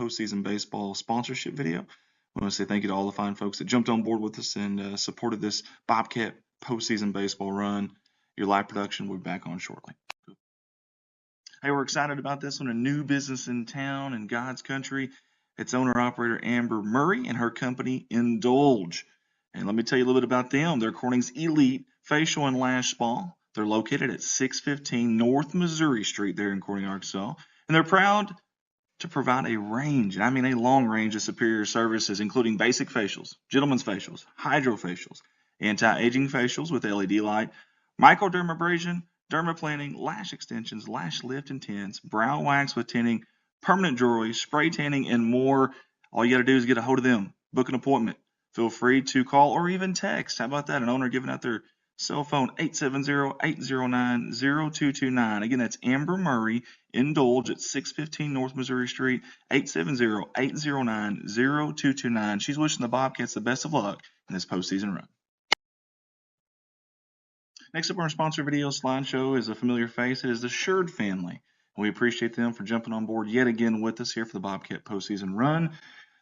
postseason baseball sponsorship video. I want to say thank you to all the fine folks that jumped on board with us and supported this Bobcat postseason baseball run. Your live production will be back on shortly. Hey, we're excited about this one. A new business in town in God's country. It's owner-operator Amber Murray and her company Indulge. And let me tell you a little bit about them. They're Corning's elite facial and lash spa. They're located at 615 North Missouri Street there in Corning, Arkansas. And they're proud to provide a range, and I mean a long range of superior services, including basic facials, gentlemen's facials, hydrofacials, anti-aging facials with LED light, microdermabrasion, dermaplaning, lash extensions, lash lift and tints, brow wax with tinting, permanent jewelry, spray tanning, and more. All you got to do is get a hold of them, book an appointment. Feel free to call or even text. How about that? An owner giving out their cell phone, 870-809-0229. Again, that's Amber Murray, Indulge at 615 North Missouri Street, 870-809-0229. She's wishing the Bobcats the best of luck in this postseason run. Next up on our sponsor video slideshow is a familiar face. It is the Sherd family. We appreciate them for jumping on board yet again with us here for the Bobcat postseason run.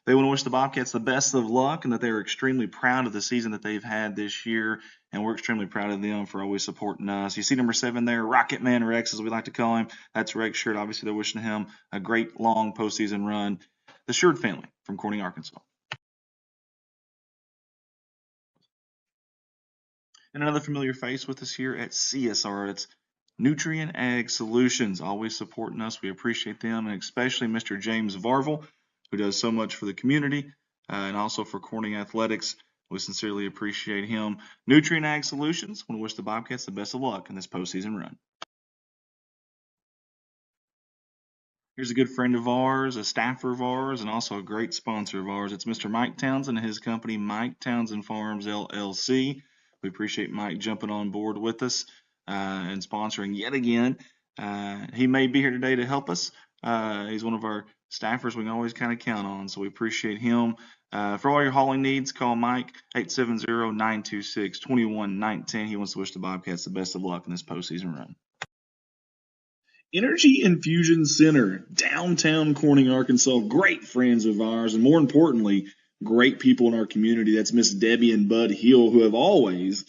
They want to wish the Bobcats the best of luck and that they are extremely proud of the season that they've had this year, and we're extremely proud of them for always supporting us. You see number 7 there, Rocket Man Rex, as we like to call him. That's Rex Sherd. Obviously, they're wishing him a great, long postseason run. The Sherd family from Corning, Arkansas. And another familiar face with us here at CSR. It's Nutrient Ag Solutions, always supporting us. We appreciate them, and especially Mr. James Varvel, who does so much for the community and also for Corning Athletics. We sincerely appreciate him. Nutrient Ag Solutions, want to wish the Bobcats the best of luck in this postseason run. Here's a good friend of ours, a staffer of ours, and also a great sponsor of ours. It's Mr. Mike Townsen and his company, Townsen Farms, LLC. We appreciate Mike jumping on board with us and sponsoring yet again. He may be here today to help us. He's one of our staffers we can always kind of count on, so we appreciate him. For all your hauling needs, call Mike, 870-926-2119. He wants to wish the Bobcats the best of luck in this postseason run. Energy Infusion Center, downtown Corning, Arkansas. Great friends of ours, and more importantly, great people in our community. That's Miss Debbie and Bud Hill, who have always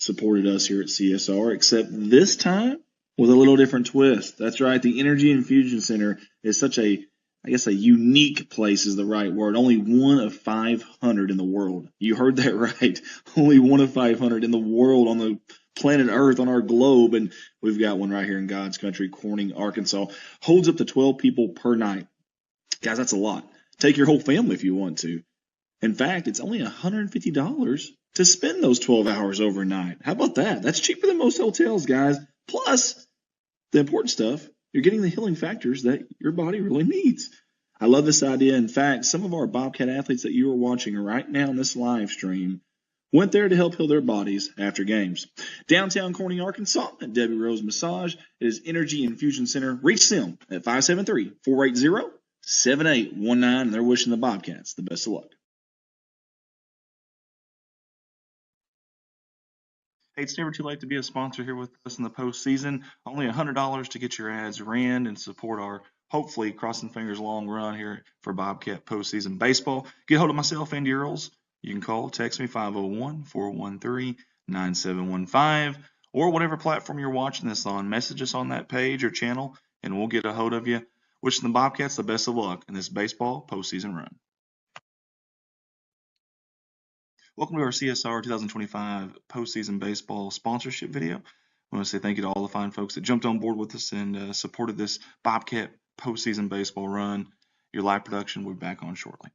supported us here at CSR, except this time with a little different twist. That's right. The Energy Infusion Center is such a unique place is the right word. Only one of 500 in the world. You heard that right. Only one of 500 in the world on the planet Earth, on our globe. And we've got one right here in God's country, Corning, Arkansas. Holds up to 12 people per night. Guys, that's a lot. Take your whole family if you want to. In fact, it's only $150 to spend those 12 hours overnight. How about that? That's cheaper than most hotels, guys. Plus, the important stuff, you're getting the healing factors that your body really needs. I love this idea. In fact, some of our Bobcat athletes that you are watching right now in this live stream went there to help heal their bodies after games. Downtown Corning, Arkansas, at Debbie Rose Massage. It is Energy Infusion Center. Reach them at 573-480-7819, and they're wishing the Bobcats the best of luck. Hey, it's never too late to be a sponsor here with us in the postseason. Only $100 to get your ads ran and support our, hopefully, crossing fingers, long run here for Bobcat postseason baseball. Get hold of myself, Andy Earls. You can call, text me, 501-413-9715, or whatever platform you're watching this on. Message us on that page or channel, and we'll get a hold of you. Wishing the Bobcats the best of luck in this baseball postseason run. Welcome to our CSR 2025 postseason baseball sponsorship video. I want to say thank you to all the fine folks that jumped on board with us and supported this Bobcat postseason baseball run. Your live production will be back on shortly.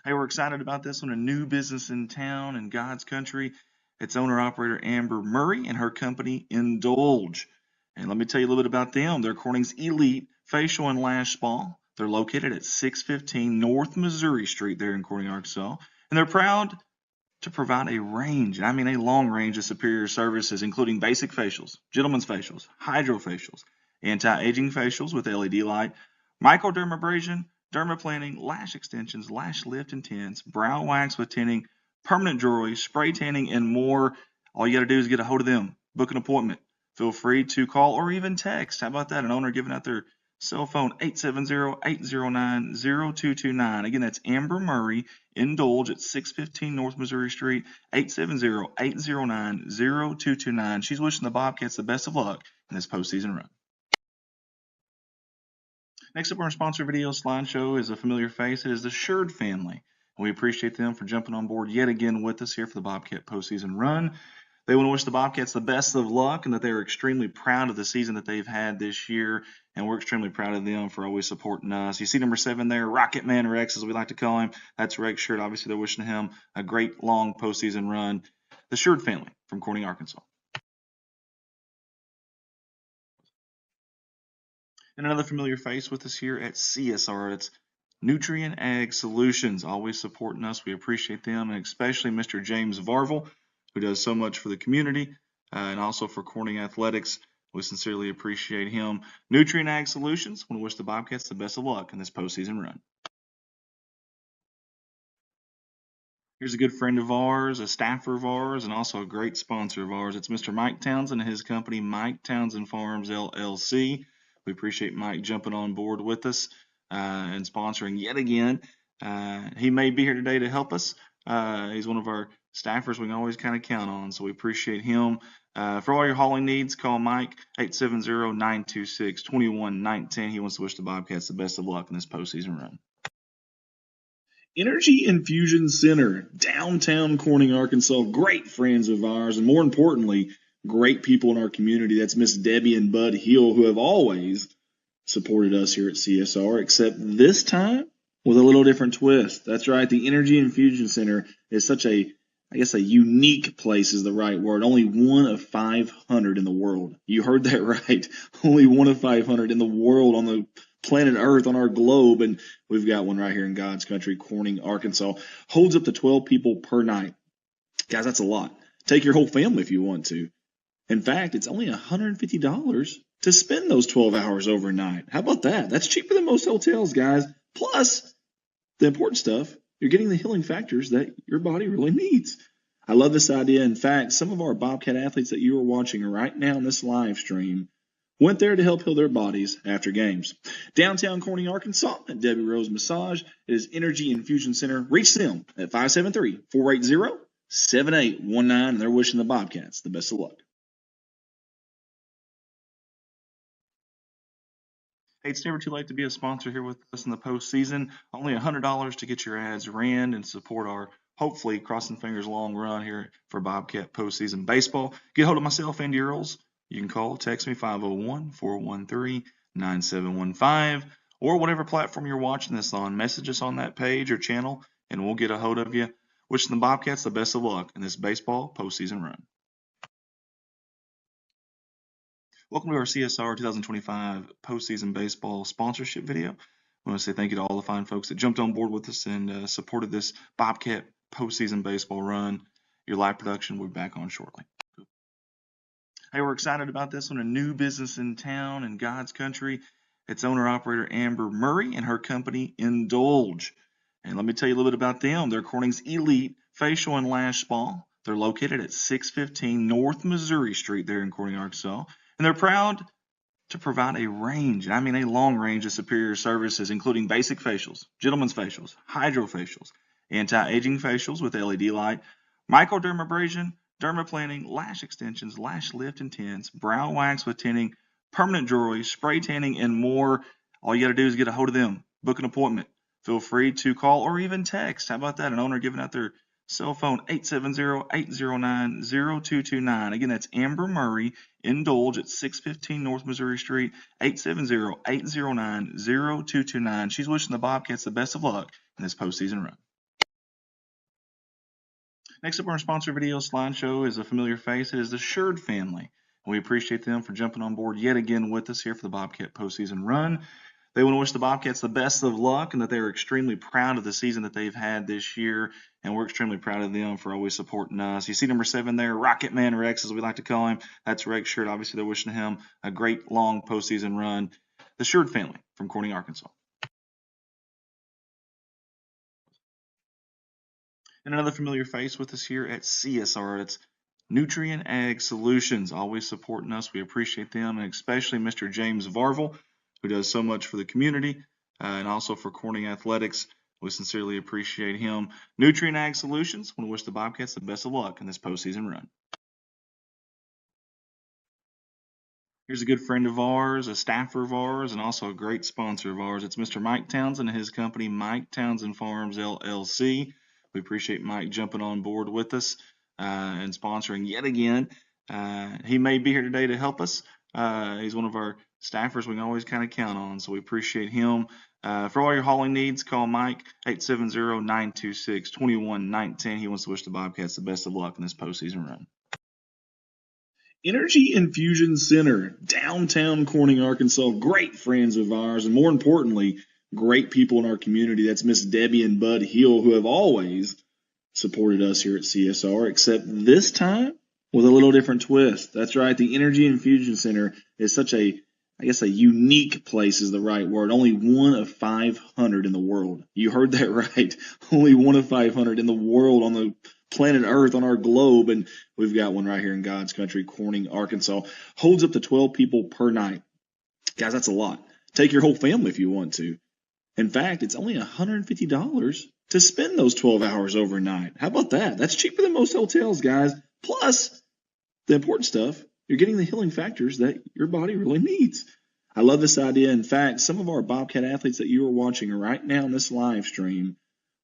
Hey, we're excited about this one. A new business in town in God's country. It's owner-operator Amber Murray and her company Indulge. And let me tell you a little bit about them. They're Corning's elite facial and lash spa. They're located at 615 North Missouri Street there in Corning, Arkansas. And they're proud to provide a range, and I mean a long range of superior services, including basic facials, gentlemen's facials, hydrofacials, anti-aging facials with LED light, microdermabrasion, dermaplaning, lash extensions, lash lift and tints, brow wax with tinting, permanent jewelry, spray tanning, and more. All you got to do is get a hold of them, book an appointment. Feel free to call or even text. How about that? An owner giving out their Cell phone 870-809-0229. Again, that's Amber Murray, Indulge at 615 North Missouri Street, 870-809-0229. She's wishing the Bobcats the best of luck in this postseason run. Next up on our sponsor video slideshow is a familiar face. It is the Sherd family. We appreciate them for jumping on board yet again with us here for the Bobcat postseason run. They want to wish the Bobcats the best of luck and that they are extremely proud of the season that they've had this year, and we're extremely proud of them for always supporting us. You see number 7 there, Rocket Man Rex, as we like to call him. That's Rex Sherd. Obviously, they're wishing him a great long postseason run. The Sherd family from Corning, Arkansas. And another familiar face with us here at CSR. It's Nutrient Ag Solutions, always supporting us. We appreciate them, and especially Mr. James Varvel, who does so much for the community and also for Corning Athletics. We sincerely appreciate him. Nutrient Ag Solutions, want to wish the Bobcats the best of luck in this postseason run. Here's a good friend of ours, a staffer of ours, and also a great sponsor of ours. It's Mr. Mike Townsen and his company, Townsen Farms, LLC. We appreciate Mike jumping on board with us and sponsoring yet again. He may be here today to help us. He's one of our staffers we can always kind of count on, so we appreciate him. For all your hauling needs, call Mike 870-926-2119. He wants to wish the Bobcats the best of luck in this postseason run. Energy Infusion Center, downtown Corning, Arkansas. Great friends of ours, and more importantly, great people in our community. That's Miss Debbie and Bud Hill, who have always supported us here at CSR, except this time with a little different twist. That's right. The Energy Infusion Center is such a unique place is the right word. Only one of 500 in the world. You heard that right. Only one of 500 in the world on the planet Earth, on our globe, and we've got one right here in God's country, Corning, Arkansas. Holds up to 12 people per night. Guys, that's a lot. Take your whole family if you want to. In fact, it's only $150 to spend those 12 hours overnight. How about that? That's cheaper than most hotels, guys. Plus, the important stuff, you're getting the healing factors that your body really needs. I love this idea. In fact, some of our Bobcat athletes that you are watching right now in this live stream went there to help heal their bodies after games. Downtown Corning, Arkansas, at Debbie Rose Massage. It is Energy Infusion Center. Reach them at 573-480-7819, and they're wishing the Bobcats the best of luck. Hey, it's never too late to be a sponsor here with us in the postseason. Only $100 to get your ads ran and support our, hopefully, crossing fingers, long run here for Bobcat postseason baseball. Get hold of myself and Earls. You can call, text me, 501-413-9715, or whatever platform you're watching this on. Message us on that page or channel, and we'll get a hold of you. Wishing the Bobcats the best of luck in this baseball postseason run. Welcome to our CSR 2025 postseason baseball sponsorship video. I want to say thank you to all the fine folks that jumped on board with us and supported this Bobcat postseason baseball run. Your live production will be back on shortly. Hey, we're excited about this one. A new business in town in God's country. It's owner-operator Amber Murray and her company Indulge. And let me tell you a little bit about them. They're Corning's elite facial and lash spa. They're located at 615 North Missouri Street there in Corning, Arkansas. And they're proud to provide a range, and I mean a long range of superior services, including basic facials, gentlemen's facials, hydrofacials, anti-aging facials with LED light, microdermabrasion, dermaplaning, lash extensions, lash lift and tints, brow wax with tinting, permanent jewelry, spray tanning, and more. All you got to do is get a hold of them, book an appointment. Feel free to call or even text. How about that? An owner giving out their cell phone, 870-809-0229. Again, that's Amber Murray, Indulge at 615 North Missouri Street, 870-809-0229. She's wishing the Bobcats the best of luck in this postseason run. Next up on our sponsor video slideshow is a familiar face. It is the Sherd family. We appreciate them for jumping on board yet again with us here for the Bobcat postseason run. They want to wish the Bobcats the best of luck and that they are extremely proud of the season that they've had this year, and we're extremely proud of them for always supporting us. You see number 7 there, Rocket Man Rex, as we like to call him. That's Rex Sherd. Obviously, they're wishing him a great long postseason run. The Sherd family from Corning, Arkansas. And another familiar face with us here at CSR. It's Nutrient Ag Solutions, always supporting us. We appreciate them, and especially Mr. James Varvel, who does so much for the community and also for Corning Athletics. We sincerely appreciate him. Nutrient Ag Solutions, want to wish the Bobcats the best of luck in this postseason run. Here's a good friend of ours, a staffer of ours, and also a great sponsor of ours. It's Mr. Mike Townsen and his company, Townsen Farms, LLC. We appreciate Mike jumping on board with us and sponsoring yet again. He may be here today to help us. He's one of our staffers we can always kind of count on, so we appreciate him. For all your hauling needs, call Mike, 870-926-2119. He wants to wish the Bobcats the best of luck in this postseason run. Energy Infusion Center, downtown Corning, Arkansas. Great friends of ours, and more importantly, great people in our community. That's Miss Debbie and Bud Hill, who have always supported us here at CSR, except this time with a little different twist. That's right. The Energy Infusion Center is such a unique place is the right word. Only one of 500 in the world. You heard that right. Only one of 500 in the world on the planet Earth, on our globe, and we've got one right here in God's country, Corning, Arkansas. Holds up to 12 people per night. Guys, that's a lot. Take your whole family if you want to. In fact, it's only $150 to spend those 12 hours overnight. How about that? That's cheaper than most hotels, guys. Plus, the important stuff, you're getting the healing factors that your body really needs. I love this idea. In fact, some of our Bobcat athletes that you are watching right now in this live stream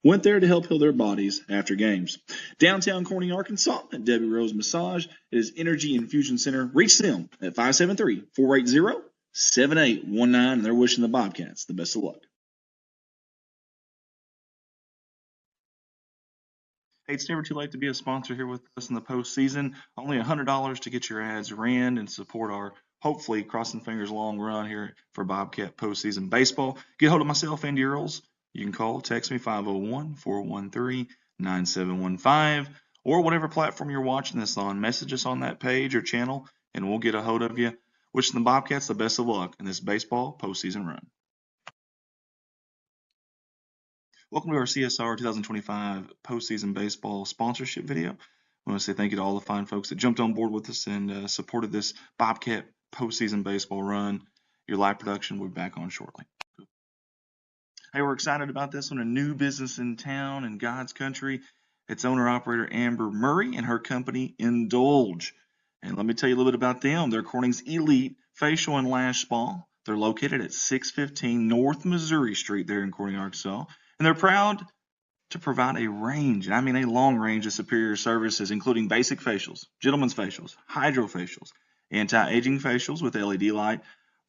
went there to help heal their bodies after games. Downtown Corning, Arkansas, at Debbie Rose Massage. It is Energy Infusion Center. Reach them at 573-480-7819, and they're wishing the Bobcats the best of luck. Hey, it's never too late to be a sponsor here with us in the postseason. Only $100 to get your ads ran and support our, hopefully, crossing fingers, long run here for Bobcat postseason baseball. Get hold of myself, Andy Earls. You can call, text me, 501-413-9715, or whatever platform you're watching this on. Message us on that page or channel, and we'll get a hold of you. Wishing the Bobcats the best of luck in this baseball postseason run. Welcome to our CSR 2025 postseason baseball sponsorship video. I want to say thank you to all the fine folks that jumped on board with us and supported this Bobcat postseason baseball run. Your live production will be back on shortly. Hey, we're excited about this one. A new business in town in God's country. It's owner-operator Amber Murray and her company Indulge. And let me tell you a little bit about them. They're Corning's elite facial and lash spa. They're located at 615 North Missouri Street there in Corning, Arkansas. And they're proud to provide a range, and I mean a long range of superior services, including basic facials, gentlemen's facials, hydrofacials, anti-aging facials with LED light,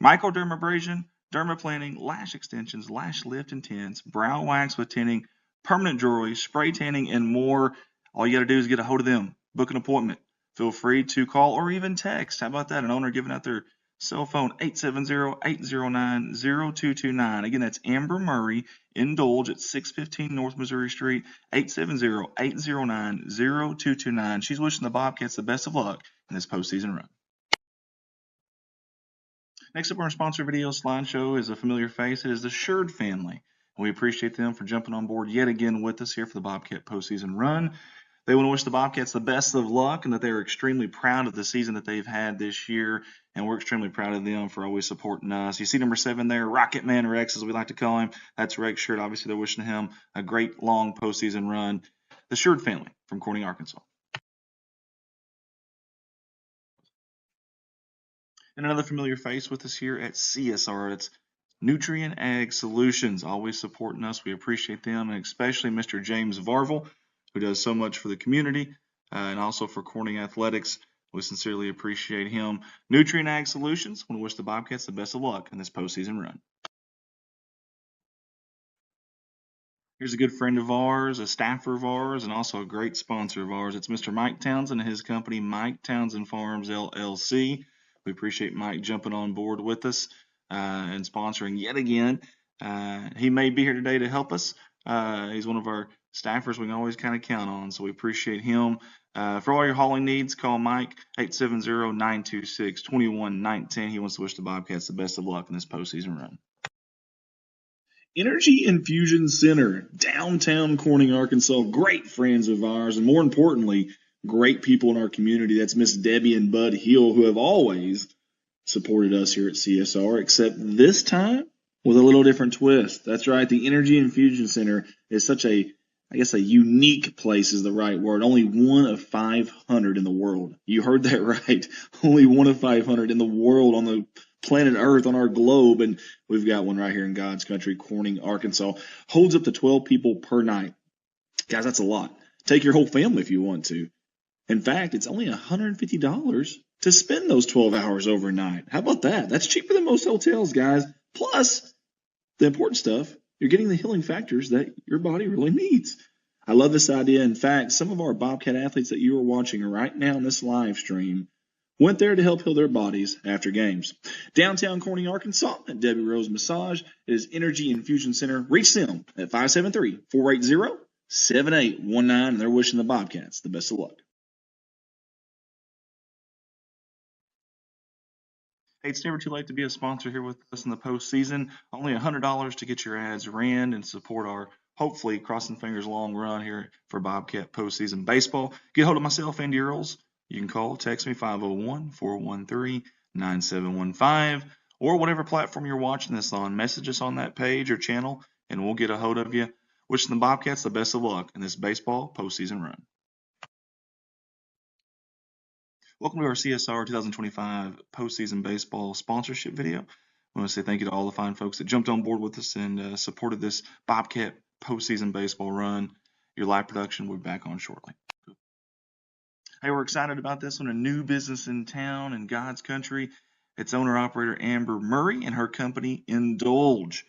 microdermabrasion, dermaplaning, lash extensions, lash lift and tints, brow wax with tinting, permanent jewelry, spray tanning, and more. All you got to do is get a hold of them, book an appointment. Feel free to call or even text. How about that? An owner giving out their cell phone, 870-809-0229. Again, that's Amber Murray, Indulge at 615 North Missouri Street, 870-809-0229. She's wishing the Bobcats the best of luck in this postseason run. Next up on our sponsor video slideshow is a familiar face. It is the Sherd family. We appreciate them for jumping on board yet again with us here for the Bobcat postseason run. They want to wish the Bobcats the best of luck and that they are extremely proud of the season that they've had this year. And we're extremely proud of them for always supporting us. You see number 7 there, Rocket Man Rex, as we like to call him. That's Rex Sherd. Obviously, they're wishing him a great long postseason run. The Sherd family from Corning, Arkansas. And another familiar face with us here at CSR. It's Nutrient Ag Solutions, always supporting us. We appreciate them, and especially Mr. James Varvel, who does so much for the community and also for Corning Athletics. We sincerely appreciate him. Nutrient Ag Solutions, want to wish the Bobcats the best of luck in this postseason run. Here's a good friend of ours, a staffer of ours, and also a great sponsor of ours. It's Mr. Mike Townsen and his company, Townsen Farms, LLC. We appreciate Mike jumping on board with us and sponsoring yet again. He may be here today to help us. He's one of our staffers we can always kind of count on, so we appreciate him. For all your hauling needs, call Mike, 870-926-2119. He wants to wish the Bobcats the best of luck in this postseason run. Energy Infusion Center, downtown Corning, Arkansas. Great friends of ours, and more importantly, great people in our community. That's Miss Debbie and Bud Hill, who have always supported us here at CSR, except this time with a little different twist. That's right. The Energy Infusion Center is such a unique place is the right word. Only one of 500 in the world. You heard that right. Only one of 500 in the world on the planet Earth, on our globe. And we've got one right here in God's country, Corning, Arkansas. Holds up to 12 people per night. Guys, that's a lot. Take your whole family if you want to. In fact, it's only $150 to spend those 12 hours overnight. How about that? That's cheaper than most hotels, guys. Plus, the important stuff, you're getting the healing factors that your body really needs. I love this idea. In fact, some of our Bobcat athletes that you are watching right now in this live stream went there to help heal their bodies after games. Downtown Corning, Arkansas, at Debbie Rose Massage is Energy Infusion Center. Reach them at 573-480-7819, and they're wishing the Bobcats the best of luck. Hey, it's never too late to be a sponsor here with us in the postseason. Only $100 to get your ads ran and support our, hopefully, crossing fingers, long run here for Bobcat postseason baseball. Get hold of myself, Andy Earls. You can call, text me, 501-413-9715, or whatever platform you're watching this on. Message us on that page or channel, and we'll get a hold of you. Wishing the Bobcats the best of luck in this baseball postseason run. Welcome to our CSR 2025 postseason baseball sponsorship video. I want to say thank you to all the fine folks that jumped on board with us and supported this Bobcat postseason baseball run. Your live production will be back on shortly. Hey, we're excited about this one. A new business in town in God's country. It's owner-operator Amber Murray and her company Indulge.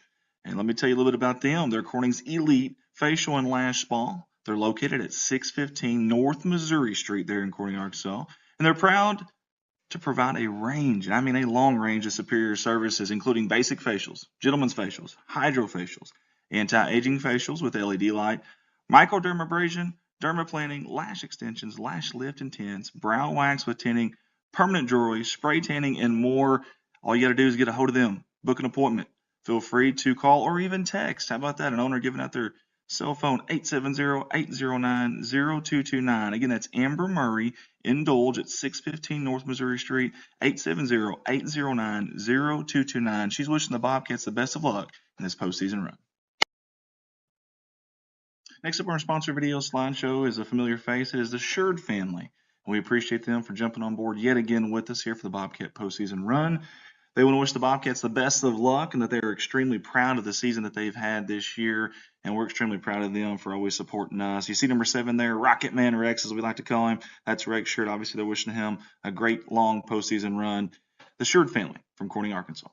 And let me tell you a little bit about them. They're Corning's elite facial and lash spa. They're located at 615 North Missouri Street there in Corning, Arkansas. And they're proud to provide a range, and I mean a long range of superior services, including basic facials, gentlemen's facials, hydrofacials, anti-aging facials with LED light, microdermabrasion, dermaplaning, lash extensions, lash lift and tints, brow wax with tinting, permanent jewelry, spray tanning, and more. All you got to do is get a hold of them, book an appointment. Feel free to call or even text. How about that? An owner giving out their cell phone, 870-809-0229. Again, that's Amber Murray, Indulge at 615 North Missouri Street, 870-809-0229. She's wishing the Bobcats the best of luck in this postseason run. Next up on our sponsor video slideshow is a familiar face. It is the Sherd family. We appreciate them for jumping on board yet again with us here for the Bobcat postseason run. They want to wish the Bobcats the best of luck and that they are extremely proud of the season that they've had this year, and we're extremely proud of them for always supporting us. You see number 7 there, Rocket Man Rex, as we like to call him. That's Rex Sherd. Obviously, they're wishing him a great long postseason run. The Sherd family from Corning, Arkansas.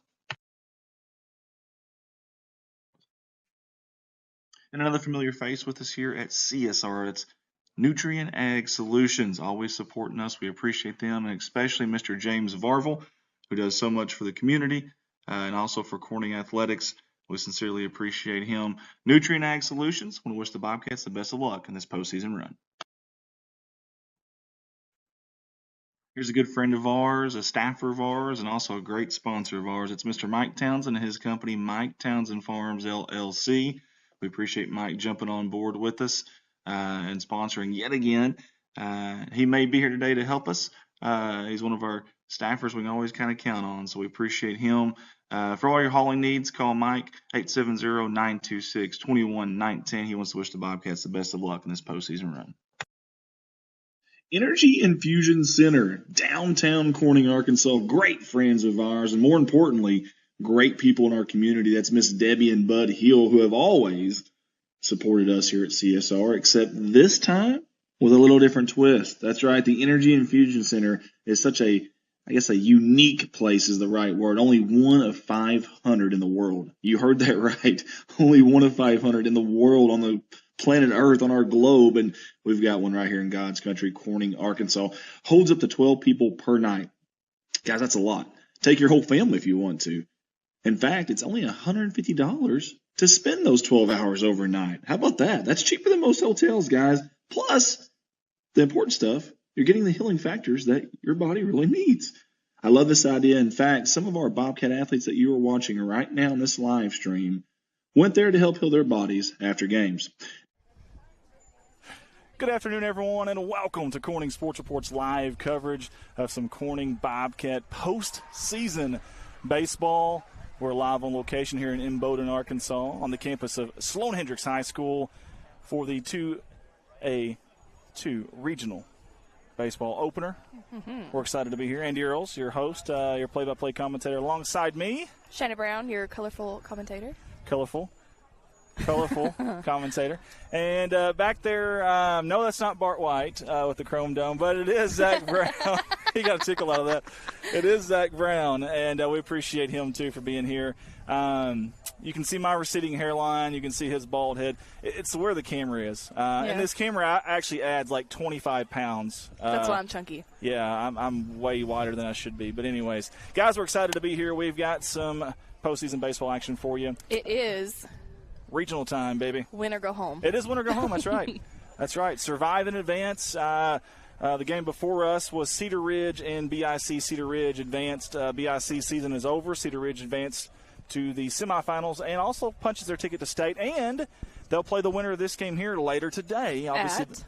And another familiar face with us here at CSR. It's Nutrient Ag Solutions, always supporting us. We appreciate them, and especially Mr. James Varvel, who does so much for the community and also for Corning Athletics. We sincerely appreciate him. Nutrient Ag Solutions, want to wish the Bobcats the best of luck in this postseason run. Here's a good friend of ours, a staffer of ours, and also a great sponsor of ours. It's Mr. Mike Townsen and his company, Townsen Farms, LLC. We appreciate Mike jumping on board with us and sponsoring yet again. He may be here today to help us. He's one of our staffers we can always kind of count on, so we appreciate him. For all your hauling needs, call Mike, 870-926-2119. He wants to wish the Bobcats the best of luck in this postseason run. Energy Infusion Center, downtown Corning, Arkansas. Great friends of ours, and more importantly, great people in our community. That's Miss Debbie and Bud Hill, who have always supported us here at CSR, except this time with a little different twist. That's right. The Energy Infusion Center is such a unique place is the right word. Only one of 500 in the world. You heard that right. Only one of 500 in the world on the planet Earth, on our globe. And we've got one right here in God's country, Corning, Arkansas. Holds up to 12 people per night. Guys, that's a lot. Take your whole family if you want to. In fact, it's only $150 to spend those 12 hours overnight. How about that? That's cheaper than most hotels, guys. Plus, the important stuff, you're getting the healing factors that your body really needs. I love this idea. In fact, some of our Bobcat athletes that you are watching right now in this live stream went there to help heal their bodies after games. Good afternoon, everyone, and welcome to Corning Sports Report's live coverage of some Corning Bobcat postseason baseball. We're live on location here in Imboden, Arkansas, on the campus of Sloan-Hendrix High School for the 2A2 regional baseball opener. We're excited to be here. Andy Earls, your host, your play-by-play commentator, alongside me. Shanna Brown, your colorful commentator. Colorful commentator. And back there, no, that's not Bart White with the Chrome Dome, but it is Zach Brown. He got a tickle out of that. It is Zach Brown, and we appreciate him, too, for being here. You can see my receding hairline. You can see his bald head. It's where the camera is. And this camera actually adds like 25 pounds. That's why I'm chunky. Yeah, I'm way wider than I should be. But anyways, guys, we're excited to be here. We've got some postseason baseball action for you. It is regional time, baby. Win or go home. It is win or go home. That's right. That's right. Survive in advance. The game before us was Cedar Ridge and BIC. Cedar Ridge advanced. BIC season is over. Cedar Ridge advanced to the semifinals and also punches their ticket to state. And they'll play the winner of this game here later today. Obviously, at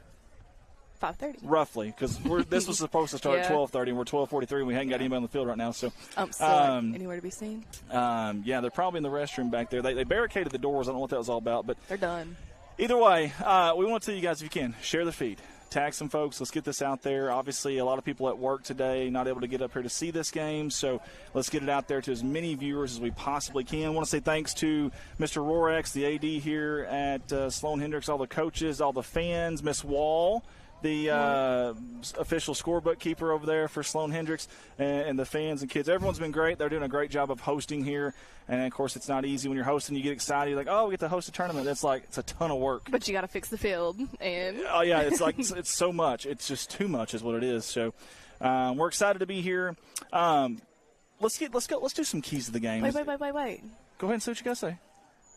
5:30. Roughly, because this was supposed to start at 12:30, and we're 12:43, and we haven't got anybody on the field right now. So, anywhere to be seen? Yeah, they're probably in the restroom back there. They barricaded the doors. I don't know what that was all about, but they're done. Either way, we want to tell you guys, if you can, share the feed. Tag some folks. Let's get this out there. Obviously, a lot of people at work today not able to get up here to see this game, so let's get it out there to as many viewers as we possibly can. I want to say thanks to Mr. Rorex, the AD here at Sloan-Hendrix, all the coaches, all the fans, Miss Wall, the official scorebook keeper over there for Sloan-Hendrix, and the fans and kids. Everyone's been great. They're doing a great job of hosting here. And, of course, it's not easy when you're hosting. You get excited. You're like, oh, we get to host a tournament. It's a ton of work. But you got to fix the field. And oh, yeah, it's it's so much. It's just too much is what it is. So we're excited to be here. Let's go. Let's do some keys to the game. Wait. Go ahead and say what you got to say.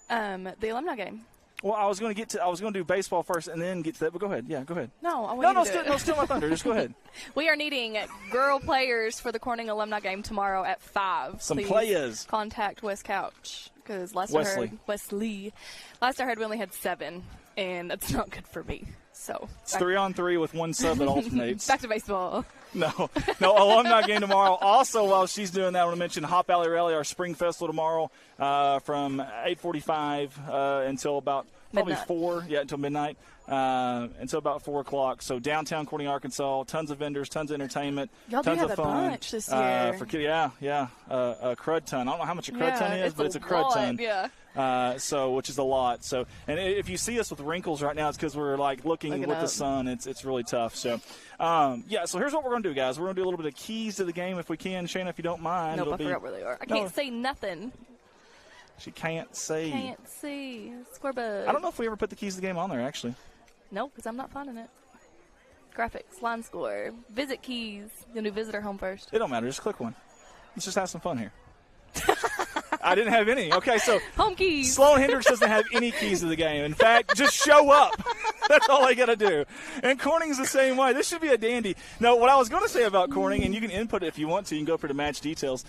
The alumni game. Well, I was going to do baseball first and then get to that, but go ahead. Yeah, go ahead. No, I want you to do it. Steal my thunder. Just go ahead. We are needing girl players for the Corning alumni game tomorrow at 5. Some Please players. Contact West Couch because last I heard we only had 7, and that's not good for me. So it's 3-on-3 with one sub that alternates. Back to baseball. No, alumni game tomorrow. Also, while she's doing that, I want to mention Hop Alley Rally, our spring festival tomorrow from 8:45 until about probably midnight. 4. Yeah, until midnight. Until about 4 o'clock. So downtown Corning, Arkansas, tons of vendors, tons of entertainment, Y'all tons do have of a fun. bunch this year. A crud ton. I don't know how much a crud ton is, but it's a crud ton. Yeah. Which is a lot. So, and if you see us with wrinkles right now, it's because we're looking with the sun. It's really tough. So, so here's what we're going to do, guys. We're going to do a little bit of keys to the game if we can. Shana, if you don't mind. Nope, I forgot where they are. I can't say nothing. She can't see. Can't see. Scorebug. I don't know if we ever put the keys to the game on there, actually. Nope, because I'm not finding it. Graphics, line score, visit keys. You'll do visitor home first. It don't matter. Just click one. Let's just have some fun here. I didn't have any. Okay, so home keys. Sloan-Hendrix doesn't have any keys to the game. In fact, just show up. That's all they got to do. And Corning's the same way. This should be a dandy. No, what I was going to say about Corning, and you can input it if you want to. You can go up here to match details,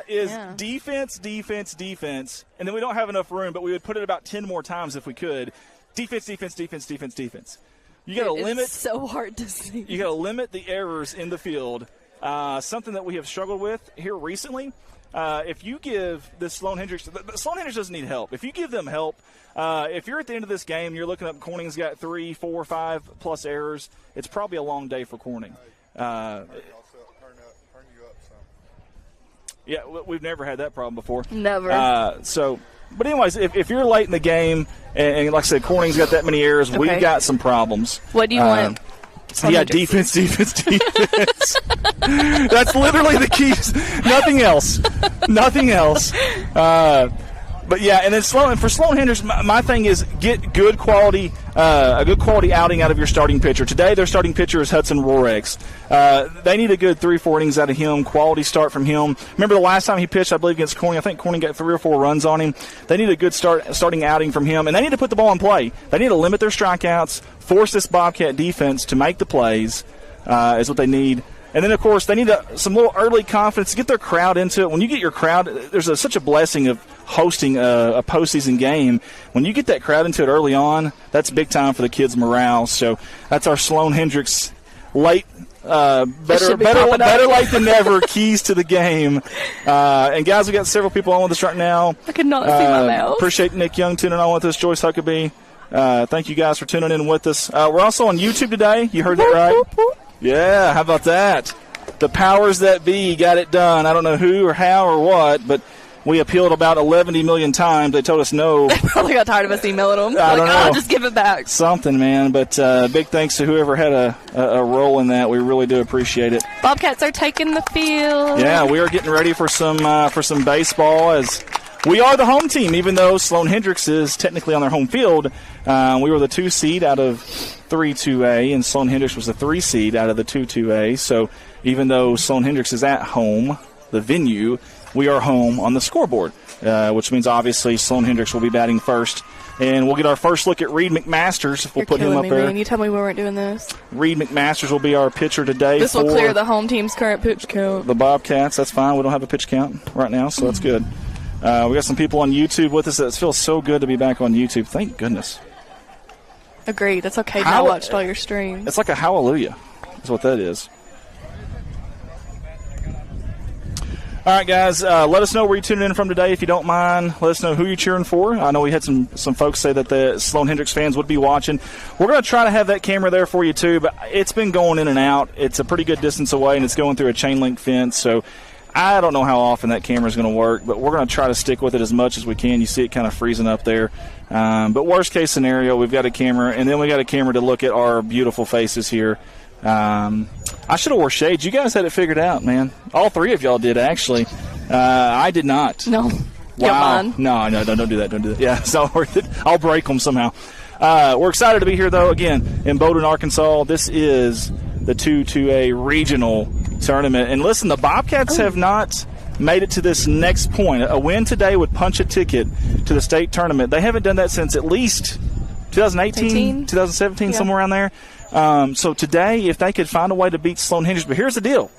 is defense, defense, defense. And then we don't have enough room, but we would put it about 10 more times if we could. Defense, defense, defense, defense, defense. You got to limit. It's so hard to see. You got to limit the errors in the field. Something that we have struggled with here recently. If you give the Sloan-Hendrix doesn't need help. If you give them help, if you're at the end of this game, you're looking up Corning's got 3, 4, 5 plus errors. It's probably a long day for Corning. Yeah, we've never had that problem before. Never. But anyways, if you're late in the game, and like I said, Corning's got that many errors, we've got some problems. What do you want? Defense, defense, defense. That's literally the keys. Nothing else. Nothing else. But yeah, and then for Sloan-Hendrix, my thing is get good quality, a good quality outing out of your starting pitcher. Today, their starting pitcher is Hudson Rorex. They need a good 3-4 innings out of him, quality start from him. Remember the last time he pitched, I believe, against Corning? I think Corning got 3 or 4 runs on him. They need a good starting outing from him, and they need to put the ball in play. They need to limit their strikeouts, force this Bobcat defense to make the plays, is what they need. And then, of course, they need some little early confidence to get their crowd into it. When you get your crowd, there's such a blessing of hosting a postseason game. When you get that crowd into it early on, that's big time for the kids' morale. So that's our Sloan-Hendrix late, better late than never, keys to the game. And, guys, we got several people on with us right now. I could not see my mouth. Appreciate Nick Young tuning on with us, Joyce Huckabee. Thank you guys for tuning in with us. We're also on YouTube today. You heard that right? Yeah, how about that? The powers that be got it done. I don't know who or how or what, but we appealed about 11 million times. They told us no. They probably got tired of us emailing them. I don't know. I'll just give it back. Something, man. But big thanks to whoever had a role in that. We really do appreciate it. Bobcats are taking the field. Yeah, we are getting ready for some baseball as we are the home team, even though Sloan-Hendrix is technically on their home field. We were the 2 seed out of 3-2A, and Sloan-Hendrix was the 3 seed out of the 2-2A. So even though Sloan-Hendrix is at home, the venue, we are home on the scoreboard, which means obviously Sloan-Hendrix will be batting first. And we'll get our first look at Reed McMasters if we'll put him up there. Man. You tell me we weren't doing this. Reed McMasters will be our pitcher today. This will clear the home team's current pitch count. The Bobcats, that's fine. We don't have a pitch count right now, so that's good. We got some people on YouTube with us. It feels so good to be back on YouTube. Thank goodness. Agreed. That's okay. I watched all your streams. It's like a hallelujah is what that is. All right, guys, let us know where you're tuning in from today if you don't mind. Let us know who you're cheering for. I know we had some folks say that the Sloan-Hendrix fans would be watching. We're going to try to have that camera there for you, too, but it's been going in and out. It's a pretty good distance away, and it's going through a chain-link fence, so I don't know how often that camera is going to work, but we're going to try to stick with it as much as we can. You see it kind of freezing up there. But worst-case scenario, we've got a camera, and then we got a camera to look at our beautiful faces here. I should have wore shades. You guys had it figured out, man. All 3 of y'all did, actually. I did not. No. Wow. No, don't do that. Don't do that. Yeah, it's not worth it. I'll break them somehow. We're excited to be here, though, again, in Bowdoin, Arkansas. This is the 2-2A regional tournament. And listen, the Bobcats have not made it to this next point. A win today would punch a ticket to the state tournament. They haven't done that since at least 2018, 2017, somewhere around there. So today, if they could find a way to beat Sloan-Hendrix, but here's the deal.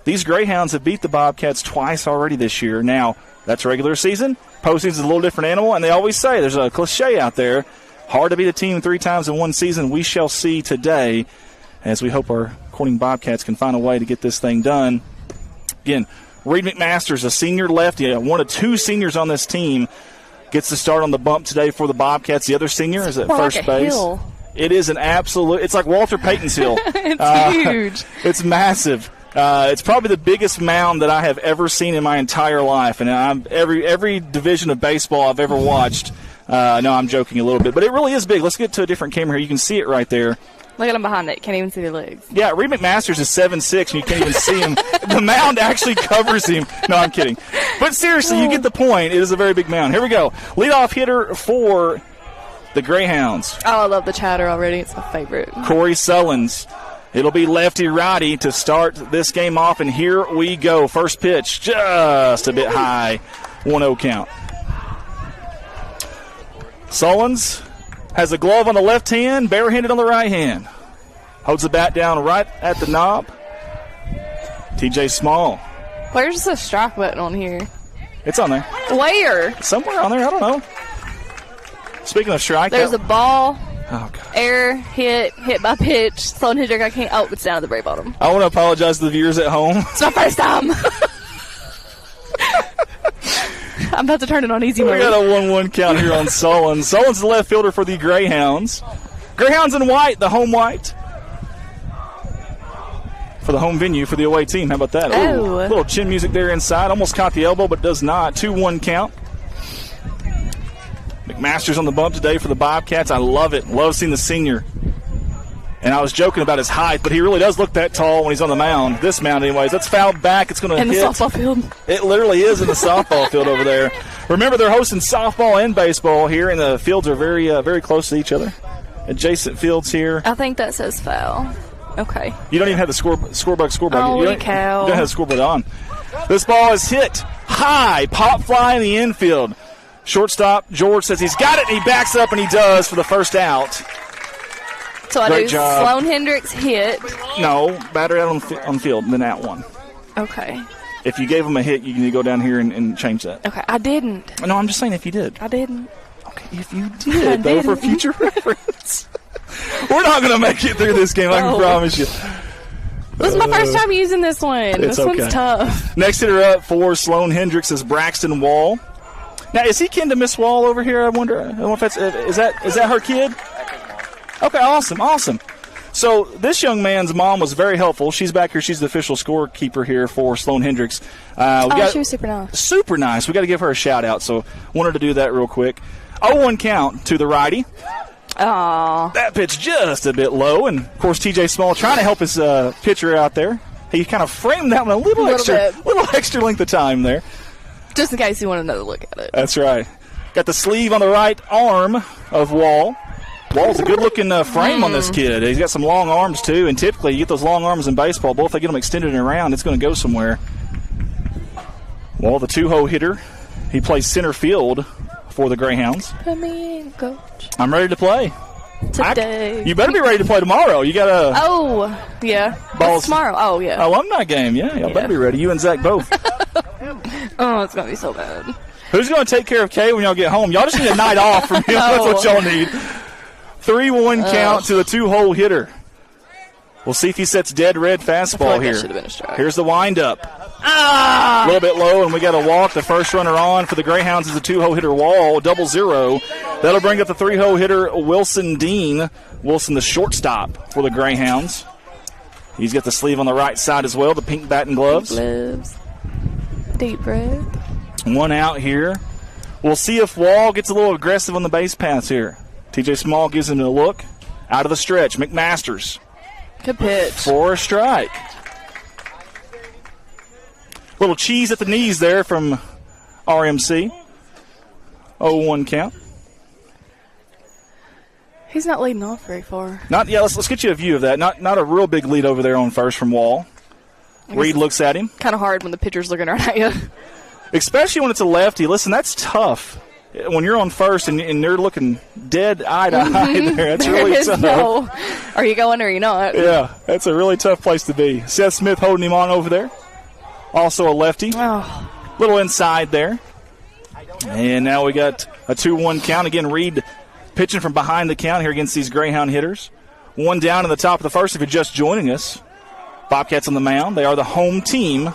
These Greyhounds have beat the Bobcats twice already this year. Now, that's regular season. Postseason is a little different animal, and they always say there's a cliche out there. Hard to beat a team 3 times in one season. We shall see today as we hope our Corning Bobcats can find a way to get this thing done. Again, Reed McMasters, a senior lefty, one of 2 seniors on this team, gets the start on the bump today for the Bobcats. The other senior is at first base. Hill. It is an absolute – it's like Walter Payton's Hill. It's huge. It's massive. It's probably the biggest mound that I have ever seen in my entire life. And every division of baseball I've ever watched no, I'm joking a little bit. But it really is big. Let's get to a different camera here. You can see it right there. Look at him behind it. Can't even see their legs. Yeah, Reed McMasters is 7'6", and you can't even see him. The mound actually covers him. No, I'm kidding. But seriously, you get the point. It is a very big mound. Here we go. Leadoff hitter for the Greyhounds. Oh, I love the chatter already. It's my favorite. Corey Sullins. It'll be lefty-righty to start this game off, and here we go. First pitch, just a bit high. 1-0 count. Sullins has a glove on the left hand, barehanded on the right hand. Holds the bat down right at the knob. TJ Small. Where's the strike button on here? It's on there. Where? Somewhere on there. I don't know. Speaking of strike. There's a ball. Oh, God. Error, hit by pitch. Sloan-Hendrix, I can't. Oh, it's down at the very bottom. I want to apologize to the viewers at home. It's my first time. I'm about to turn it on easy mode. We got a 1-1 count here on Sullins. Sullins, the left fielder for the Greyhounds. Greyhounds in white, the home white. For the home venue for the away team. How about that? Oh. Ooh, little chin music there inside. Almost caught the elbow, but does not. 2-1 count. McMasters on the bump today for the Bobcats. I love it. Love seeing the senior. And I was joking about his height, but he really does look that tall when he's on the mound. This mound, anyways. That's fouled back. It's going to hit. In the softball field. It literally is in the softball field over there. Remember, they're hosting softball and baseball here, and the fields are very, very close to each other. Adjacent fields here. I think that says foul. Okay. You don't even have the scorebook. Oh, you cow. You don't have the scoreboard on. This ball is hit high. Pop fly in the infield. Shortstop George says he's got it, and he backs up, and he does for the first out. So I Great do job. Sloan-Hendrix hit. No, batter out on field, then that one. Okay. If you gave him a hit, you need to go down here and change that. Okay, I didn't. No, I'm just saying if you did. I didn't. Okay, if you did, though, for future reference. We're not going to make it through this game, I can promise you. This is my first time using this one. This one's tough. Next hitter up for Sloan-Hendrix is Braxton Wall. Now, is he kin to Miss Wall over here? I wonder if that's is that her kid? Okay, awesome. So this young man's mom was very helpful. She's back here. She's the official scorekeeper here for Sloan-Hendrix. She was super nice. Super nice. We got to give her a shout out. So wanted to do that real quick. 0-1 count to the righty. Aww. That pitch just a bit low, and of course TJ Small trying to help his pitcher out there. He kind of framed that one a little extra length of time there. Just in case you want another look at it. That's right. Got the sleeve on the right arm of Wall. Wall's a good-looking frame on this kid. He's got some long arms, too, and typically you get those long arms in baseball. Both they get them extended and around, it's going to go somewhere. Wall, the two-hole hitter. He plays center field for the Greyhounds. Put me in, coach. I'm ready to play. Today. You better be ready to play tomorrow. You got a... Oh, yeah. Balls tomorrow. Oh, yeah. Alumni game, yeah. Y'all better be ready. You and Zach both. Oh, it's going to be so bad. Who's going to take care of Kay when y'all get home? Y'all just need a night off from him. That's what y'all need. 3-1 count to the two-hole hitter. We'll see if he sets dead red fastball here. That should have been a strike. Here's the windup. A little bit low, and we got a walk. The first runner on for the Greyhounds is a two-hole hitter Wall, 0-0. That'll bring up the three-hole hitter Wilson Dean. Wilson, the shortstop for the Greyhounds. He's got the sleeve on the right side as well, the pink bat and gloves. Deep breath. One out here. We'll see if Wall gets a little aggressive on the base paths here. TJ Small gives him a look. Out of the stretch, McMasters. Good pitch. For a strike. Little cheese at the knees there from RMC. 0-1 count. He's not leading off very far. Let's get you a view of that. Not a real big lead over there on first from Wall. Reed looks at him. Kind of hard when the pitcher's looking right at you. Especially when it's a lefty. Listen, that's tough. When you're on first and you're looking dead eye to eye there, that's really tough. No, are you going or are you not? Yeah, that's a really tough place to be. Seth Smith holding him on over there. Also a lefty. Oh. Little inside there. And now we got a 2-1 count. Again, Reed pitching from behind the count here against these Greyhound hitters. One down in the top of the first if you're just joining us. Bobcats on the mound. They are the home team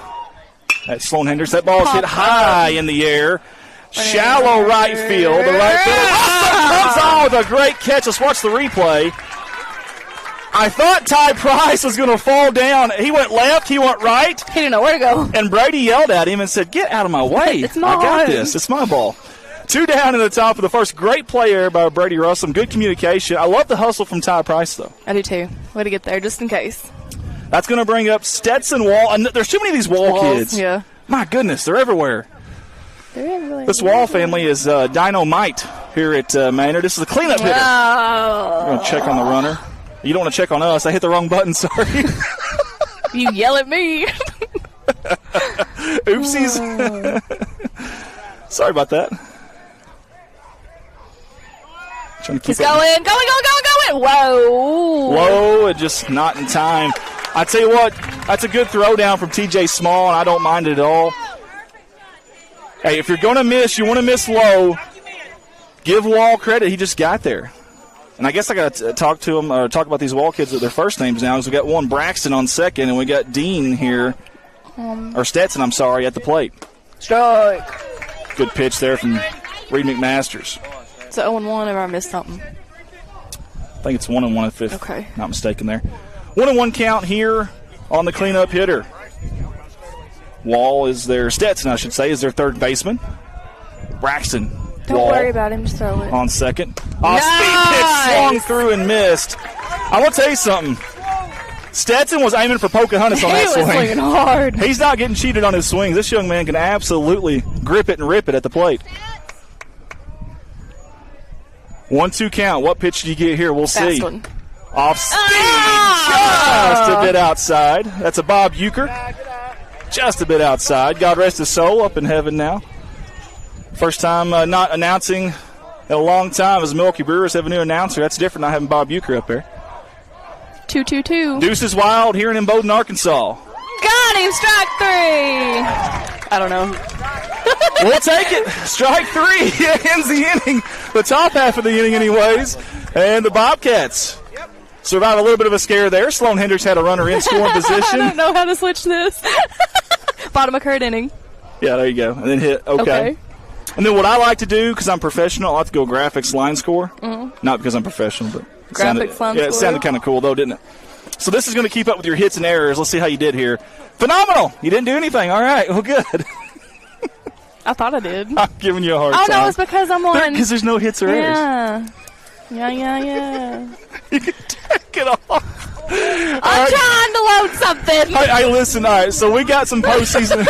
at Sloan-Hendrix. That ball is hit high in the air. Shallow right field. The right fielder comes on with a great catch. Let's watch the replay. I thought Ty Price was going to fall down. He went left. He went right. He didn't know where to go. And Brady yelled at him and said, "Get out of my way. It's mine. I got this. It's my ball." 2 down in the top of the first. Great play there by Brady Russell. Good communication. I love the hustle from Ty Price, though. I do, too. Way to get there, just in case. That's going to bring up Stetson Wall. And there's too many of these Wall kids. Yeah. My goodness, they're everywhere. This Wall family is dynamite here at Maynard. This is a cleanup hitter. We're going to check on the runner. You don't want to check on us. I hit the wrong button, sorry. You yell at me. Oopsies. Sorry about that. Trying to keep He's going. Whoa. Low and just not in time. I tell you what, that's a good throwdown from TJ Small, and I don't mind it at all. Hey, if you're going to miss, you want to miss low, give Wall credit. He just got there. And I guess I got to talk to him, or talk about these Wall kids with their first names now, because we got one Braxton on second, and we got Dean here, or Stetson, I'm sorry, at the plate. Strike. Good pitch there from Reed McMasters. It's 0-1 if I missed something. I think it's 1-1 if not mistaken there. 1-1 count here on the cleanup hitter. Wall is Stetson, I should say, is their third baseman. Braxton. Don't worry about him, just throw it. On second. Speed pitch swung through and missed. I want to tell you something. Stetson was aiming for Pocahontas on that swing. He was swinging hard. He's not getting cheated on his swings. This young man can absolutely grip it and rip it at the plate. 1-2 count. What pitch did you get here? We'll see. One. Off speed. Just a bit outside. That's a Bob Euchre. Just a bit outside. God rest his soul, up in heaven now. First time not announcing in a long time as Milwaukee Brewers have a new announcer. That's different, not having Bob Euchre up there. 2-2-2. Deuces Wild here in Bowdoin, Arkansas. Got him, strike 3. I don't know. We'll take it. Strike 3 ends the inning, the top half of the inning anyways. And the Bobcats survive a little bit of a scare there. Sloan-Hendrix had a runner in scoring position. I don't know how to switch this. Bottom of current inning. Yeah, there you go. And then hit. Okay. And then what I like to do, because I'm professional, I like to go graphics line score. Mm-hmm. Not because I'm professional, but graphics line score. Yeah, it sounded kind of cool, though, didn't it? So this is going to keep up with your hits and errors. Let's see how you did here. Phenomenal. You didn't do anything. All right. Well, good. I thought I did. I'm giving you a hard time. Oh, no, it's because I'm on. Because there's no hits or errors. Yeah. You can take it off. I'm trying to load something. Hey, listen. All right, so we got some postseason.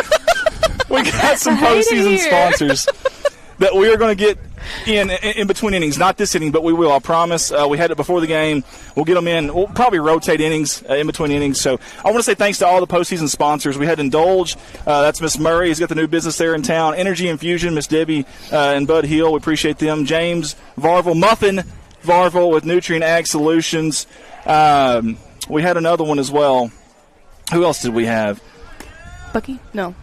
Sponsors that we are going to get in between innings. Not this inning, but we will. I promise. We had it before the game. We'll get them in. We'll probably rotate innings in between innings. So I want to say thanks to all the postseason sponsors. We had Indulge. That's Miss Murray. He's got the new business there in town. Energy Infusion, Miss Debbie and Bud Hill. We appreciate them. James Varvel, Muffin Varvel with Nutrient Ag Solutions. We had another one as well. Who else did we have? Bucky? No.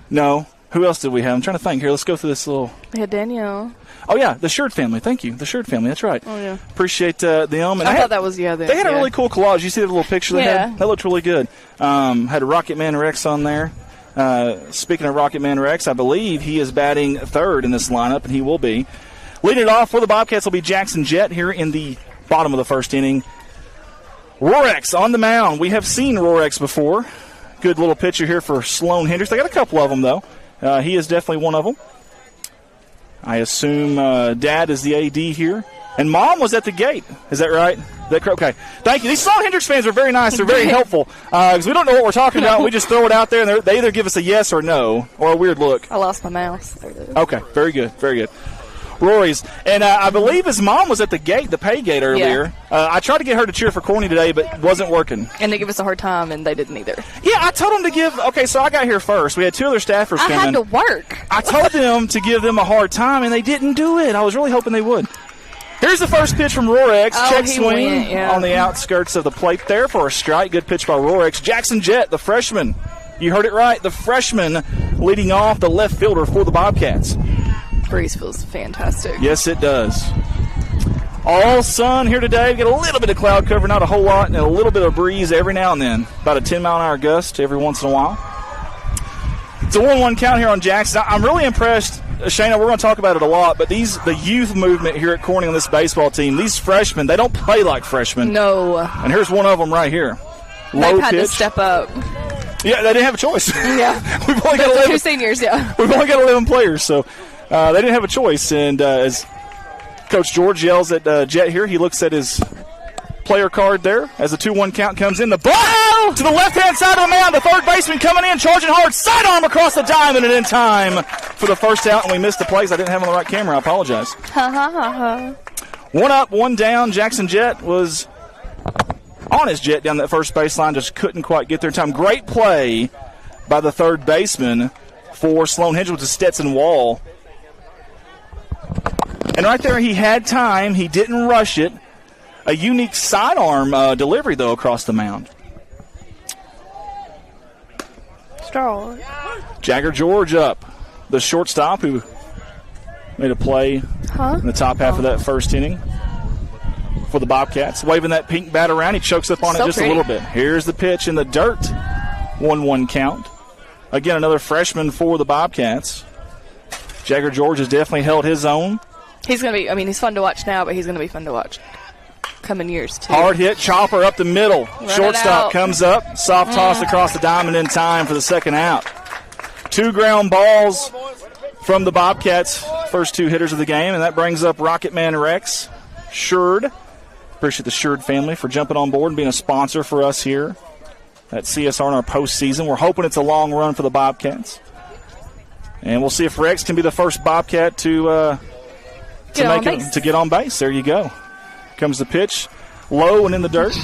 Who else did we have? I'm trying to think. Here, let's go through this little. We had Danielle. Oh, yeah, the Sherd family. Thank you. The Sherd family. That's right. Oh, yeah. Appreciate them. And I thought that was, They had a really cool collage. You see the little picture they had? That looked really good. Had a Rocket Man Rex on there. Speaking of Rocket Man Rex, I believe he is batting third in this lineup, and he will be. Leading it off for the Bobcats will be Jackson Jett here in the bottom of the first inning. Rorex on the mound. We have seen Rorex before. Good little pitcher here for Sloan-Hendrix. They got a couple of them, though. He is definitely one of them. I assume Dad is the AD here. And Mom was at the gate. Is that right? Okay. Thank you. These Sloan-Hendrix fans are very nice. They're very helpful because we don't know what we're talking about. We just throw it out there, and they either give us a yes or no or a weird look. I lost my mouse. Okay. Very good. Very good. Rory's. And I believe his mom was at the gate, the pay gate earlier. Yeah. I tried to get her to cheer for Corny today, but it wasn't working. And they give us a hard time, and they didn't either. Yeah, I told them to give – okay, so I got here first. We had two other staffers come in. I had to work. I told them to give them a hard time, and they didn't do it. I was really hoping they would. Here's the first pitch from Rorex. Check swing on the outskirts of the plate there for a strike. Good pitch by Rorex. Jackson Jett, the freshman. You heard it right. The freshman leading off, the left fielder for the Bobcats. Breeze feels fantastic. Yes, it does. All sun here today. We get a little bit of cloud cover, not a whole lot, and a little bit of breeze every now and then. About a 10-mile-an-hour gust every once in a while. It's a 1-1 count here on Jackson. I'm really impressed. Shayna, we're going to talk about it a lot, but the youth movement here at Corning on this baseball team, these freshmen, they don't play like freshmen. No. And here's one of them right here. They've had to step up. Yeah, they didn't have a choice. Yeah. We've only got 2 seniors, We've only got 11 players, so they didn't have a choice. And as Coach George yells at Jett here, he looks at his player card there as the 2-1 count comes in. The ball to the left-hand side of the mound. The third baseman coming in, charging hard. Sidearm across the diamond and in time for the first out, and we missed the plays. I didn't have on the right camera. I apologize. One up, one down. Jackson Jett was on his jet down that first baseline, just couldn't quite get there in time. Great play by the third baseman for Sloan-Hendrix to Stetson Wall. And right there, he had time. He didn't rush it. A unique sidearm delivery, though, across the mound. Straw. Jagger George up. The shortstop who made a play in the top half of that first inning for the Bobcats. Waving that pink bat around. He chokes up on it just a little bit. Here's the pitch in the dirt. 1-1 count. Again, another freshman for the Bobcats. Jagger George has definitely held his own. He's going to be, he's fun to watch now, but he's going to be fun to watch coming years, too. Hard hit, chopper up the middle. Shortstop comes up. Soft toss across the diamond in time for the second out. 2 ground balls from the Bobcats, first 2 hitters of the game, and that brings up Rocket Man Rex. Sherd. Appreciate the Sherd family for jumping on board and being a sponsor for us here at CSR in our postseason. We're hoping it's a long run for the Bobcats. And we'll see if Rex can be the first Bobcat to get on base. There you go. Comes the pitch, low and in the dirt.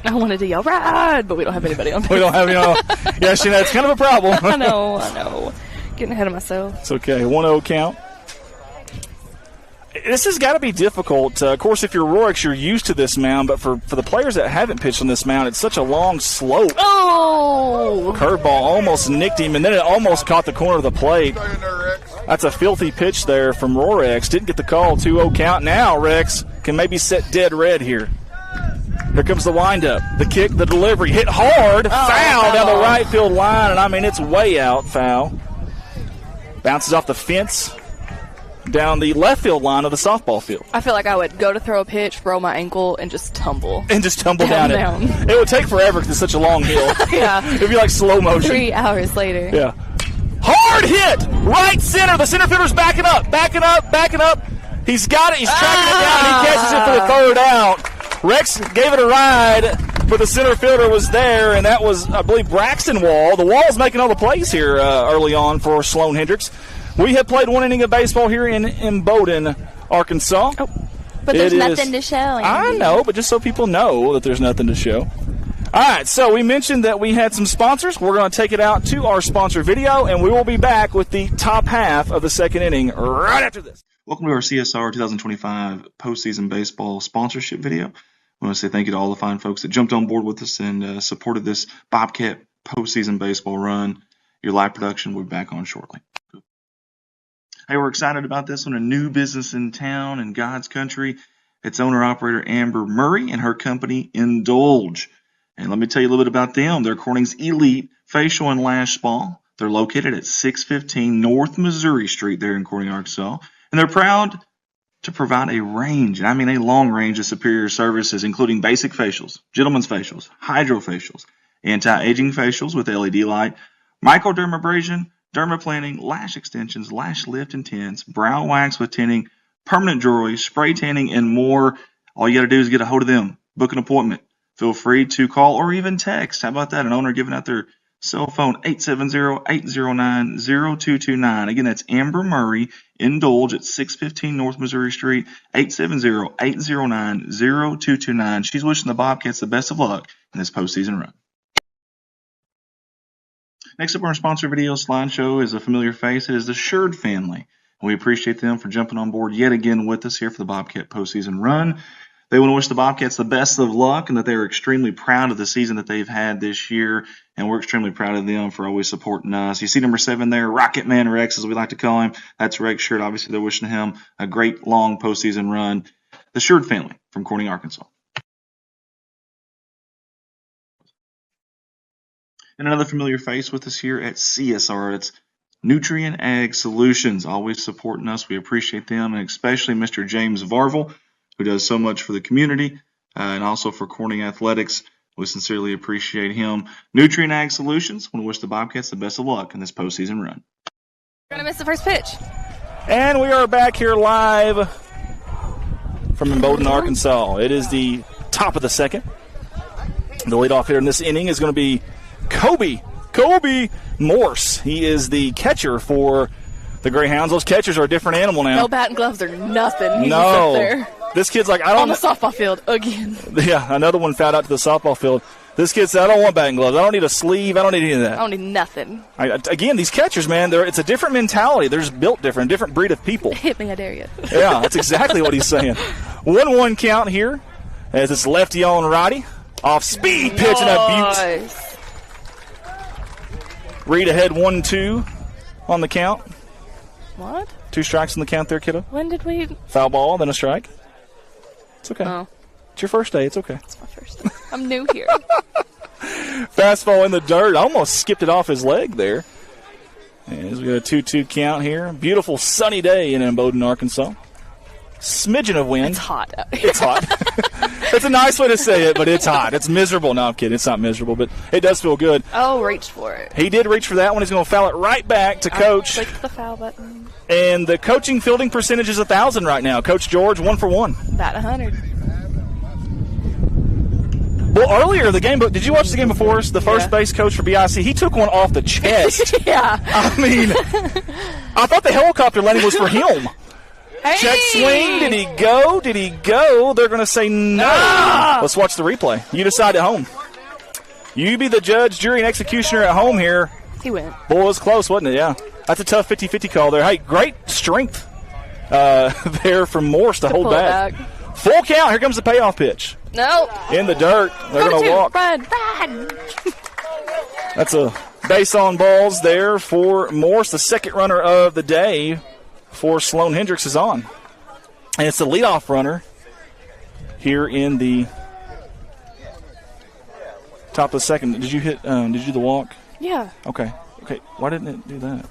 I wanted to yell, ride, but we don't have anybody on base. We don't have any. Yeah, it's kind of a problem. I know. Getting ahead of myself. It's okay. 1-0 count. This has got to be difficult. Of course, if you're Rorix, you're used to this mound, but for the players that haven't pitched on this mound, it's such a long slope. Oh! Curveball almost nicked him, and then it almost caught the corner of the plate. That's a filthy pitch there from Rorix. Didn't get the call. 2-0 count. Now Rex can maybe set dead red here. Here comes the windup, the kick, the delivery. Hit hard, foul down the right field line, and I mean, it's way out, foul. Bounces off the fence down the left field line of the softball field. I feel like I would go to throw a pitch, roll my ankle, and just tumble. And just tumble down it. It would take forever because it's such a long hill. Yeah. It'd be like slow motion. 3 hours later. Yeah. Hard hit! Right center. The center fielder's backing up. He's got it. He's tracking it down. He catches it for the third out. Rex gave it a ride, but the center fielder was there, and that was, I believe, Braxton Wall. The Wall's making all the plays here early on for Sloan-Hendrix. We have played 1 inning of baseball here in Bowdoin, Arkansas. Oh, but there's nothing to show, Andy. I know, but just so people know that there's nothing to show. All right, so we mentioned that we had some sponsors. We're going to take it out to our sponsor video, and we will be back with the top half of the second inning right after this. Welcome to our CSR 2025 postseason baseball sponsorship video. I want to say thank you to all the fine folks that jumped on board with us and supported this Bobcat postseason baseball run. Your live production will be back on shortly. Hey, we're excited about this one. A new business in town in God's country. It's owner-operator Amber Murray and her company Indulge. And let me tell you a little bit about them. They're Corning's elite facial and lash spa. They're located at 615 North Missouri Street there in Corning, Arkansas. And they're proud to provide a range, and I mean a long range of superior services, including basic facials, gentlemen's facials, hydrofacials, anti-aging facials with LED light, microdermabrasion, dermaplaning, lash extensions, lash lift and tints, brow wax with tinting, permanent jewelry, spray tanning, and more. All you got to do is get a hold of them. Book an appointment. Feel free to call or even text. How about that? An owner giving out their cell phone, 870-809-0229. Again, that's Amber Murray, Indulge at 615 North Missouri Street, 870-809-0229. She's wishing the Bobcats the best of luck in this postseason run. Next up on our sponsor video slideshow is a familiar face. It is the Sherd family. We appreciate them for jumping on board yet again with us here for the Bobcat postseason run. They want to wish the Bobcats the best of luck and that they are extremely proud of the season that they've had this year, and we're extremely proud of them for always supporting us. You see number 7 there, Rocket Man Rex, as we like to call him. That's Rex Sherd. Obviously, they're wishing him a great long postseason run. The Sherd family from Corning, Arkansas. And another familiar face with us here at CSR. It's Nutrient Ag Solutions, always supporting us. We appreciate them, and especially Mr. James Varvel, who does so much for the community and also for Corning Athletics. We sincerely appreciate him. Nutrient Ag Solutions, want to wish the Bobcats the best of luck in this postseason run. We're going to miss the first pitch. And we are back here live from Bowdoin, Arkansas. It is the top of the second. The leadoff hitter in this inning is going to be Kobe Morse. He is the catcher for the Greyhounds. Those catchers are a different animal now. No bat and gloves or nothing. He's no. up there. This kid's like, I don't. On the softball field again. Yeah, another one fouled out to the softball field. This kid said, I don't want batting gloves. I don't need a sleeve. I don't need any of that. I don't need nothing. Again, these catchers, man, it's a different mentality. They're just built different, different breed of people. Hit me, I dare you. Yeah, that's exactly what he's saying. 1-1 count here as it's lefty on righty. Off speed pitch and a beaut. Reed ahead 1-2 on the count. What? 2 strikes on the count there, kiddo. When did we? Foul ball, then a strike. It's okay. Oh. It's your first day. It's okay. It's my first day. I'm new here. Fastball in the dirt. Almost skipped it off his leg there. And we got a 2-2 count here. Beautiful sunny day in Bowdoin, Arkansas. Smidgen of wind. It's hot out here. It's hot. It's a nice way to say it, but it's hot. It's miserable. No, I'm kidding. It's not miserable, but it does feel good. Oh, reached for it. He did reach for that one. He's going to foul it right back to Coach. Click the foul button. And the coaching fielding percentage is 1,000 right now. Coach George, 1 for 1. Bat 100. Well, earlier the game, but did you watch the game before us? The first base coach for BIC, he took one off the chest. Yeah. I mean, I thought the helicopter landing was for him. Hey! Check swing. Did he go? Did he go? They're going to say no. Ah! Let's watch the replay. You decide at home. You be the judge, jury, and executioner at home here. He went. Boy, it was close, wasn't it? Yeah. That's a tough 50-50 call there. Hey, great strength there from Morse to hold back. Full count. Here comes the payoff pitch. No. In the dirt. They're going to walk. Run. That's a base on balls there for Morse. The second runner of the day for Sloan-Hendrix is on. And it's the leadoff runner here in the top of the second. Did you hit? Did you do the walk? Yeah. Okay. Why didn't it do that?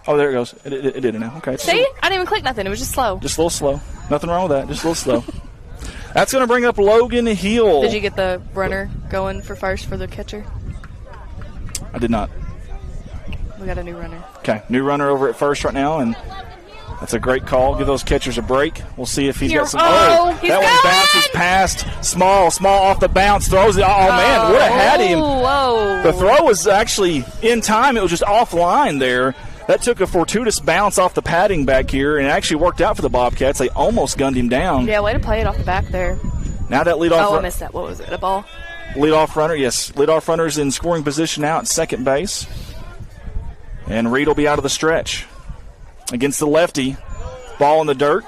Oh, there it goes. It did it now. Okay. See? I didn't even click nothing. It was just slow. Just a little slow. Nothing wrong with that. Just a little slow. That's going to bring up Logan Hill. Did you get the runner going for first for the catcher? I did not. We got a new runner. Okay. New runner over at first right now, and that's a great call. Give those catchers a break. We'll see if he's got some. That one bounces past. Small off the bounce. Throws it. Oh, man. Would have had him. Whoa. The throw was actually in time. It was just offline there. That took a fortuitous bounce off the padding back here, and it actually worked out for the Bobcats. They almost gunned him down. Yeah, way to play it off the back there. Now that leadoff. I missed that. What was it? A ball? Leadoff runner, yes. Leadoff runner's in scoring position now at second base. And Reed will be out of the stretch. Against the lefty. Ball in the dirt.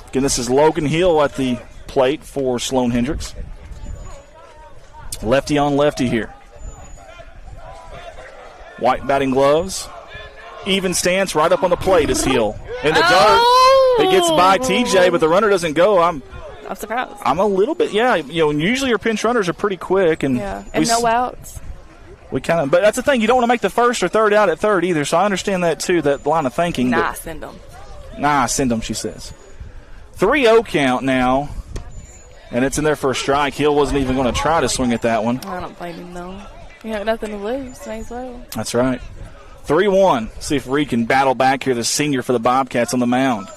Again, this is Logan Hill at the plate for Sloan-Hendrix. Lefty on lefty here. White batting gloves. Even stance right up on the plate is Hill. In the dirt. It gets by TJ, but the runner doesn't go. I'm surprised. I'm a little bit, usually your pinch runners are pretty quick. And no outs. But that's the thing. You don't want to make the first or third out at third either, so I understand that too, that line of thinking. Send them. Send them, she says. 3-0 count now, and it's in there for a strike. Hill wasn't even going to try to swing at that one. I don't blame him, though. You have nothing to lose. May as well. That's right. 3-1. See if Reed can battle back here, the senior for the Bobcats on the mound.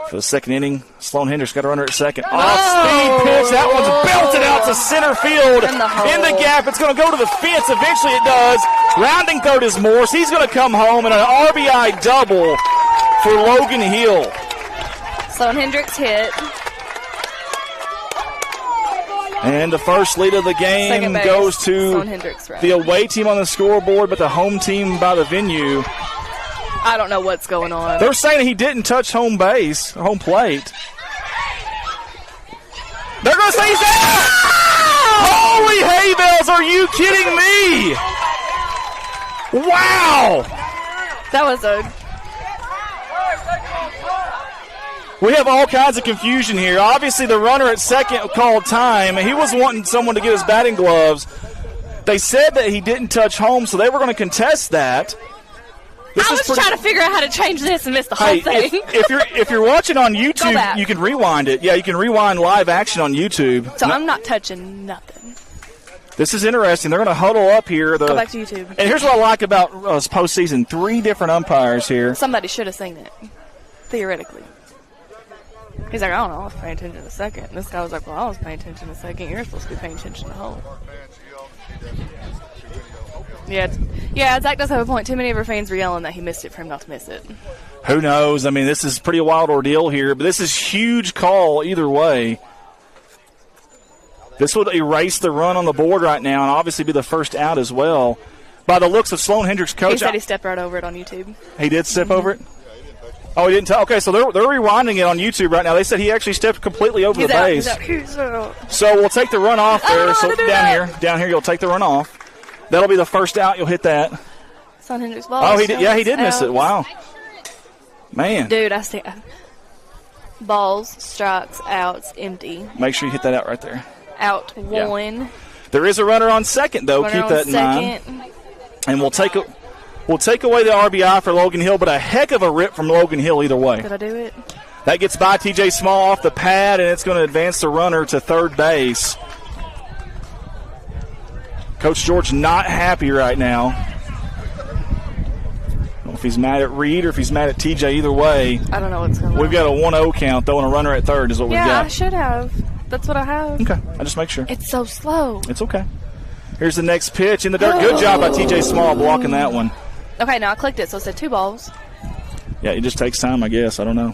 For the second inning, Sloan-Hendrix got a runner at second. Off-speed pitch. That one's belted out to center field. In the gap. It's going to go to the fence. Eventually it does. Rounding third is Morse. He's going to come home, and an RBI double for Logan Hill. Sloan-Hendrix hit. And the first lead of the game goes to the away team on the scoreboard, but the home team by the venue. I don't know what's going on. They're saying he didn't touch home plate. They're going to say he's out! Holy hay bells, are you kidding me? Wow! That was We have all kinds of confusion here. Obviously, the runner at second called time. He was wanting someone to get his batting gloves. They said that he didn't touch home, so they were going to contest that. I was trying to figure out how to change this and miss the whole thing. If you're watching on YouTube, you can rewind it. Yeah, you can rewind live action on YouTube. So I'm not touching nothing. This is interesting. They're going to huddle up here. Go back to YouTube. And here's what I like about postseason: 3 different umpires here. Somebody should have seen it, theoretically. He's like, I don't know, I was paying attention to the second. And this guy was like, well, I was paying attention to the second. You're supposed to be paying attention to the whole. Yeah, Zach does have a point. Too many of our fans were yelling that he missed it for him not to miss it. Who knows? I mean, this is pretty wild ordeal here, but this is huge call either way. This would erase the run on the board right now and obviously be the first out as well. By the looks of Sloan-Hendrix coach. He said he stepped right over it on YouTube. He did step over it? Oh, he didn't tell. Okay, so they're rewinding it on YouTube right now. They said he actually stepped completely over the base. He's out. So we'll take the run off there. So down here, you'll take the run off. That'll be the first out. You'll hit that. Sloan-Hendrix ball. Oh, he did. Yeah, he did miss it. Wow, man. Dude, I see balls, strikes, outs, empty. Make sure you hit that out right there. Out one. Yeah. There is a runner on second though. Keep that in mind. And we'll take away the RBI for Logan Hill, but a heck of a rip from Logan Hill either way. Did I do it? That gets by TJ Small off the pad, and it's going to advance the runner to third base. Coach George not happy right now. I don't know if he's mad at Reed or if he's mad at TJ. Either way, I don't know what's going on. We've got a 1-0 count, though, and a runner at third is what we've got. Yeah, I should have. That's what I have. Okay, I just make sure. It's so slow. It's okay. Here's the next pitch in the dirt. Good job by TJ Small blocking that one. Okay, now I clicked it, so it said 2 balls. Yeah, it just takes time, I guess. I don't know.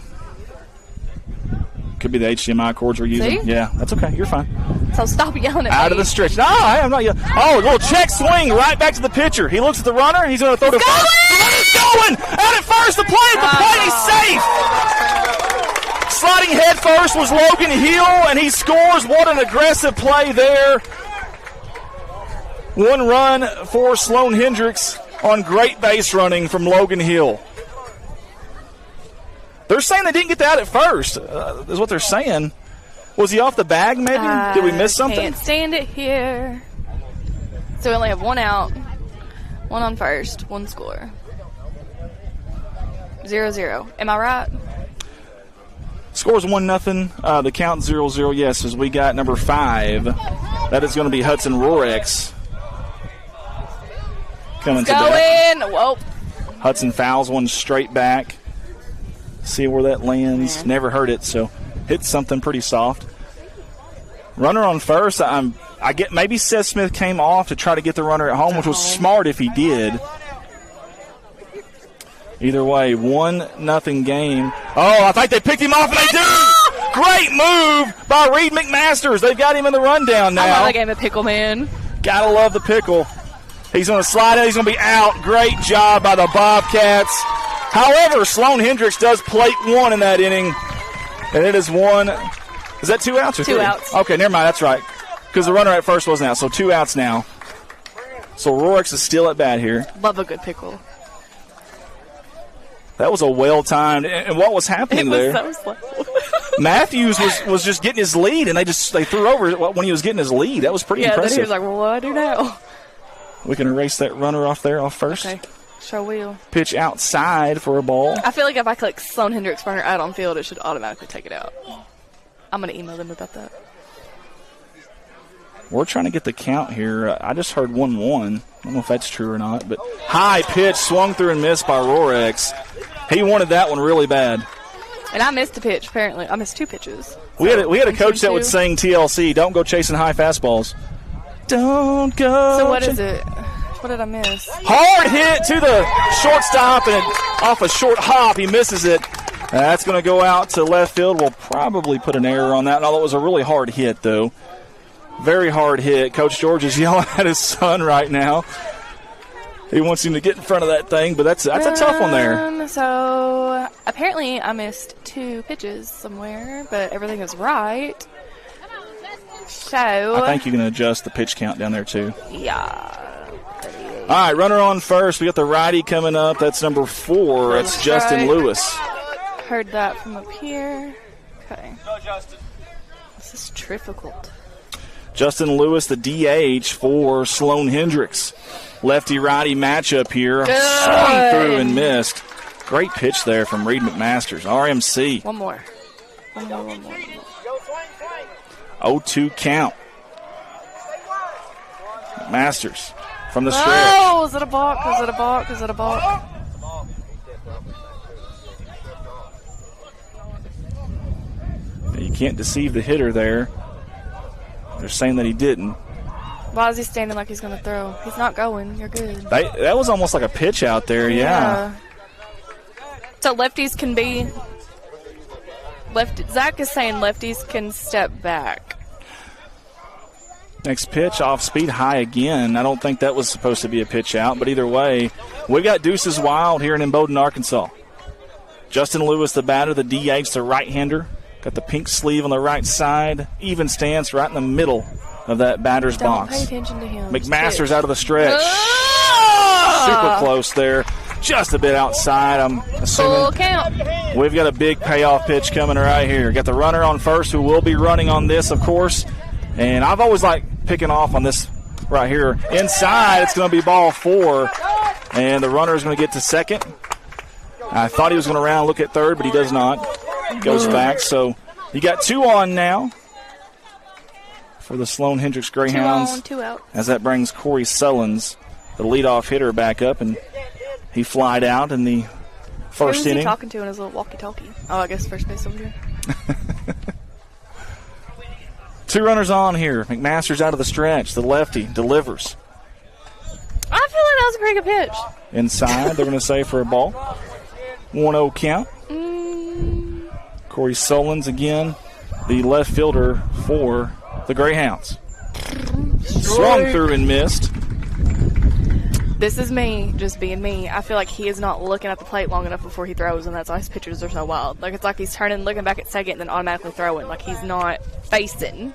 Could be the HDMI cords we're using. See? Yeah, that's okay. You're fine. So stop yelling at me. Out of the stretch. No, I am not yelling. Oh, a little check swing right back to the pitcher. He looks at the runner, and he's going to throw the ball. going! Out at first, the play at the plate, he's safe! Sliding head first was Logan Hill, and he scores. What an aggressive play there. 1 run for Sloan-Hendrix on great base running from Logan Hill. They're saying they didn't get that at first, is what they're saying. Was he off the bag, maybe? Did we miss something? Can't stand it here. So we only have 1 out, 1 on first, 1 score. 0-0. Am I right? Scores 1-0. The count 0-0, yes, as we got number 5. That is going to be Hudson Rorex. Coming to bat. Whoa. Hudson fouls one straight back. See where that lands. Man. Never heard it, so hits something pretty soft. Runner on first. I get maybe Seth Smith came off to try to get the runner at home, which was smart if he did. Either way, 1-0 game. Oh, I think they picked him off, and they do! Great move by Reed McMasters. They've got him in the rundown now. I love the game of pickle, man. Gotta love the pickle. He's going to slide out. He's going to be out. Great job by the Bobcats. However, Sloan-Hendrix does plate 1 in that inning, and it is 1. Is that 2 outs or 3? 2 outs. Okay, never mind. That's right, because the runner at first wasn't out, so 2 outs now. So Rorex is still at bat here. Love a good pickle. That was a well-timed, and what was happening there? It was so slow. Matthews was just getting his lead, and they threw over when he was getting his lead. That was pretty impressive. Then he was like, well, what do I do now? We can erase that runner off first. Okay, sure will. Pitch outside for a ball. I feel like if I click Sloan-Hendrix runner out on field, it should automatically take it out. I'm going to email them about that. We're trying to get the count here. I just heard 1-1. I don't know if that's true or not, but high pitch swung through and missed by Rorex. He wanted that one really bad. And I missed a pitch, apparently. I missed 2 pitches. We had a coach that would sing TLC, don't go chasing high fastballs. Don't go. So what is it? What did I miss? Hard hit to the shortstop, and off a short hop, he misses it. That's going to go out to left field. We'll probably put an error on that, although it was a really hard hit, though. Very hard hit. Coach George is yelling at his son right now. He wants him to get in front of that thing, but that's a tough one there. So apparently I missed 2 pitches somewhere, but everything is right. So I think you can adjust the pitch count down there, too. Yeah. All right, runner on first. We got the righty coming up. That's number 4. That's Justin Lewis. Heard that from up here. Okay. This is difficult. Justin Lewis, the DH for Sloan-Hendrix. Lefty-righty matchup here. Swung through and missed. Great pitch there from Reed McMasters. RMC. One more. 0-2 count. McMasters from the stretch. Oh, is it a balk? Is it a balk? Is it a balk? You can't deceive the hitter there. They're saying that he didn't. Why is he standing like he's going to throw? He's not going. You're good. That was almost like a pitch out there, yeah. So lefties can be... Zach is saying lefties can step back. Next pitch, off speed, high again. I don't think that was supposed to be a pitch out, but either way, we got Deuces Wild here in Imboden, Arkansas. Justin Lewis, the batter, the DH, the right-hander. Got the pink sleeve on the right side. Even stance right in the middle of that batter's box. Don't pay attention to him. McMasters out of the stretch. Super close there. Just a bit outside, I'm assuming. Full count. We've got a big payoff pitch coming right here. Got the runner on first, who will be running on this, of course. And I've always liked picking off on this right here. Inside, it's going to be ball 4. And the runner is going to get to second. I thought he was going to round look at third, but he does not. Goes back. So you got 2 on now for the Sloan-Hendrix Greyhounds. 2 on, 2 out. As that brings Corey Sullins, the leadoff hitter, back up. And he flied out in the first inning. Who's he talking to in his little walkie-talkie? Oh, I guess first base over here. 2 runners on here. McMasters out of the stretch. The lefty delivers. I feel like that was a pretty good pitch. Inside, they're going to say for a ball. 1-0 count. Corey Sullins again, the left fielder for the Greyhounds. Swung through and missed. This is me, just being me. I feel like he is not looking at the plate long enough before he throws, and that's why his pitches are so wild. Like, it's like he's turning, looking back at second, and then automatically throwing. Like, he's not facing.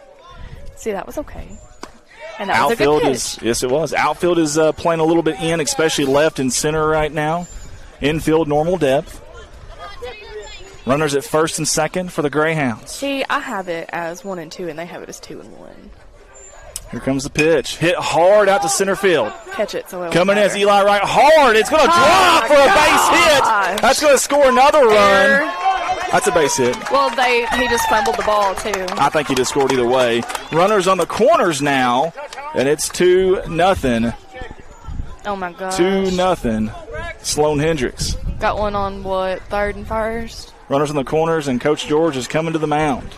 See, that was okay. And that Outfield was a good pitch. yes, it was. Outfield is playing a little bit in, especially left and center right now. Infield, normal depth. Runners at first and second for the Greyhounds. See, I have it as 1 and 2, and they have it as 2 and 1. Here comes the pitch. Hit hard out to center field. Catch it, so it Coming in as Eli Wright. Hard. It's going to drop for a base hit. That's going to score another run. That's a base hit. Well, he just fumbled the ball, too. I think he just scored either way. Runners on the corners now, and it's 2-0. Oh, my gosh. 2-0. Sloan-Hendrix. Got one on, what, third and first? Runners on the corners, and Coach George is coming to the mound.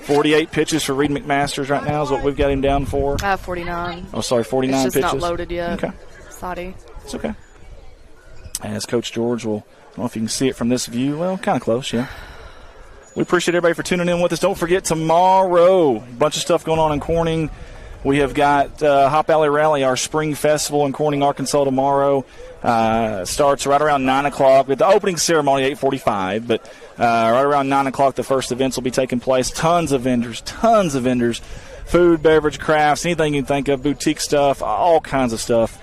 48 pitches for Reed McMasters right now is what we've got him down for. I have 49. Oh, sorry, 49 it's just pitches. not loaded yet. Okay. Sorry. It's okay. As Coach George will, I don't know if you can see it from this view. Well, kind of close, yeah. We appreciate everybody for tuning in with us. Don't forget, tomorrow, a bunch of stuff going on in Corning. We have got Hop Alley Rally, our spring festival in Corning, Arkansas tomorrow. Starts right around 9 o'clock with the opening ceremony, 8:45. But right around 9 o'clock, the first events will be taking place. Tons of vendors. Food, beverage, crafts, anything you can think of, boutique stuff, all kinds of stuff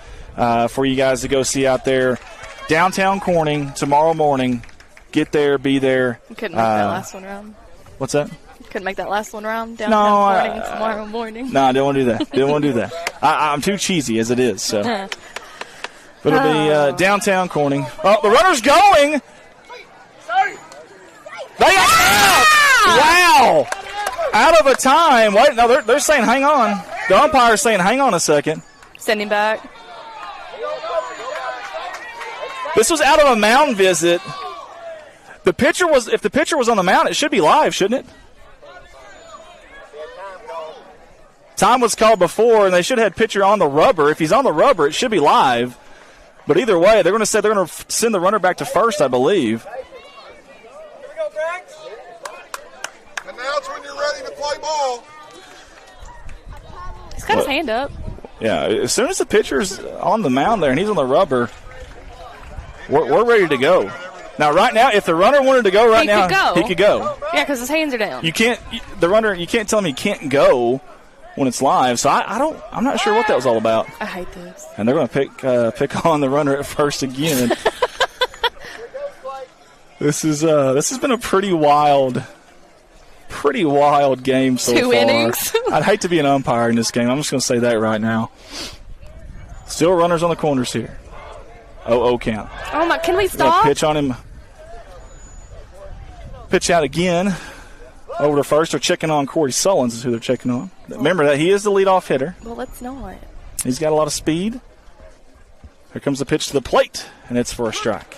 for you guys to go see out there. Downtown Corning tomorrow morning. Get there, be there. You couldn't make that last one round. What's that? Couldn't make that last one round downtown tomorrow morning. No, I didn't want to do that. Didn't want to do that. I'm too cheesy as it is. So, but it'll be downtown Corning. Oh, the runner's going. They got out. Wow. Out of a time. Wait, no, they're saying hang on. The umpire's saying hang on a second. Send him back. This was out of a mound visit. If the pitcher was on the mound, it should be live, shouldn't it? Time was called before, and they should have had pitcher on the rubber. If he's on the rubber, it should be live. But either way, they're going to say they're going to send the runner back to first, I believe. Here we go, Max. Announce when you're ready to play ball. He's got his hand up. Yeah, as soon as the pitcher's on the mound there and he's on the rubber, we're ready to go. Now, right now, if the runner wanted to go right now, he could go. Yeah, because his hands are down. You can't tell him he can't go when it's live. So I'm not sure what that was all about. I hate this. And they're going to pick on the runner at first again. This has been a pretty wild game so far. 2 innings. I'd hate to be an umpire in this game. I'm just going to say that right now. Still runners on the corners here. 0-0 count. Oh my! Can we stop? Pitch on him. Pitch out again. Over to first. They're checking on Corey Sullins is who they're checking on. Remember that he is the leadoff hitter. Well, let's not. He's got a lot of speed. Here comes the pitch to the plate, and it's for a strike.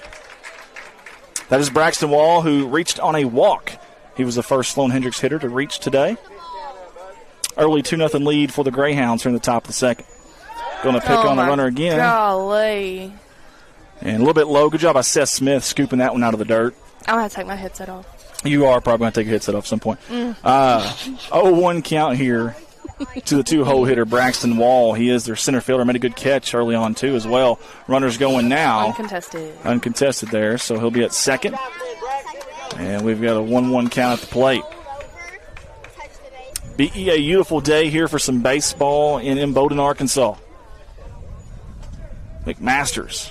That is Braxton Wall, who reached on a walk. He was the first Sloan-Hendrix hitter to reach today. Early 2-0 lead for the Greyhounds here in the top of the second. Going to pick on the runner again. Golly. And a little bit low. Good job by Seth Smith scooping that one out of the dirt. I'm going to take my headset off. You are probably going to take your headset off at some point. 0-1 count here to the 2-hole hitter, Braxton Wall. He is their center fielder. Made a good catch early on, too, as well. Runners going now. Uncontested there, so he'll be at second. And we've got a 1-1 count at the plate. Be a beautiful day here for some baseball in Bowdoin, Arkansas. McMasters.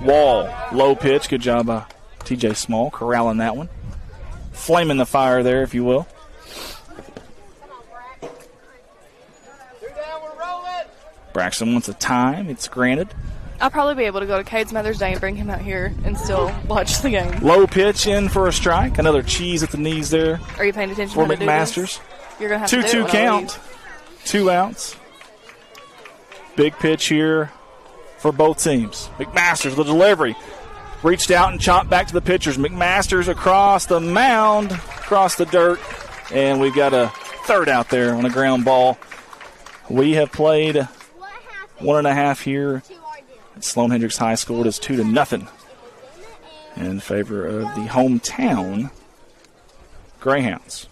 Wall, low pitch. Good job by TJ Small, corralling that one. Flaming the fire there, if you will. Braxton wants a time. It's granted. I'll probably be able to go to Cade's Mother's Day and bring him out here and still watch the game. Low pitch in for a strike. Another cheese at the knees there. Are you paying attention for to McMasters? You're going to have to do it 2-2 count. 2 outs. Big pitch here for both teams. McMasters, the delivery. Reached out and chopped back to the pitchers. McMasters across the mound, across the dirt. And we've got a third out there on a ground ball. We have played 1.5 here at Sloan-Hendrix High School. It is 2-0 in favor of the hometown Greyhounds.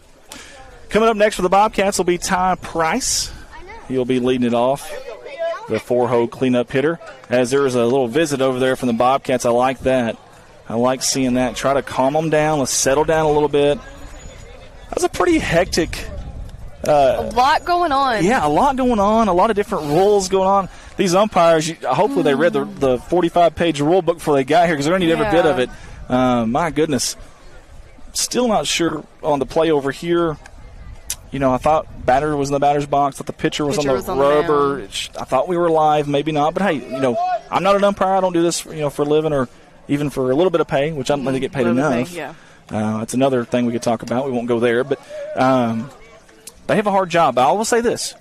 Coming up next for the Bobcats will be Ty Price. He'll be leading it off. the 4-hole cleanup hitter. As there was a little visit over there from the Bobcats, I like that. I like seeing that. Try to calm them down. Let's settle down a little bit. That was a pretty hectic. A lot going on. Yeah, a lot going on. A lot of different rules going on. These umpires, hopefully they read the 45-page rule book before they got here because they're going to need every bit of it. My goodness. Still not sure on the play over here. I thought batter was in the batter's box. I thought the pitcher was on the rubber. I thought we were live. Maybe not. But, hey, I'm not an umpire. I don't do this, for a living or even for a little bit of pay, which I don't think they get paid enough. It's another thing we could talk about. We won't go there. But they have a hard job. I will say this.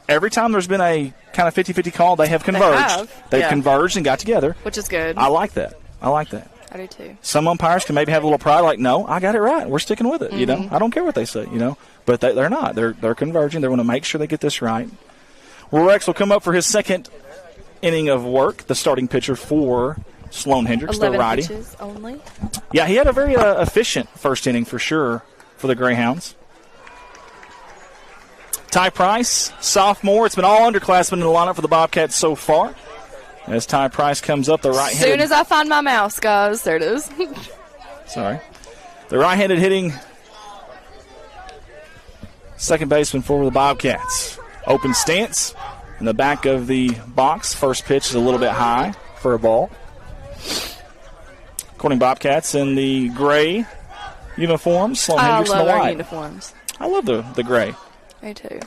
Every time there's been a kind of 50-50 call, they have converged. They've converged and got together. Which is good. I like that. I do too. Some umpires can maybe have a little pride, like, no, I got it right. We're sticking with it. I don't care what they say. But they're not. They're converging. They want to make sure they get this right. Rex will come up for his second inning of work. The starting pitcher for Sloan-Hendrix, the righty. 11 pitches only. Yeah, he had a very efficient first inning for sure for the Greyhounds. Ty Price, sophomore. It's been all underclassmen in the lineup for the Bobcats so far. As Ty Price comes up, the right-handed. As soon as I find my mouse, guys, there it is. Sorry. The right-handed hitting second baseman for the Bobcats. Open stance in the back of the box. First pitch is a little bit high for a ball. Corning Bobcats in the gray uniforms. Sloan-Hendrix in the white. I love our uniforms. I love the gray. Me too.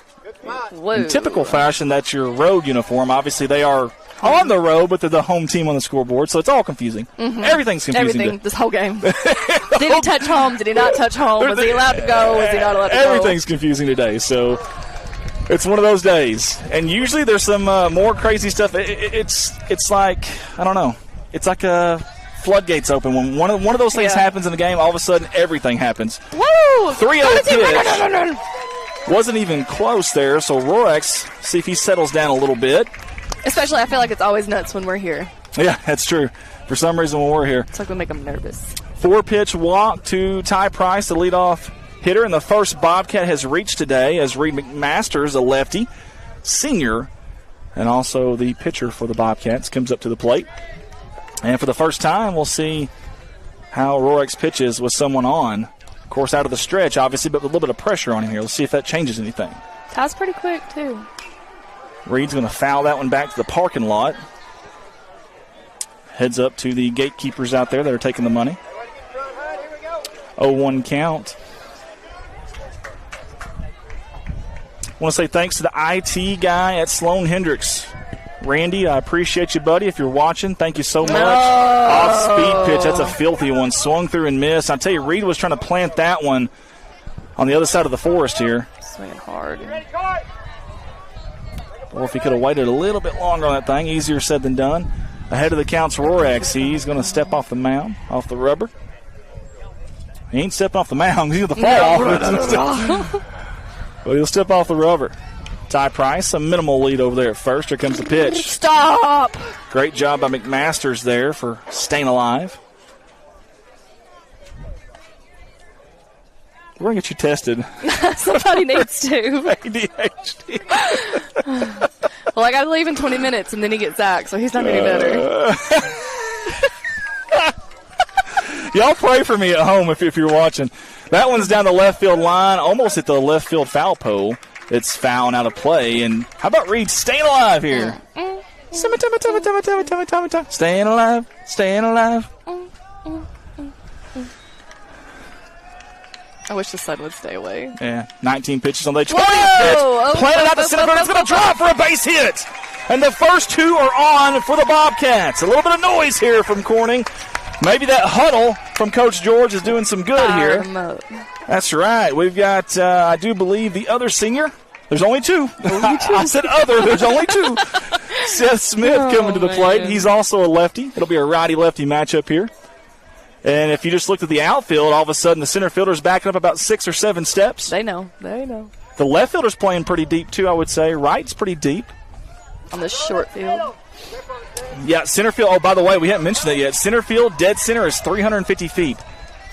In typical fashion, that's your road uniform. Obviously, they are on the road, but they're the home team on the scoreboard, so it's all confusing. Everything's confusing. Everything, this whole game. Did he touch home? Did he not touch home? Was he allowed to go? Was he not allowed to go? Everything's confusing today, so it's one of those days. And usually there's some more crazy stuff. It's like, I don't know, it's like a floodgates open. When one of those things happens in the game, all of a sudden everything happens. Woo! 3-0 pitch. Wasn't even close there, so Rorex, see if he settles down a little bit. Especially, I feel like it's always nuts when we're here. Yeah, that's true. For some reason, when we're here. It's like we make them nervous. 4-pitch walk to Ty Price, the leadoff hitter, and the first Bobcat has reached today as Reed McMasters, a lefty, senior, and also the pitcher for the Bobcats, comes up to the plate. And for the first time, we'll see how Rorex pitches with someone on. Of course, out of the stretch, obviously, but with a little bit of pressure on him here. Let's see if that changes anything. Ty's pretty quick, too. Reed's going to foul that one back to the parking lot. Heads up to the gatekeepers out there that are taking the money. 0-1 count. I want to say thanks to the IT guy at Sloan-Hendrix. Randy, I appreciate you, buddy. If you're watching, thank you so much. Off-speed pitch. That's a filthy one. Swung through and missed. I tell you, Reed was trying to plant that one on the other side of the forest here. Swinging hard. Or if he could have waited a little bit longer on that thing, easier said than done. Ahead of the counts, Rorex. He's going to step off the mound, off the rubber. He ain't stepping off the mound. He's going to fall off. But he'll step off the rubber. Ty Price, a minimal lead over there at first. Here comes the pitch. Stop! Great job by McMasters there for staying alive. We're going to get you tested. Somebody needs to. ADHD. Well, I got to leave in 20 minutes, and then he gets Zach, so he's not any better. Y'all pray for me at home if you're watching. That one's down the left field line, almost at the left field foul pole. It's fouling out of play. And how about Reed staying alive here? Staying alive, staying alive. I wish the sun would stay away. Yeah, 19 pitches on the 20th pitch. Planted out the center field. It's going to drop for a base hit. And the first two are on for the Bobcats. A little bit of noise here from Corning. Maybe that huddle from Coach George is doing some good here. That's right. We've got, I do believe, the other senior. There's only two. I said other. There's only two. Seth Smith coming to the plate. He's also a lefty. It'll be a righty-lefty matchup here. And if you just looked at the outfield, all of a sudden the center fielder's backing up about 6 or 7 steps. They know. They know. The left fielder's playing pretty deep, too, I would say. Right's pretty deep. On the short field. Yeah, center field. Oh, by the way, we haven't mentioned that yet. Center field, dead center is 350 feet.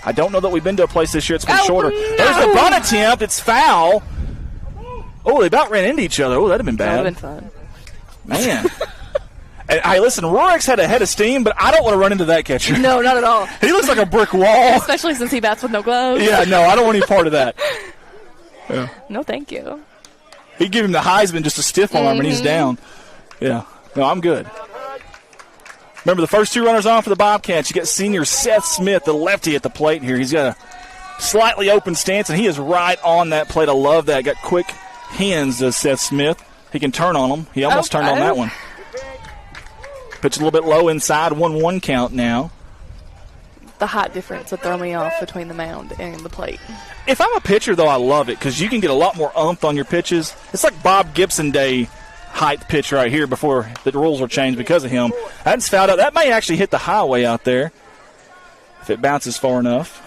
I don't know that we've been to a place this year it's been shorter. No. There's the bunt attempt. It's foul. Oh, they about ran into each other. Oh, that'd have been bad. That would have been fun. Man. And, hey, listen, Rorix had a head of steam, but I don't want to run into that catcher. No, not at all. He looks like a brick wall. Especially since he bats with no gloves. Yeah, no, I don't want any part of that. Yeah. No, thank you. He'd give him the Heisman, just a stiff arm, and he's down. Yeah. No, I'm good. Remember, the first 2 runners on for the Bobcats. You got senior Seth Smith, the lefty, at the plate here. He's got a slightly open stance, and he is right on that plate. I love that. Got quick hands, does Seth Smith. He can turn on them. He almost turned on that one. Pitch a little bit low inside, 1-1 count now. The height difference would throw me off between the mound and the plate. If I'm a pitcher, though, I love it because you can get a lot more oomph on your pitches. It's like Bob Gibson Day height pitch right here before the rules were changed because of him. That's fouled out. That may actually hit the highway out there if it bounces far enough.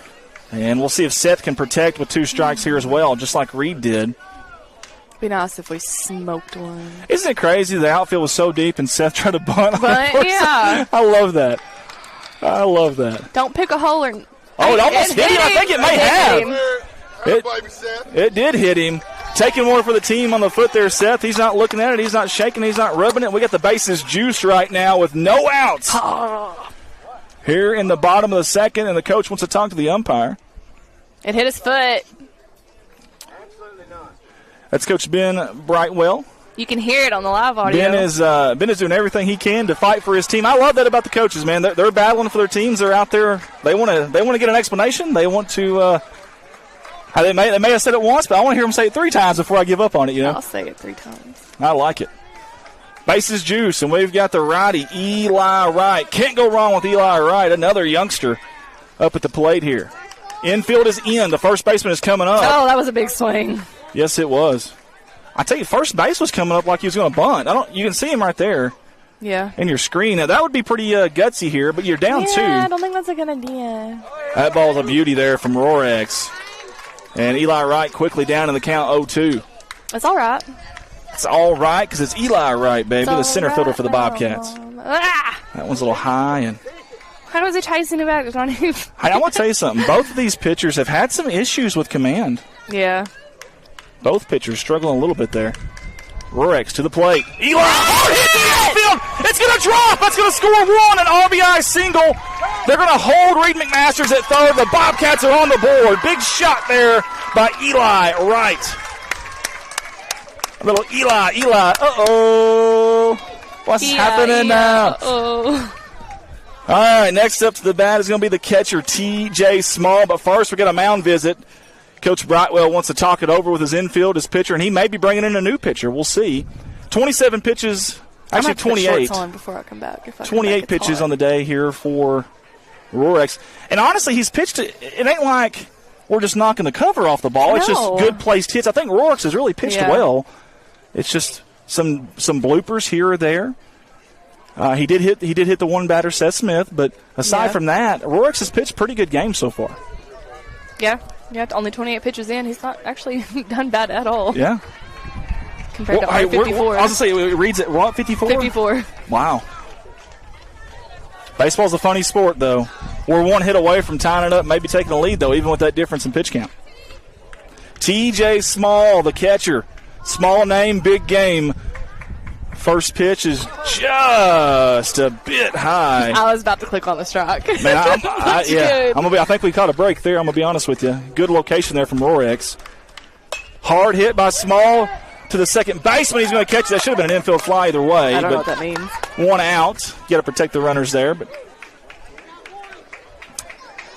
And we'll see if Seth can protect with 2 strikes here as well, just like Reed did. Be nice if we smoked one. Isn't it crazy the outfield was so deep and Seth tried to bunt? Yeah. I love that. I love that. Don't pick a hole or... Oh, it almost hit him. I think it may have. It did hit him. Taking one for the team on the foot there, Seth. He's not looking at it. He's not shaking. He's not rubbing it. We got the bases juiced right now with no outs. Here in the bottom of the second, and the coach wants to talk to the umpire. It hit his foot. That's Coach Ben Brightwell. You can hear it on the live audio. Ben is doing everything he can to fight for his team. I love that about the coaches, man. They're battling for their teams. They're out there. They want to get an explanation. They want to. They may have said it once, but I want to hear them say it 3 times before I give up on it. You know. I'll say it 3 times. I like it. Bases juice, and we've got the righty Eli Wright. Can't go wrong with Eli Wright. Another youngster up at the plate here. Infield is in. The first baseman is coming up. Oh, that was a big swing. Yes, it was. I tell you, first base was coming up like he was going to bunt. You can see him right there. Yeah. In your screen. Now, that would be pretty gutsy here, but you're down 2. Yeah, I don't think that's a good idea. That ball's a beauty there from Rorex. And Eli Wright quickly down in the count 0-2. It's all right. It's all right because it's Eli Wright, baby, the center fielder for the Bobcats. That one's a little high. And how was he chasing him back? Hey, I want to tell you something. Both of these pitchers have had some issues with command. Yeah. Both pitchers struggling a little bit there. Rorex to the plate. Eli hit the outfield. It's going to drop. That's going to score 1, an RBI single. They're going to hold Reed McMasters at third. The Bobcats are on the board. Big shot there by Eli Wright. A little Eli. Uh-oh. What's happening now? Uh-oh. All right, next up to the bat is going to be the catcher, T.J. Small. But first, we got a mound visit. Coach Brightwell wants to talk it over with his infield, his pitcher, and he may be bringing in a new pitcher. We'll see. 27 pitches, actually 28. On before I come back. 28 pitches on the day here for Rorex. And honestly, he's pitched it. It ain't like we're just knocking the cover off the ball. It's just good placed hits. I think Rorex has really pitched well. It's just some bloopers here or there. He did hit the one batter, Seth Smith, but aside from that, Rorex has pitched pretty good games so far. Yeah, only 28 pitches in. He's not actually done bad at all. Yeah. Compared to our 54. I was going to say, it reads at what, 54? 54. Wow. Baseball's a funny sport, though. We're one hit away from tying it up, maybe taking the lead, though, even with that difference in pitch count. T.J. Small, the catcher. Small name, big game. First pitch is just a bit high. I was about to click on the strike. Man, I think we caught a break there. I'm gonna be honest with you. Good location there from Rorex. Hard hit by Small to the second baseman. He's going to catch that. Should have been an infield fly either way. I don't know what that means. 1 out. You got to protect the runners there, but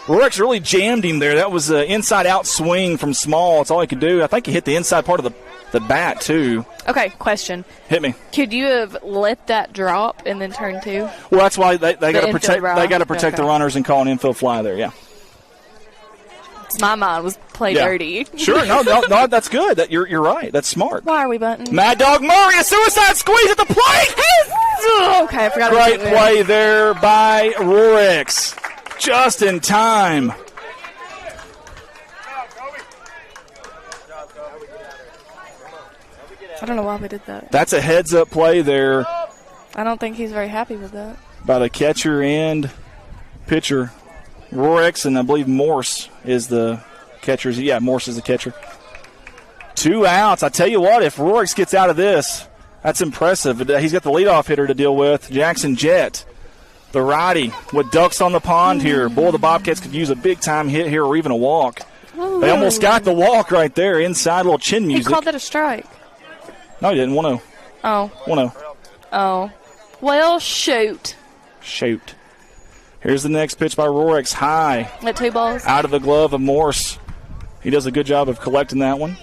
Rorex really jammed him there. That was an inside-out swing from Small. That's all he could do. I think he hit the inside part of the bat, too. Okay, question. Hit me. Could you have let that drop and then turn 2? Well, that's why they got to protect. They got to protect the runners and call an infield fly there. Yeah. My mind was play dirty. Sure, no, that's good. You're right. That's smart. Why are we bunting? Mad Dog Murray, a suicide squeeze at the plate. Okay, I forgot. Great play there by Rorex, just in time. I don't know why we did that. That's a heads-up play there. I don't think he's very happy with that. By the catcher and pitcher. Rorex and I believe Morse is the catcher. Yeah, Morse is the catcher. 2 outs. I tell you what, if Rorex gets out of this, That's impressive. He's got the leadoff hitter to deal with, Jackson Jett, the righty, with ducks on the pond here. Boy, the Bobcats could use a big-time hit here or even a walk. Ooh. They almost got the walk right there inside, a little chin music. He called that a strike. No, he didn't. 1-0. Oh. 1-0. Oh. Well, shoot. Shoot. Here's the next pitch by Rorex, high. At 2 balls. Out of the glove of Morse. He does a good job of collecting that one.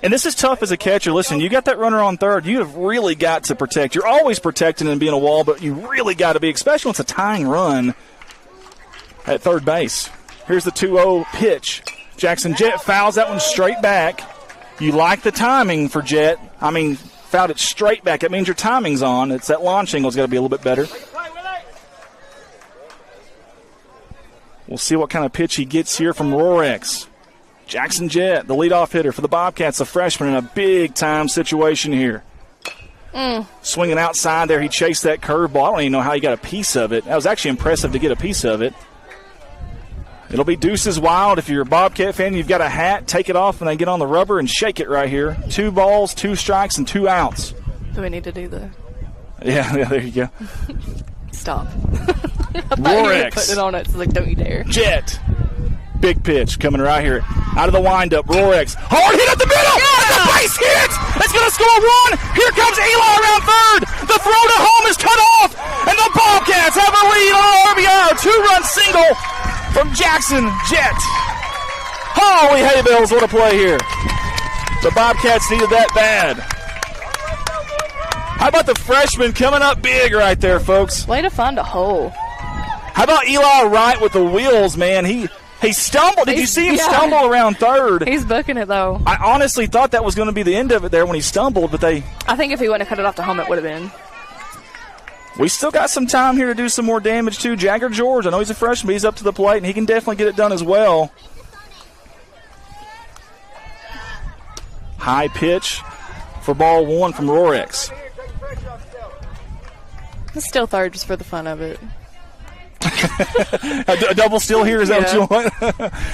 And this is tough as a catcher. Listen, you got that runner on third. You have really got to protect. You're always protecting and being a wall, but you really got to be, especially when it's a tying run at third base. Here's the 2-0 pitch. Jackson Jett fouls that one straight back. You like the timing for Jett. I mean, fouled it straight back. That means your timing's on. It's that launch angle's got to be a little bit better. We'll see what kind of pitch he gets here from Rorex. Jackson Jett, the leadoff hitter for the Bobcats, a freshman in a big-time situation here. Swinging outside there, he chased that curveball. I don't even know how he got a piece of it. That was actually impressive to get a piece of it. It'll be deuces wild. If you're a Bobcat fan, you've got a hat, take it off, and then get on the rubber and shake it right here. 2 balls, 2 strikes, and 2 outs. Do we need to do the... Yeah, there you go. Stop. I thought you were putting it on it, so like, don't you dare. Jett. Big pitch coming right here. Out of the windup, Rorex. Hard hit up the middle! Yeah! That's a base hit! That's going to score 1! Here comes Eli around third! The throw to home is cut off! And the Bobcats have a lead on RBI. 2-run single from Jackson Jett. Holy hay bells, what a play here. The Bobcats needed that bad. How about the freshman coming up big right there, folks? Way to find a hole. How about Eli Wright with the wheels, man? He stumbled. Did you see him stumble around third? He's booking it, though. I honestly thought that was going to be the end of it there when he stumbled, but I think if he wouldn't have cut it off the home, it would have been. We still got some time here to do some more damage, too. Jagger George, I know he's a freshman, but he's up to the plate, and he can definitely get it done as well. High pitch for ball 1 from Rorex. It's still third just for the fun of it. A double steal here, is that what you want?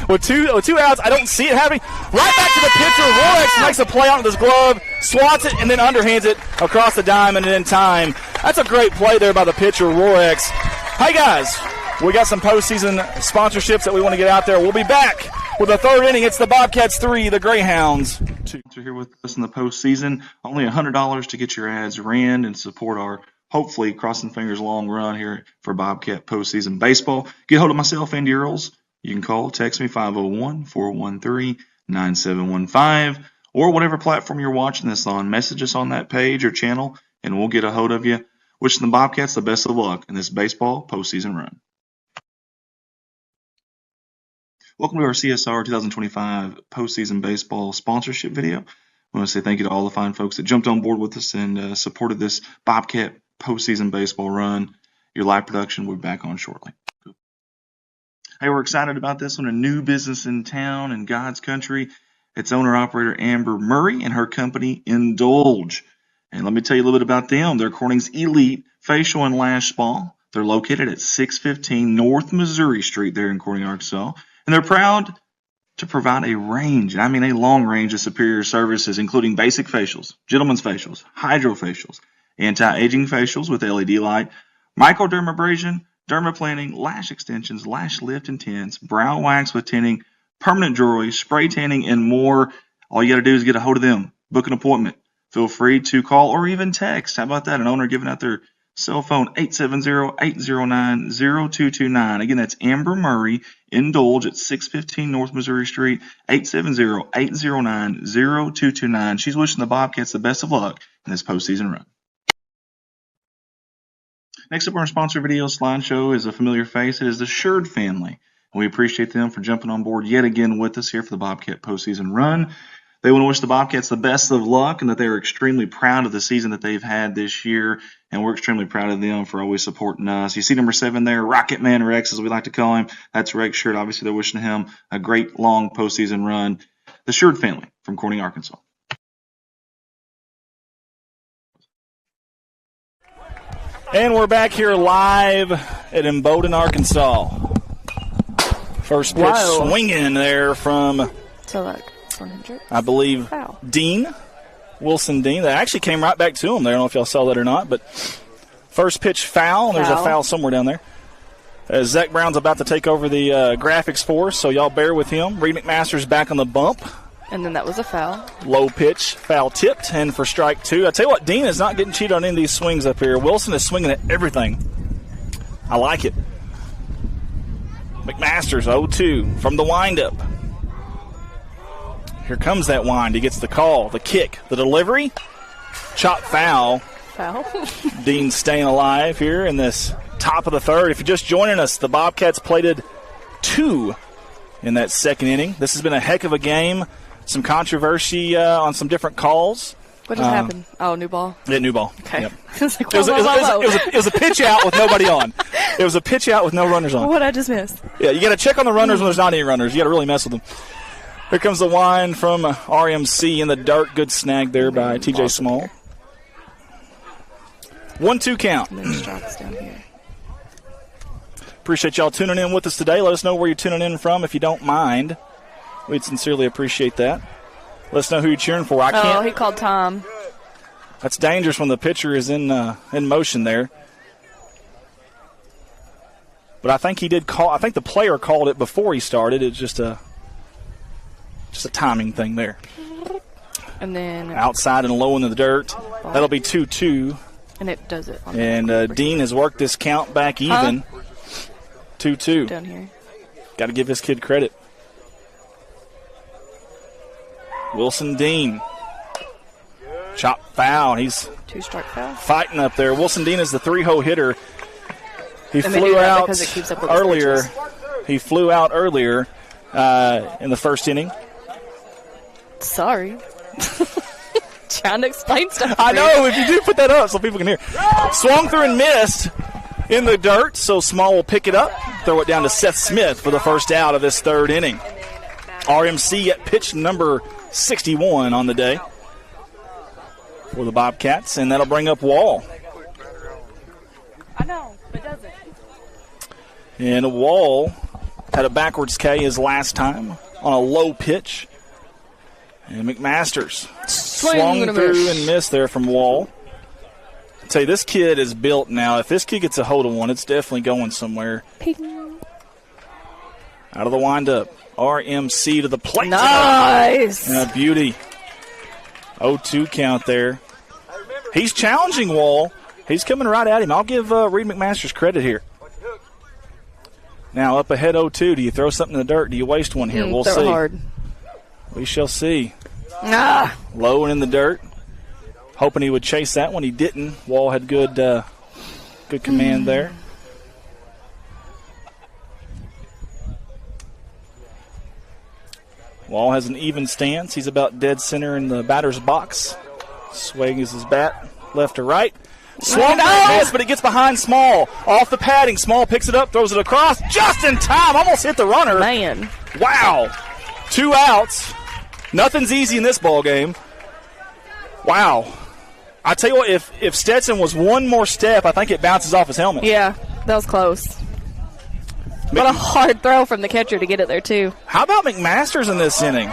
with two outs, I don't see it happening. Right back to the pitcher. Rorex makes a play out with his glove, swats it, and then underhands it across the diamond and in time. That's a great play there by the pitcher, Rorex. Hey, guys, we got some postseason sponsorships that we want to get out there. We'll be back with the third inning. It's the Bobcats 3, the Greyhounds 2. Here with us in the postseason. Only $100 to get your ads ran and support our, hopefully, crossing fingers, long run here for Bobcat postseason baseball. Get hold of myself, Andy Earls. You can call, text me, 501-413-9715, or whatever platform you're watching this on. Message us on that page or channel, and we'll get a hold of you. Wishing the Bobcats the best of luck in this baseball postseason run. Welcome to our CSR 2025 postseason baseball sponsorship video. I want to say thank you to all the fine folks that jumped on board with us and supported this Bobcat postseason baseball run. Your live production will be back on shortly. Hey, we're excited about this one. A new business in town in God's country. It's owner-operator Amber Murray and her company Indulge. And let me tell you a little bit about them. They're Corning's elite facial and lash spa. They're located at 615 North Missouri Street there in Corning, Arkansas. And they're proud to provide a range, and I mean a long range of superior services, including basic facials, gentlemen's facials, hydrofacials, anti-aging facials with LED light, microdermabrasion, dermaplaning, lash extensions, lash lift and tints, brow wax with tinting, permanent jewelry, spray tanning, and more. All you got to do is get a hold of them. Book an appointment. Feel free to call or even text. How about that? An owner giving out their cell phone, 870-809-0229. Again, that's Amber Murray, Indulge at 615 North Missouri Street, 870-809-0229. She's wishing the Bobcats the best of luck in this postseason run. Next up on our sponsor video slideshow is a familiar face. It is the Sherd family. We appreciate them for jumping on board yet again with us here for the Bobcat postseason run. They want to wish the Bobcats the best of luck and that they are extremely proud of the season that they've had this year, and we're extremely proud of them for always supporting us. You see number 7 there, Rocket Man Rex, as we like to call him. That's Rex Sherd. Obviously, they're wishing him a great, long postseason run. The Sherd family from Corning, Arkansas. And we're back here live at Imboden, Arkansas. First pitch swinging there from Sloan-Hendrix. I believe Foul. Dean, Wilson Dean. They actually came right back to him there. I don't know if y'all saw that or not, but first pitch foul. There's a foul somewhere down there. Zach Brown's about to take over the graphics for us, so y'all bear with him. Reed McMaster's back on the bump. And then that was a foul. Low pitch, foul tipped, and for strike 2. I tell you what, Dean is not getting cheated on any of these swings up here. Wilson is swinging at everything. I like it. McMaster's 0-2 from the windup. Here comes that wind. He gets the call, the kick, the delivery. Chop foul. Foul. Dean staying alive here in this top of the third. If you're just joining us, the Bobcats plated 2 in that second inning. This has been a heck of a game. Some controversy on some different calls. What just happened? Oh, new ball? Yeah, new ball. Okay. Yep. It was a pitch out with nobody on. It was a pitch out with no runners on. What I just missed? Yeah, you got to check on the runners when there's not any runners. You got to really mess with them. Here comes the wind from RMC in the dirt. Good snag there by TJ Small. 1-2 count. And then strikes down here. Appreciate y'all tuning in with us today. Let us know where you're tuning in from if you don't mind. We'd sincerely appreciate that. Let us know who you're cheering for. Oh, he called Tom. That's dangerous when the pitcher is in motion there. But I think he did call. I think the player called it before he started. It's just a timing thing there. And then outside and low in the dirt. That'll be 2-2. And it does it. And Dean has worked this count back even. 2-2. Down here. Got to give this kid credit. Wilson Dean. Chop foul. He's 2-strike foul. Fighting up there. Wilson Dean is the 3-hole hitter. He and flew out because it keeps up with earlier. He flew out earlier in the first inning. Sorry. Trying to explain stuff. I know, if you do put that up so people can hear. Swung through and missed in the dirt, so Small will pick it up, throw it down to Seth Smith for the first out of this third inning. RMC at pitch number 61 on the day for the Bobcats, and that'll bring up Wall. I know, it doesn't. And Wall had a backwards K his last time on a low pitch. And McMaster's swung through and missed there from Wall. I'd say this kid is built now. If this kid gets a hold of one, it's definitely going somewhere. Ping. Out of the windup. RMC to the plate. Nice. And a beauty. 0-2 count there. He's challenging Wall. He's coming right at him. I'll give Reed McMaster's credit here. Now up ahead 0-2. Do you throw something in the dirt? Do you waste one here? We'll see. Hard. We shall see. Low and in the dirt. Hoping he would chase that one. He didn't. Wall had good command there. Wall has an even stance. He's about dead center in the batter's box. Swings his bat left to right. Swung miss, but it gets behind Small. Off the padding. Small picks it up, throws it across. Just in time. Almost hit the runner. Man. Wow. 2 outs. Nothing's easy in this ball game. Wow. I tell you what, if Stetson was one more step, I think it bounces off his helmet. Yeah, that was close. What a hard throw from the catcher to get it there, too. How about McMaster's in this inning?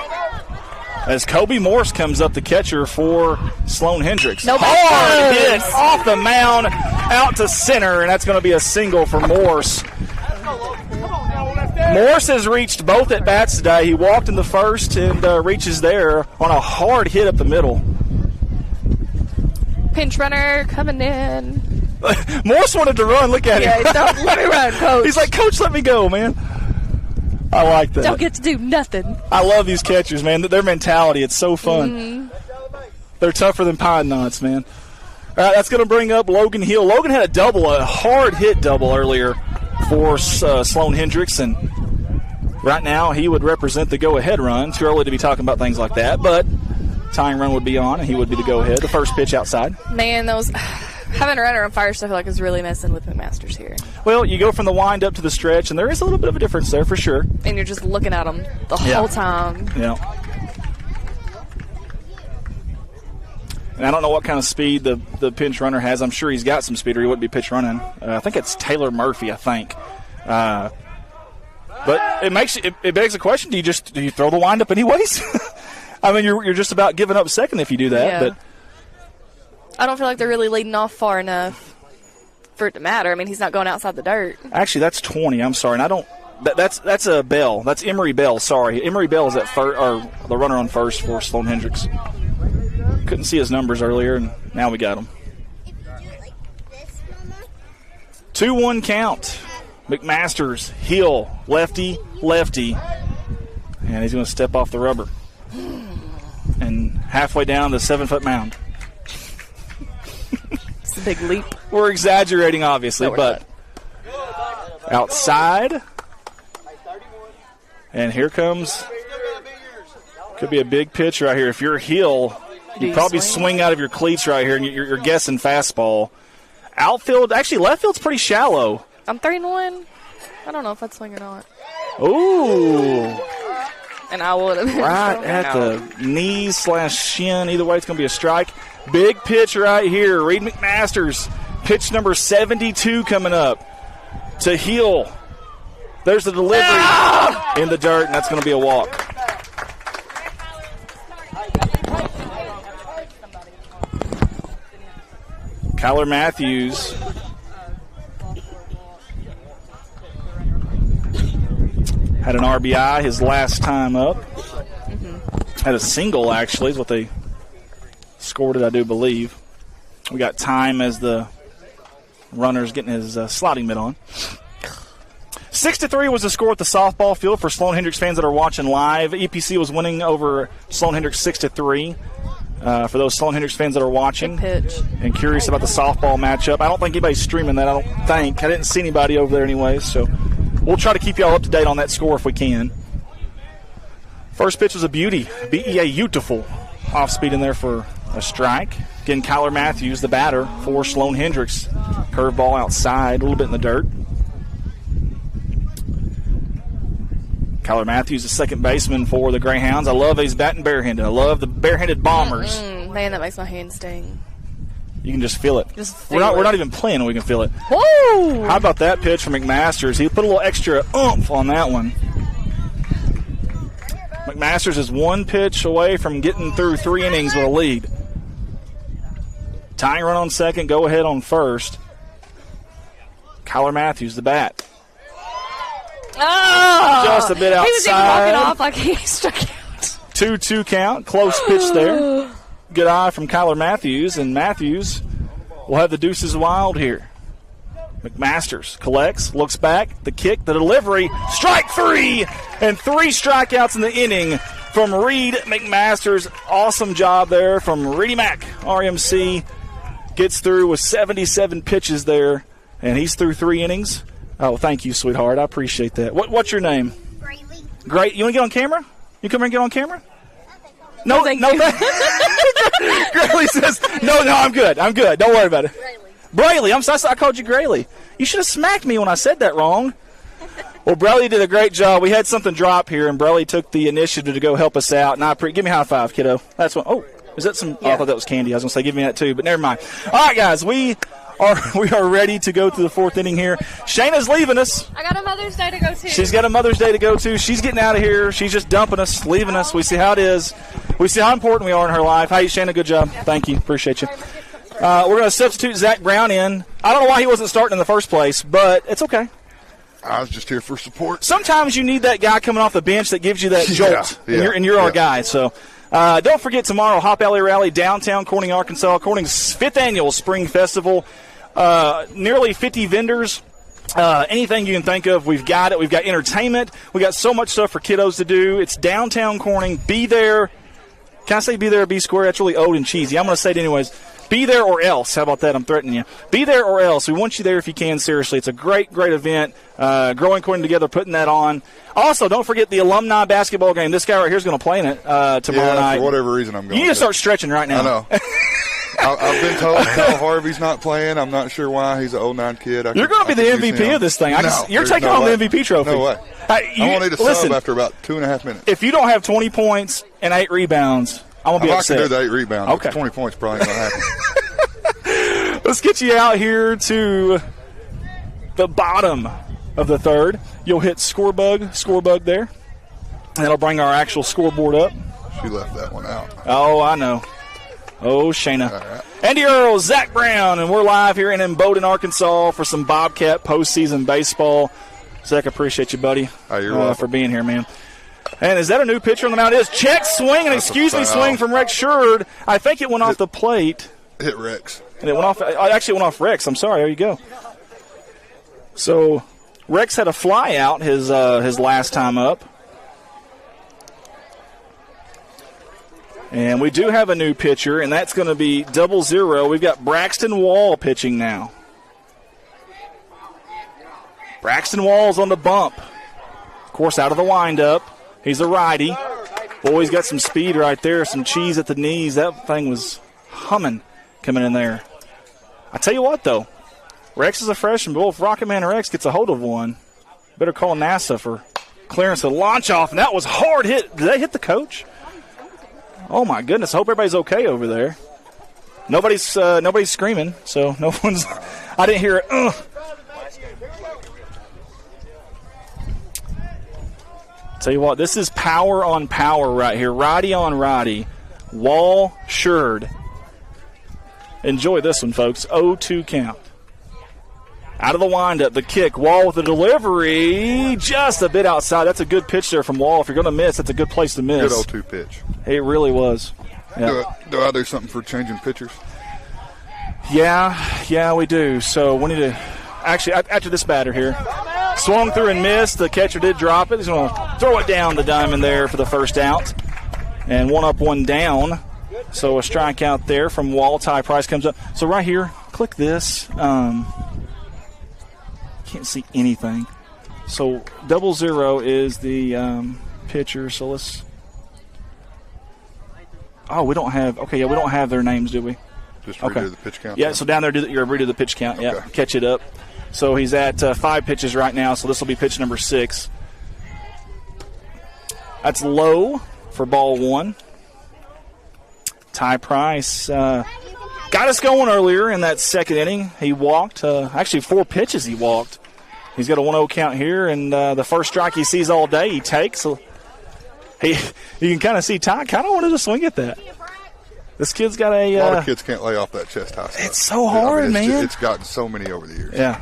As Kobe Morse comes up, the catcher for Sloan-Hendrix. Hard hit off the mound out to center, and that's going to be a single for Morse. Morse has reached both at bats today. He walked in the first and reaches there on a hard hit up the middle. Pinch runner coming in. Morse wanted to run. Look at him. Yeah, don't let me run, Coach. He's like, Coach, let me go, man. I like that. Don't get to do nothing. I love these catchers, man. Their mentality, it's so fun. Mm-hmm. They're tougher than pine knots, man. All right, that's going to bring up Logan Hill. Logan had a hard hit double earlier for Sloan-Hendrix, and right now he would represent the go-ahead run. Too early to be talking about things like that, but tying run would be on, and he would be the go-ahead. The first pitch outside. Man, having a runner on fire stuff, I feel like, is really messing with McMaster's here. Well, you go from the wind up to the stretch, and there is a little bit of a difference there for sure. And you're just looking at him the whole time. Yeah. And I don't know what kind of speed the pinch runner has. I'm sure he's got some speed, or he wouldn't be pitch running. I think it's Taylor Murphy, I think. But it begs the question: Do you throw the wind up anyways? I mean, you're just about giving up second if you do that. Yeah. But I don't feel like they're really leading off far enough for it to matter. I mean, he's not going outside the dirt. actually, that's 20. I'm sorry, and I don't. That's a Bell. That's Emery Bell. Sorry, Emery Bell is at first, or the runner on first for Sloan-Hendrix. Couldn't see his numbers earlier, and now we got them. 2-1 count. McMasters, heel, lefty, lefty. And he's going to step off the rubber. And halfway down the 7-foot mound. It's a big leap. We're exaggerating, obviously, but outside. And here comes, could be a big pitch right here. If you're a heel, you probably swing out of your cleats right here, and you're guessing fastball. Outfield, actually left field's pretty shallow. I'm 3-1. I don't know if I'd swing or not. Ooh. And I would have. Right at the knee/shin. Either way, it's going to be a strike. Big pitch right here. Reed McMasters, pitch number 72 coming up to heel. There's the delivery in the dirt, and that's going to be a walk. Kyler Matthews had an RBI his last time up. Had a single, actually, is what they scored it, I do believe. We got time as the runner's getting his sliding mitt on. 6-3 was the score at the softball field for Sloan-Hendrix fans that are watching live. EPC was winning over Sloan-Hendrix 6-3. For those Sloan-Hendrix fans that are watching and curious about the softball matchup, I don't think anybody's streaming that. I didn't see anybody over there anyways, so we'll try to keep y'all up to date on that score if we can. First pitch was a beauty. beautiful. Off speed in there for a strike. Again, Kyler Matthews, the batter for Sloan-Hendrix. Curveball outside, a little bit in the dirt. Kyler Matthews, the second baseman for the Greyhounds. I love he's batting barehanded. I love the barehanded bombers. Man, that makes my hand sting. You can just feel it. We're not even playing and we can feel it. Woo! How about that pitch from McMasters? He put a little extra oomph on that one. McMasters is one pitch away from getting through 3 innings with a lead. Tying run on second, go ahead on first. Kyler Matthews, the bat. Oh! Just a bit outside. He was even walking off like he struck out. 2-2 count. Close pitch there. Good eye from Kyler Matthews, and Matthews will have the deuces wild here. McMasters collects, looks back, the kick, the delivery, strike 3, and 3 strikeouts in the inning from Reed McMasters. Awesome job there from Reedy Mac. RMC gets through with 77 pitches there, and he's through 3 innings. Oh, thank you, sweetheart. I appreciate that. What's your name? Grayley. Great. You want to get on camera? You come here and get on camera? No, thank no. you. Grayley says, no, I'm good. Don't worry about it. Brayley. I'm sorry, I called you Grayley. You should have smacked me when I said that wrong. Well, Brayley did a great job. We had something drop here, and Brayley took the initiative to go help us out. And give me a high five, kiddo. That's one. Oh, is that some? Yeah. Oh, I thought that was candy. I was going to say give me that too, but never mind. All right, guys, we are ready to go to the 4th inning here. Shayna's leaving us. I got a Mother's Day to go to. She's got a Mother's Day to go to. She's getting out of here. She's just dumping us, leaving us. We see how it is. We see how important we are in her life. Hey, Shayna, good job. Thank you. Appreciate you. We're going to substitute Zach Brown in. I don't know why he wasn't starting in the first place, but it's okay. I was just here for support. Sometimes you need that guy coming off the bench that gives you that jolt, and you're our guy. So don't forget tomorrow, Hop Alley Rally, downtown Corning, Arkansas. Corning's 5th annual Spring Festival. Nearly 50 vendors. Anything you can think of, we've got it. We've got entertainment. We got so much stuff for kiddos to do. It's downtown Corning. Be there. Can I say be there or be square? That's really old and cheesy. I'm going to say it anyways. Be there or else. How about that? I'm threatening you. Be there or else. We want you there if you can, seriously. It's a great, great event. Growing Corning together, putting that on. Also, don't forget the alumni basketball game. This guy right here is going to play in it tomorrow night. For whatever reason I'm going You need to start stretching right now. I know. I've been told Kyle Harvey's not playing. I'm not sure why. He's an 09 kid. You're going to be the MVP of this thing. You're taking home the MVP trophy. No way. I won't need a sub after about 2.5 minutes. If you don't have 20 points and 8 rebounds, I'm going to be upset. I can do the 8 rebounds. Okay. 20 points probably ain't going to happen. Let's get you out here to the bottom of the 3rd. You'll hit scorebug there. And that'll bring our actual scoreboard up. She left that one out. Oh, I know. Oh, Shayna. All right. Andy Earl, Zach Brown, and we're live here in Bowdoin, Arkansas for some Bobcat postseason baseball. Zach, appreciate you, buddy, You're welcome. for being here, man. And is that a new pitcher on the mound? It is. Check swing, and excuse me, swing from Rex Sherd. I think it went off the plate. Hit Rex. And it went off. Actually, it went off Rex. I'm sorry. There you go. So Rex had a fly out his last time up. And we do have a new pitcher, and that's going to be 0-0. We've got Braxton Wall pitching now. Braxton Wall's on the bump. Of course, out of the windup. He's a righty. Boy, he's got some speed right there, some cheese at the knees. That thing was humming coming in there. I tell you what, though. Rex is a freshman. Boy, if Rocket Man Rex gets a hold of one, better call NASA for clearance to launch off. And that was hard hit. Did they hit the coach? Oh, my goodness. I hope everybody's okay over there. Nobody's screaming, so no one's – I didn't hear it. Ugh. Tell you what, this is power on power right here. Righty on righty. Wall, Sherd. Enjoy this one, folks. 0-2 count. Out of the windup, the kick. Wall with the delivery. Just a bit outside. That's a good pitch there from Wall. If you're going to miss, that's a good place to miss. Good 0-2 pitch. It really was. Yeah. Do I do something for changing pitchers? Yeah, we do. So we need to – actually, after this batter here, swung through and missed. The catcher did drop it. He's going to throw it down the diamond there for the first out. And one up, one down. So a strikeout there from Wall. Ty Price comes up. So right here, click this. Can't see anything. So 0-0 is the pitcher. So let's. Oh, we don't have. Okay, yeah, we don't have their names, do we? Just redo the pitch count. Yeah, so down there, you're redo the pitch count. Yeah, catch it up. So he's at 5 pitches right now. So this will be pitch number 6. That's low for ball 1. Ty Price got us going earlier in that second inning. He walked. Actually, 4 pitches he walked. He's got a 1-0 count here, and the first strike he sees all day he takes. So you can kind of see Ty kind of wanted to swing at that. This kid's got a lot of kids can't lay off that chest high stuff. It's so hard, man. It's gotten so many over the years. Yeah.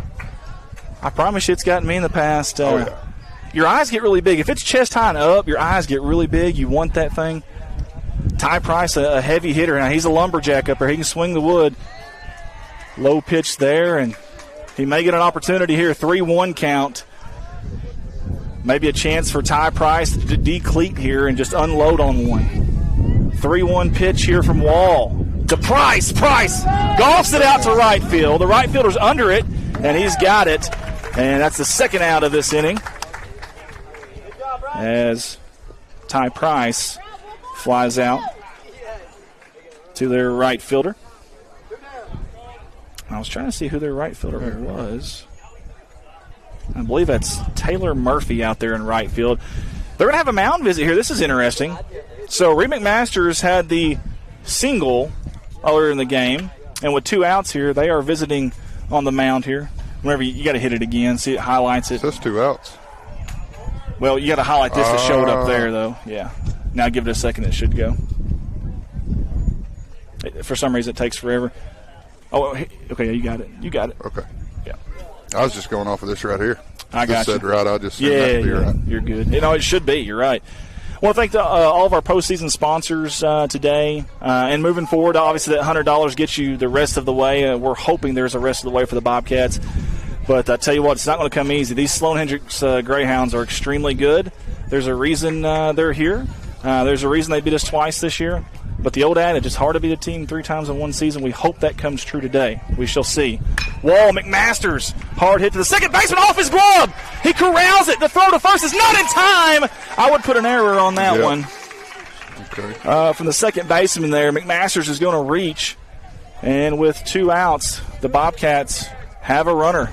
I promise you it's gotten me in the past. Your eyes get really big. If it's chest high and up, your eyes get really big. You want that thing. Ty Price, a heavy hitter. Now, he's a lumberjack up there. He can swing the wood. Low pitch there, and he may get an opportunity here. 3-1 count. Maybe a chance for Ty Price to decleat here and just unload on one. 3-1 pitch here from Wall to Price. Price golfs it out to right field. The right fielder's under it, and he's got it. And that's the second out of this inning as Ty Price flies out to their right fielder. I was trying to see who their right fielder was. I believe that's Taylor Murphy out there in right field. They're going to have a mound visit here. This is interesting. So Reed McMasters had the single earlier in the game, and with 2 outs here, they are visiting on the mound here. Whenever you got to hit it again, see it highlights it. That's 2 outs. Well, you got to highlight this to show it up there, though. Yeah. Now give it a second. It should go. For some reason, it takes forever. Oh, okay. You got it. Okay. Yeah. I was just going off of this right here. I got you. Said right. I just said that to be right. You're good. It should be. You're right. I want to thank all of our postseason sponsors today. And moving forward, obviously that $100 gets you the rest of the way. We're hoping there's a rest of the way for the Bobcats. But I tell you what, it's not going to come easy. These Sloan-Hendrix Greyhounds are extremely good. There's a reason they're here. There's a reason they beat us twice this year. But the old adage, it's hard to beat a team 3 times in one season. We hope that comes true today. We shall see. Wall, McMasters, hard hit to the second baseman off his glove. He corrals it. The throw to first is not in time. I would put an error on that one. Okay. From the second baseman there, McMasters is going to reach. And with 2 outs, the Bobcats have a runner.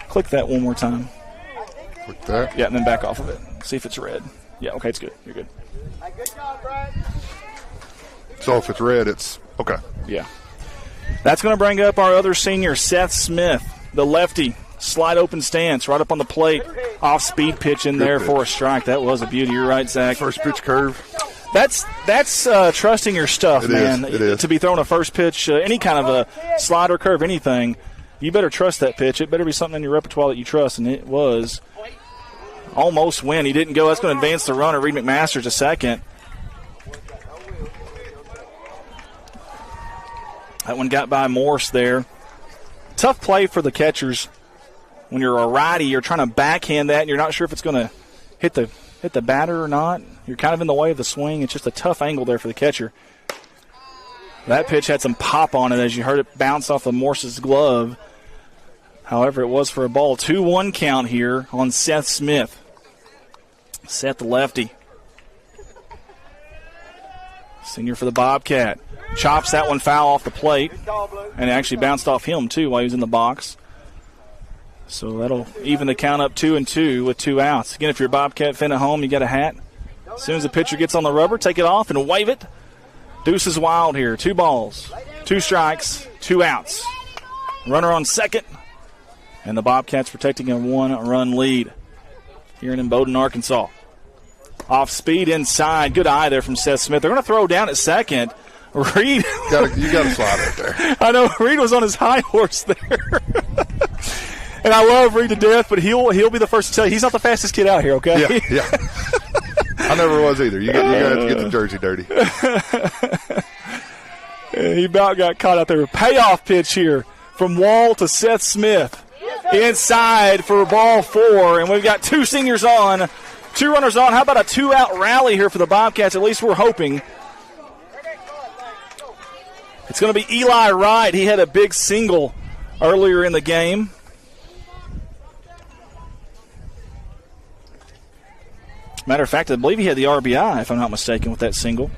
Click that one more time. Click that. Yeah, and then back off of it. See if it's red. Yeah, okay, it's good. You're good. Good job, Brad. So if it's red, it's okay. Yeah. That's going to bring up our other senior, Seth Smith, the lefty. slide open stance right up on the plate. Off-speed pitch in there for a strike. That was a beauty. You're right, Zach. First pitch curve. That's trusting your stuff, man. It is. To be throwing a first pitch, any kind of a slider, curve, anything, you better trust that pitch. It better be something in your repertoire that you trust, and it was almost win. He didn't go. That's going to advance the runner. Reed McMaster's a second. That one got by Morse there. Tough play for the catchers. When you're a righty, you're trying to backhand that, and you're not sure if it's going to hit the batter or not. You're kind of in the way of the swing. It's just a tough angle there for the catcher. That pitch had some pop on it as you heard it bounce off of Morse's glove. However, it was for a ball. 2-1 count here on Seth Smith. Seth the lefty. Senior for the Bobcat. Chops that one foul off the plate. And it actually bounced off him, too, while he was in the box. So that'll even the count up 2-2 with 2 outs. Again, if you're a Bobcat fan at home, you got a hat. As soon as the pitcher gets on the rubber, take it off and wave it. Deuce is wild here. 2 balls, 2 strikes, 2 outs. Runner on second. And the Bobcats protecting a 1-run lead here in Bowdoin, Arkansas. Off speed inside. Good eye there from Seth Smith. They're going to throw down at second. Reed. You got to slide right there. I know Reed was on his high horse there. And I love Reed to death, but he'll be the first to tell you he's not the fastest kid out here, okay? Yeah. I never was either. You got to get the jersey dirty. He about got caught out there. Payoff pitch here from Wall to Seth Smith. Inside for ball 4, and we've got 2 seniors on, 2 runners on. How about a 2-out rally here for the Bobcats? At least we're hoping. It's going to be Eli Wright. He had a big single earlier in the game. Matter of fact, I believe he had the RBI, if I'm not mistaken, with that single.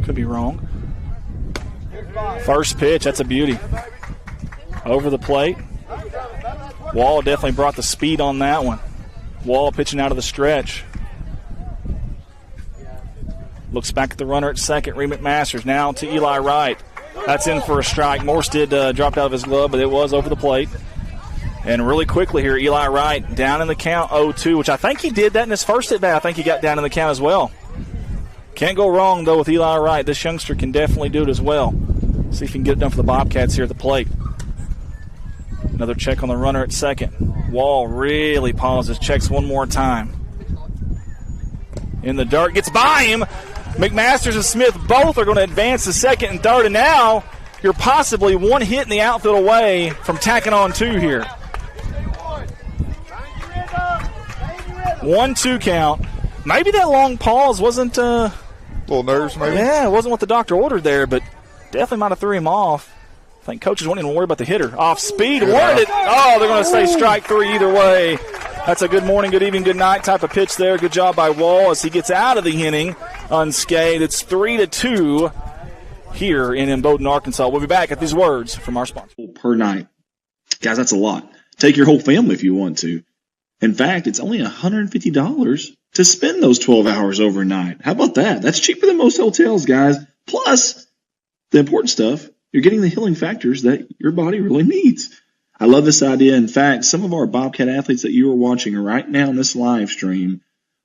Could be wrong. First pitch, that's a beauty. Over the plate. Wall definitely brought the speed on that one. Wall pitching out of the stretch. Looks back at the runner at second. Reed McMasters now to Eli Wright. That's in for a strike. Morse did drop out of his glove, but it was over the plate. And really quickly here, Eli Wright down in the count 0-2, which I think he did that in his first at-bat. I think he got down in the count as well. Can't go wrong, though, with Eli Wright. This youngster can definitely do it as well. See if he can get it done for the Bobcats here at the plate. Another check on the runner at second. Wall really pauses, checks one more time. In the dirt, gets by him. McMasters and Smith both are going to advance to second and third, and now you're possibly 1 hit in the outfield away from tacking on 2 here. 1-2 count. Maybe that long pause wasn't little nerves, maybe? Yeah, it wasn't what the doctor ordered there, but definitely might have threw him off. I think coaches won't even worry about the hitter. Off speed, wanted it. Oh, they're going to say strike 3 either way. That's a good morning, good evening, good night type of pitch there. Good job by Wall as he gets out of the inning unscathed. It's 3-2 here in Bowdoin, Arkansas. We'll be back at these words from our sponsor. Per night. Guys, that's a lot. Take your whole family if you want to. In fact, it's only $150 to spend those 12 hours overnight. How about that? That's cheaper than most hotels, guys. Plus, the important stuff, you're getting the healing factors that your body really needs. I love this idea. In fact, some of our Bobcat athletes that you are watching right now in this live stream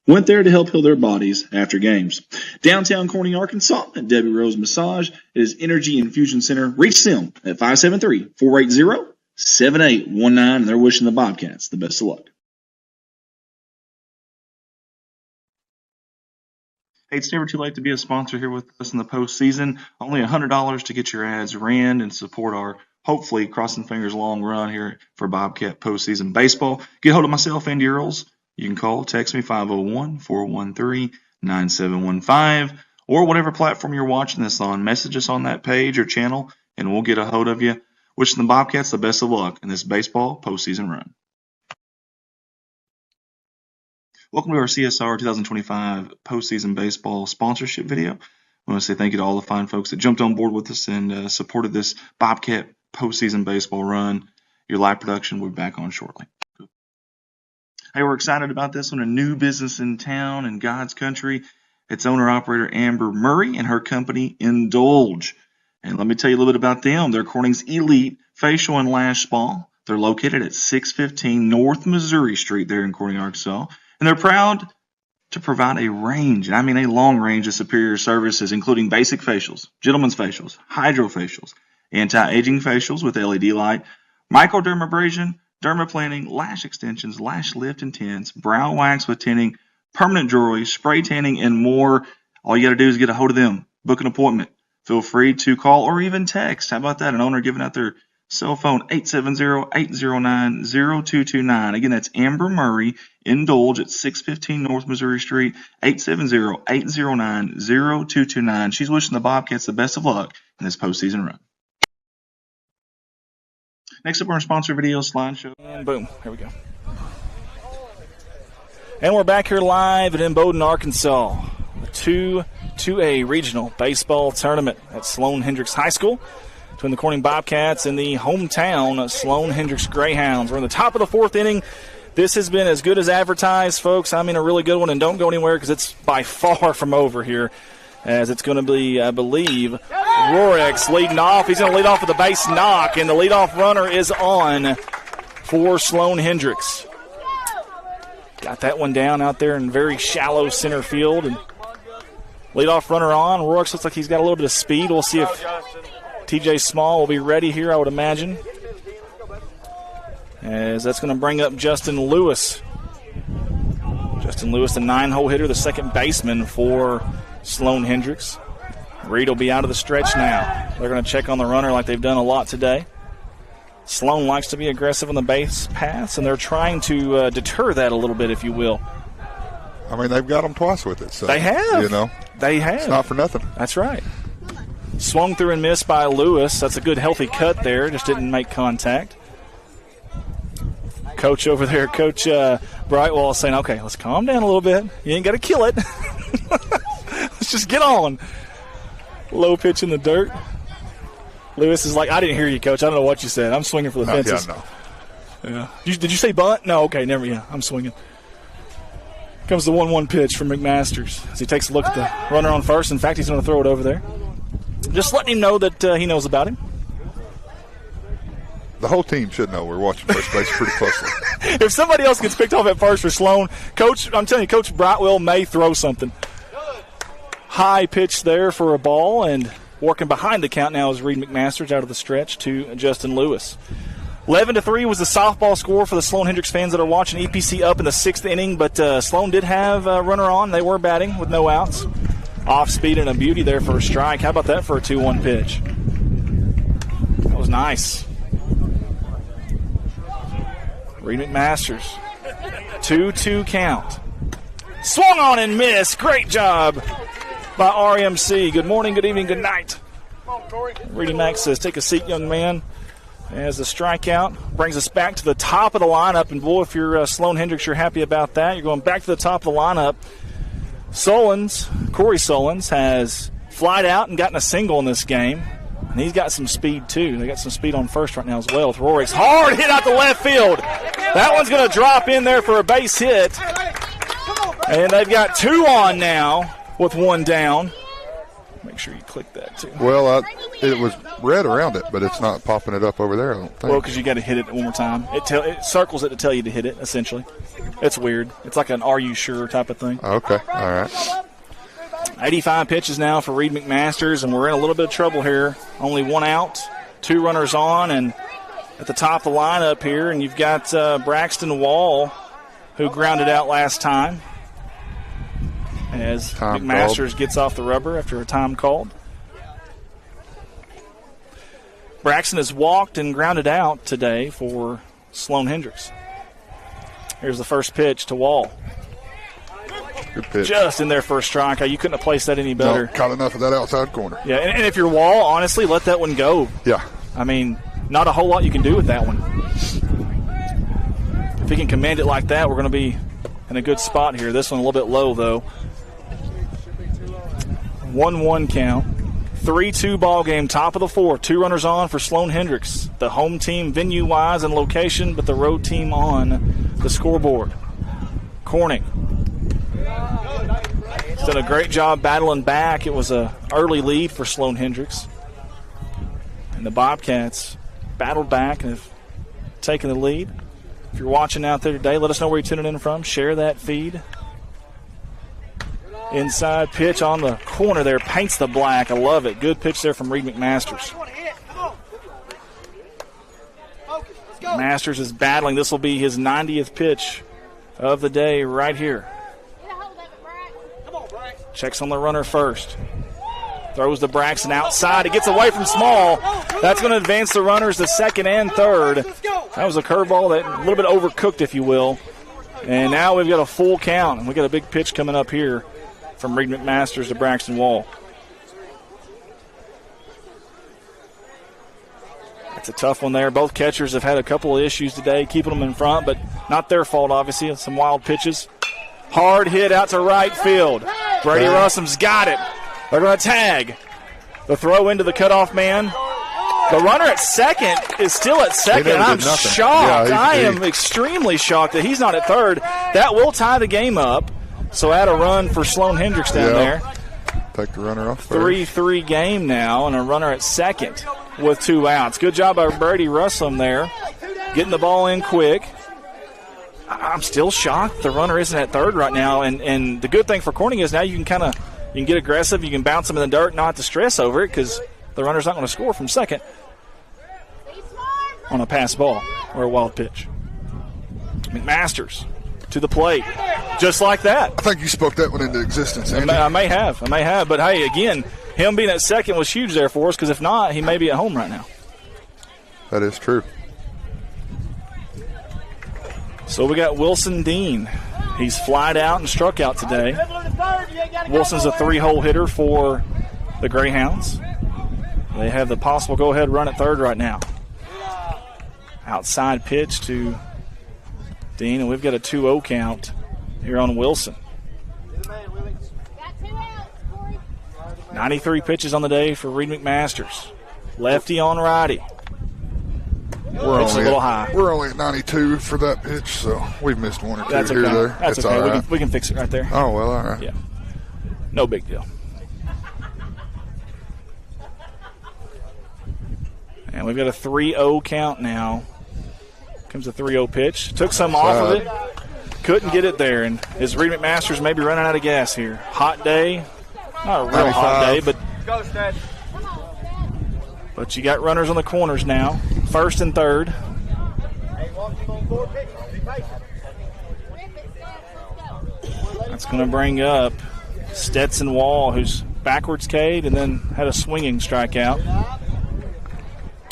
went there to help heal their bodies after games. Downtown Corning, Arkansas, at Debbie Rose Massage is Energy Infusion Center. Reach them at 573-480-7819, and they're wishing the Bobcats the best of luck. Hey, it's never too late to be a sponsor here with us in the postseason. Only $100 to get your ads ran and support our, hopefully, crossing fingers, long run here for Bobcat postseason baseball. Get hold of myself, Andy Earls. You can call, text me, 501-413-9715, or whatever platform you're watching this on. Message us on that page or channel, and we'll get a hold of you. Wishing the Bobcats the best of luck in this baseball postseason run. Welcome to our CSR 2025 postseason baseball sponsorship video. I want to say thank you to all the fine folks that jumped on board with us and supported this Bobcat postseason baseball run. Your live production will be back on shortly. Hey, we're excited about this one. A new business in town in God's country. It's owner-operator Amber Murray and her company Indulge. And let me tell you a little bit about them. They're Corning's elite facial and lash spa They're located at 615 North Missouri Street there in Corning, Arkansas. And they're proud to provide a range, and I mean a long range of superior services, including basic facials, gentlemen's facials, hydrofacials, anti-aging facials with LED light, microdermabrasion, dermaplaning, lash extensions, lash lift and tints, brow wax with tinting, permanent jewelry, spray tanning, and more. All you got to do is get a hold of them, book an appointment. Feel free to call or even text. How about that? An owner giving out their cell phone, 870-809-0229. Again, that's Amber Murray, Indulge at 615 North Missouri Street, 870-809-0229. She's wishing the Bobcats the best of luck in this postseason run. Next up, our sponsor video slideshow. And boom, here we go. And we're back here live at Bowden, Arkansas. The 2A regional baseball tournament at Sloan-Hendrix High School between the Corning Bobcats and the hometown Sloan-Hendrix Greyhounds. We're in the top of the fourth inning. This has been as good as advertised, folks. I mean, a really good one, and don't go anywhere because it's by far from over here, as it's going to be, I believe, Rorex leading off. He's going to lead off with a base knock, and the leadoff runner is on for Sloan-Hendrix. Got that one down out there in very shallow center field, and leadoff runner on. Rorex looks like he's got a little bit of speed. We'll see if TJ Small will be ready here, I would imagine, as that's going to bring up Justin Lewis. Justin Lewis, the 9-hole hitter, the second baseman for Sloan-Hendrix. Reed will be out of the stretch now. They're going to check on the runner like they've done a lot today. Sloan likes to be aggressive on the base paths, and they're trying to deter that a little bit, if you will. I mean, they've got them twice with it. So, they have. You know, they have. It's not for nothing. That's right. Swung through and missed by Lewis. That's a good, healthy cut there. Just didn't make contact. Coach over there, Coach Brightwell, is saying, okay, let's calm down a little bit. You ain't got to kill it. Let's just get on. Low pitch in the dirt. Lewis is like, I didn't hear you, Coach. I don't know what you said. I'm swinging for the fences. Yeah, no. Yeah. Did you say bunt? No, okay, never. Yeah, I'm swinging. Comes the 1-1 pitch from McMasters as he takes a look at the runner on first. In fact, he's going to throw it over there. Just letting him know that he knows about him. The whole team should know we're watching first base pretty closely. If somebody else gets picked off at first for Sloan, Coach, I'm telling you, Coach Brightwell may throw something. High pitch there for a ball, and working behind the count now is Reed McMasters out of the stretch to Justin Lewis. 11-3 was the softball score for the Sloan-Hendrix fans that are watching. EPC up in the 6th inning, but Sloan did have a runner on. They were batting with no outs. Off speed and a beauty there for a strike. How about that for a 2-1 pitch? That was nice. Reed McMasters. 2-2 count. Swung on and missed. Great job by RMC. Good morning, good evening, good night. Reedy Max says, take a seat, young man. As the strikeout brings us back to the top of the lineup. And, boy, if you're Sloan-Hendrix, you're happy about that. You're going back to the top of the lineup. Corey Solons, has flied out and gotten a single in this game. And he's got some speed, too. They got some speed on first right now as well with Rorex. Hard hit out the left field. That one's going to drop in there for a base hit. And they've got 2 on now with 1 down. Make sure you click that, too. Well, it was red around it, but it's not popping it up over there, I don't think. Well, because you got to hit it one more time. It circles it to tell you to hit it, essentially. It's weird. It's like an are you sure type of thing. Okay, all right. 85 pitches now for Reed McMasters, and we're in a little bit of trouble here. Only 1 out, 2 runners on, and at the top of the lineup here, and you've got Braxton Wall, who grounded out last time, as time McMasters called. gets off the rubber after a time called. Braxton has walked and grounded out today for Sloan-Hendrix. Here's the first pitch to Wall. Good pitch. Just in there for a strike. You couldn't have placed that any better. No, caught enough of that outside corner. Yeah, and if you're Wall, honestly, let that one go. Yeah. I mean, not a whole lot you can do with that one. If he can command it like that, we're going to be in a good spot here. This one a little bit low, though. 1-1 count. 3-2 ball game, top of the 4th. 2 runners on for Sloan-Hendrix. The home team venue-wise and location, but the road team on the scoreboard. Corning. He's done a great job battling back. It was an early lead for Sloan-Hendrix. And the Bobcats battled back and have taking the lead. If you're watching out there today, let us know where you're tuning in from. Share that feed. Inside pitch on the corner there, paints the black. I love it. Good pitch there from Reed McMasters. Masters is battling. This will be his 90th pitch of the day right here. Checks on the runner first. Throws to Braxton outside. It gets away from Small. That's going to advance the runners to second and third. That was a curveball that a little bit overcooked, if you will. And now we've got a full count. We've got a big pitch coming up here from Reed McMasters to Braxton Wall. It's a tough one there. Both catchers have had a couple of issues today, keeping them in front, but not their fault, obviously. Some wild pitches. Hard hit out to right field. Brady Russum's got it. They're going to tag. The throw into the cutoff man. The runner at second is still at second. I'm shocked. I am extremely shocked that he's not at third. That will tie the game up. So add a run for Sloan-Hendrix down there. Take the runner off. 3-3 game now, and a runner at second with 2 outs. Good job by Brady Russum there, getting the ball in quick. I'm still shocked the runner isn't at third right now, and the good thing for Corning is now you can get aggressive, you can bounce him in the dirt, not to stress over it because the runner's not going to score from second on a pass ball or a wild pitch. McMasters to the plate, just like that. I think you spoke that one into existence, Andy. I may have. But, hey, again, him being at second was huge there for us because if not, he may be at home right now. That is true. So we got Wilson Dean. He's flied out and struck out today. Wilson's a 3-hole hitter for the Greyhounds. They have the possible go-ahead run at third right now. Outside pitch to Dean, and we've got a 2-0 count here on Wilson. 93 pitches on the day for Reed McMasters. Lefty on righty. We're It's a little high. We're only at 92 for that pitch, so we've missed one or two That's here okay. or there. That's it's okay. all right. We can fix it right there. Oh, well, all right. Yeah. No big deal. And we've got a 3-0 count now. Comes a 3-0 pitch. Took some off of it. Couldn't get it there. And as Reed McMasters may be running out of gas here. Hot day. Not a real 95. hot day, but you got runners on the corners now. First and third. That's going to bring up Stetson Wall, who's backwards K'd and then had a swinging strikeout.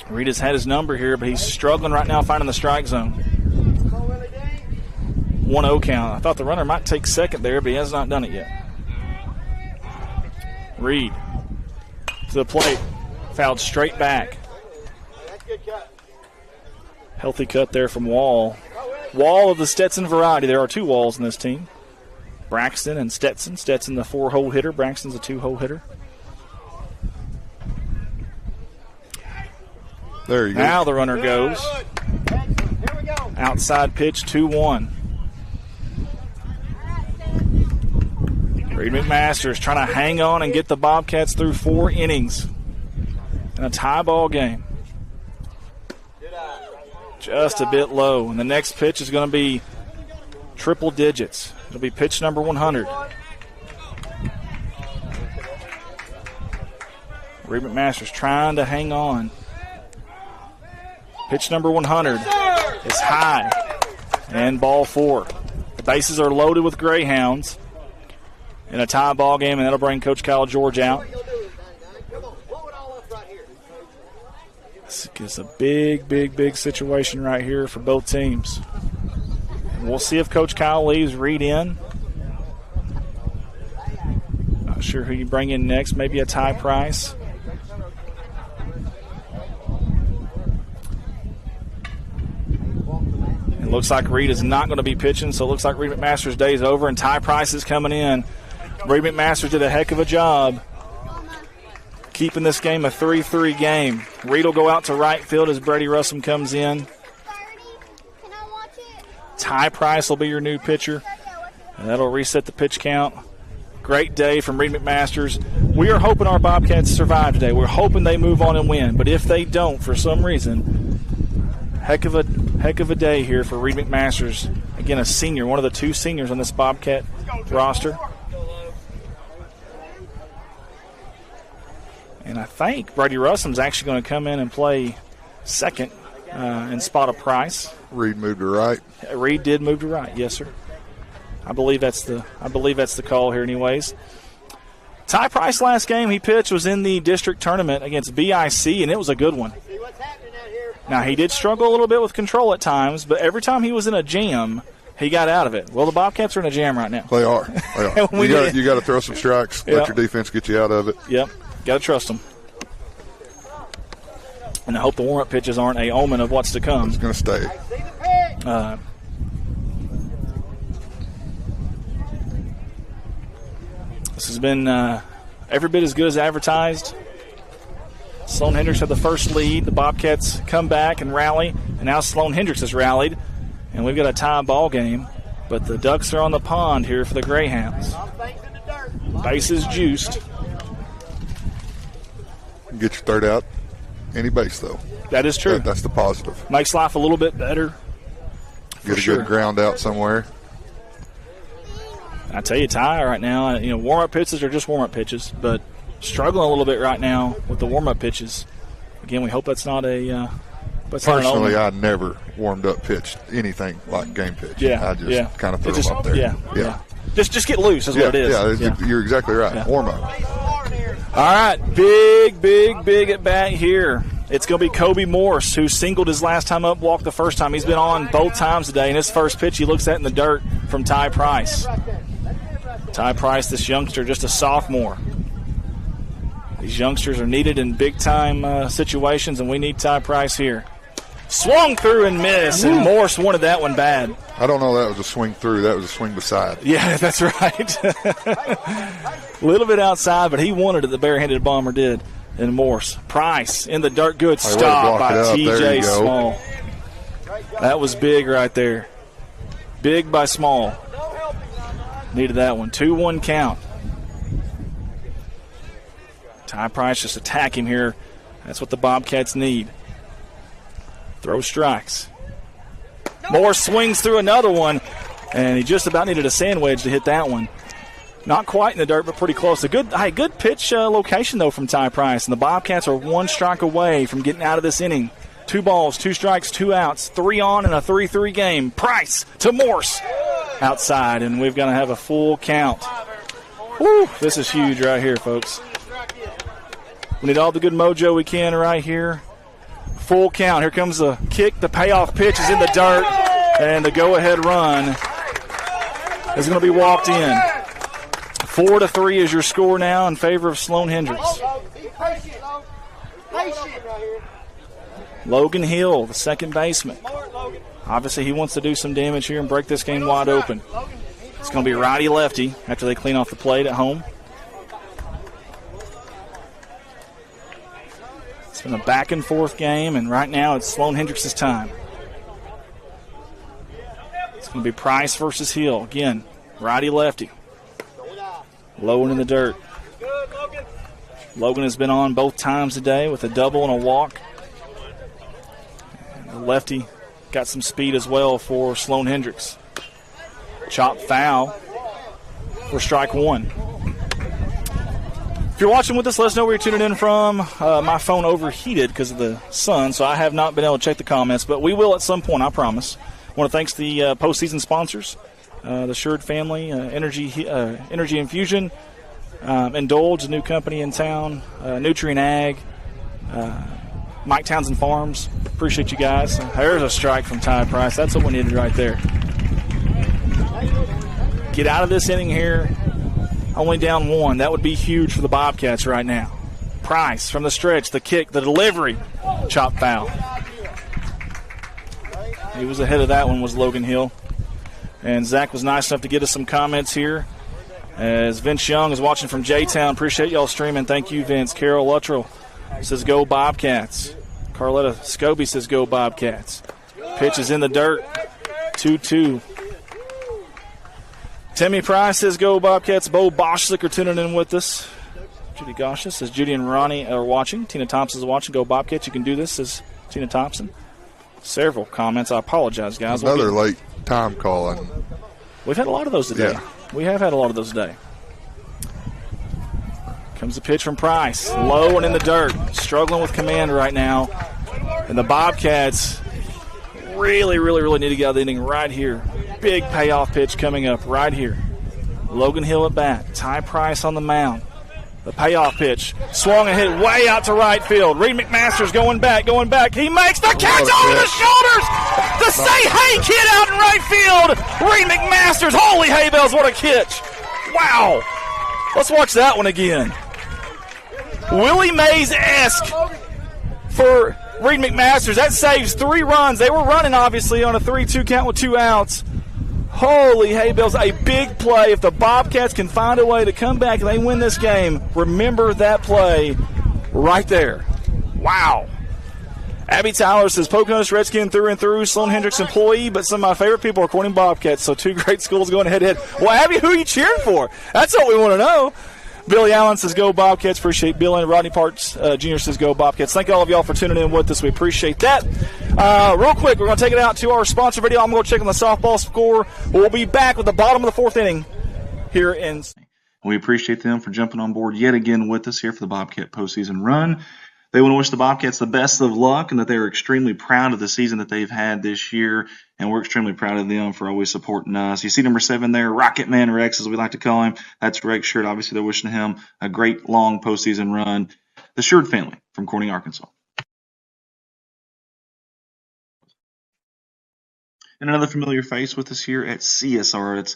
Reed has had his number here, but he's struggling right now finding the strike zone. 1-0 count. I thought the runner might take second there, but he has not done it yet. Reed to the plate. Fouled straight back. Healthy cut there from Wall. Wall of the Stetson variety. There are 2 Walls in this team. Braxton and Stetson. Stetson the 4-hole hitter. Braxton's a 2-hole hitter. There you go. Now the runner goes. Outside pitch, 2-1. Reed McMasters trying to hang on and get the Bobcats through 4 innings in a tie ball game. Just a bit low. And the next pitch is going to be triple digits. It'll be pitch number 100. Reed McMasters trying to hang on. Pitch number 100 is high and ball 4. The bases are loaded with Greyhounds in a tie ball game, and that'll bring Coach Kyle George out. This is a big situation right here for both teams. And we'll see if Coach Kyle leaves Reed in. Not sure who you bring in next. Maybe a Ty Price. It looks like Reed is not going to be pitching, so it looks like Reed McMasters' day is over, and Ty Price is coming in. Reed McMasters did a heck of a job keeping this game a 3-3 game. Reed will go out to right field as Brady Russum comes in. Ty Price will be your new pitcher, and that'll reset the pitch count. Great day from Reed McMasters. We are hoping our Bobcats survive today. We're hoping they move on and win, but if they don't for some reason, Heck of a day here for Reed McMasters. Again, a senior, one of the 2 seniors on this Bobcat roster. And I think Brady Russum's actually going to come in and play second in spot of Price. Reed moved to right. Reed did move to right, yes, sir. I believe that's the call here, anyways. Ty Price last game he pitched was in the district tournament against BIC, and it was a good one. Now, he did struggle a little bit with control at times, but every time he was in a jam, he got out of it. Well, the Bobcats are in a jam right now. They are. You got to throw some strikes, let your defense get you out of it. Yep, got to trust them. And I hope the warm-up pitches aren't a omen of what's to come. It's going to stay. This has been every bit as good as advertised. Sloan-Hendrix had the first lead. The Bobcats come back and rally, and now Sloan-Hendrix has rallied, and we've got a tie ball game. But the Ducks are on the pond here for the Greyhounds. Bases juiced. Get your third out. Any base, though. That is true. That's the positive. Makes life a little bit better. Get a good ground out somewhere. I tell you, Ty, right now, warm-up pitches are just warm-up pitches, but struggling a little bit right now with the warm-up pitches. Again, we hope that's not a Personally, I never warmed up pitched anything like game pitch. Yeah, I just kind of threw them up there. Yeah. Just get loose is what it is. Yeah, you're exactly right. Yeah. Warm up. All right, big at bat here. It's going to be Kobe Morse, who singled his last time up, walked the first time. He's been on both times today, and his first pitch he looks at in the dirt from Ty Price. Ty Price, this youngster, just a sophomore. These youngsters are needed in big-time situations, and we need Ty Price here. Swung through and missed, and Morse wanted that one bad. I don't know that was a swing through. That was a swing beside. Yeah, that's right. A little bit outside, but he wanted it. The barehanded bomber did. And Morse. Price in the dirt. Good stop by T.J. Small. That was big right there. Big by Small. Needed that one. 2-1 count. Ty Price just attack him here. That's what the Bobcats need. Throw strikes. Morse swings through another one, and he just about needed a sand wedge to hit that one. Not quite in the dirt, but pretty close. A good pitch location, though, from Ty Price. And the Bobcats are 1 strike away from getting out of this inning. 2 balls, 2 strikes, 2 outs. 3 on in a 3-3 game. Price to Morse. Outside, and we've got to have a full count. Woo, this is huge right here, folks. We need all the good mojo we can right here. Full count. Here comes the kick. The payoff pitch is in the dirt, and the go-ahead run is going to be walked in. 4-3 is your score now in favor of Sloan-Hendrix. Logan Hill, the second baseman. Obviously, he wants to do some damage here and break this game wide open. It's going to be righty-lefty after they clean off the plate at home. It's been a back-and-forth game, and right now it's Sloan-Hendrix's time. It's going to be Price versus Hill. Again, righty-lefty. Low and in the dirt. Logan has been on both times today with a double and a walk. And the lefty got some speed as well for Sloan-Hendrix. Chop foul for strike 1. If you're watching with us, let us know where you're tuning in from. My phone overheated because of the sun, so I have not been able to check the comments, but we will at some point, I promise. I want to thank the postseason sponsors, the Sherd family, Energy Infusion, Indulge, a new company in town, Nutrient Ag, Mike Townsen Farms. Appreciate you guys. There's a strike from Ty Price. That's what we needed right there. Get out of this inning here. Only down 1. That would be huge for the Bobcats right now. Price from the stretch, the kick, the delivery. Chop foul. He was ahead of that one, was Logan Hill. And Zach was nice enough to get us some comments here. As Vince Young is watching from J-Town. Appreciate y'all streaming. Thank you, Vince. Carol Luttrell says go Bobcats. Carletta Scobie says go Bobcats. Pitch is in the dirt. 2-2. Timmy Price says go Bobcats. Bo Boschlick are tuning in with us. Judy Goshis says Judy and Ronnie are watching. Tina Thompson is watching. Go Bobcats. You can do this, says Tina Thompson. Several comments. I apologize, guys. Another late time call. We've had a lot of those today. Yeah. We have had a lot of those today. Comes the pitch from Price. Low and in the dirt. Struggling with command right now. And the Bobcats really, really, really need to get out of the inning right here. Big payoff pitch coming up right here. Logan Hill at bat. Ty Price on the mound. The payoff pitch. Swung and hit way out to right field. Reed McMaster's going back. He makes the catch over the shoulders. The Say Hey kid out in right field. Reed McMaster's. Holy hay bells, what a catch. Wow. Let's watch that one again. Willie Mays-esque for Reed McMasters. That saves 3 runs. They were running, obviously, on a 3-2 count with 2 outs. Holy hay bells, a big play. If the Bobcats can find a way to come back and they win this game, remember that play right there. Wow. Abby Tyler says, Pocahontas Redskin through and through, Sloan-Hendrix employee, but some of my favorite people are Corning Bobcats, so 2 great schools going head-to-head. Well, Abby, who are you cheering for? That's what we want to know. Billy Allen says, go Bobcats. Appreciate Billy. Rodney Parks Jr. says, go Bobcats. Thank all of y'all for tuning in with us. We appreciate that. Real quick, we're going to take it out to our sponsor video. I'm going to check on the softball score. We'll be back with the bottom of the 4th inning here in. We appreciate them for jumping on board yet again with us here for the Bobcat postseason run. They want to wish the Bobcats the best of luck and that they are extremely proud of the season that they've had this year, and we're extremely proud of them for always supporting us. You see number 7 there, Rocket Man Rex, as we like to call him. That's Rex's shirt. Obviously, they're wishing him a great, long postseason run. The Sherd family from Corning, Arkansas. And another familiar face with us here at CSR. It's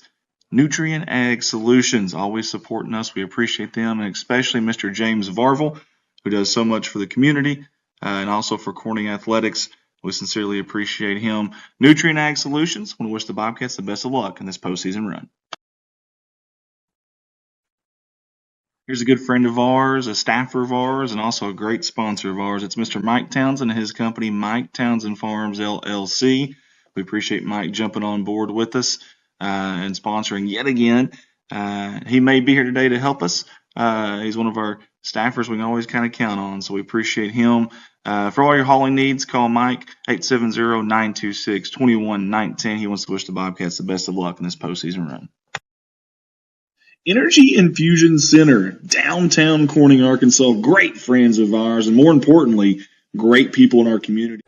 Nutrient Ag Solutions, always supporting us. We appreciate them, and especially Mr. James Varvel, who does so much for the community and also for Corning Athletics. We sincerely appreciate him. Nutrient Ag Solutions, want to wish the Bobcats the best of luck in this postseason run. Here's a good friend of ours, a staffer of ours, and also a great sponsor of ours. It's Mr. Mike Townsen and his company, Mike Townsen Farms, LLC. We appreciate Mike jumping on board with us and sponsoring yet again. He may be here today to help us. He's one of our staffers we can always kind of count on, so we appreciate him. For all your hauling needs, call Mike, 870-926-2119. He wants to wish the Bobcats the best of luck in this postseason run. Energy Infusion Center, downtown Corning, Arkansas. Great friends of ours, and more importantly, great people in our community.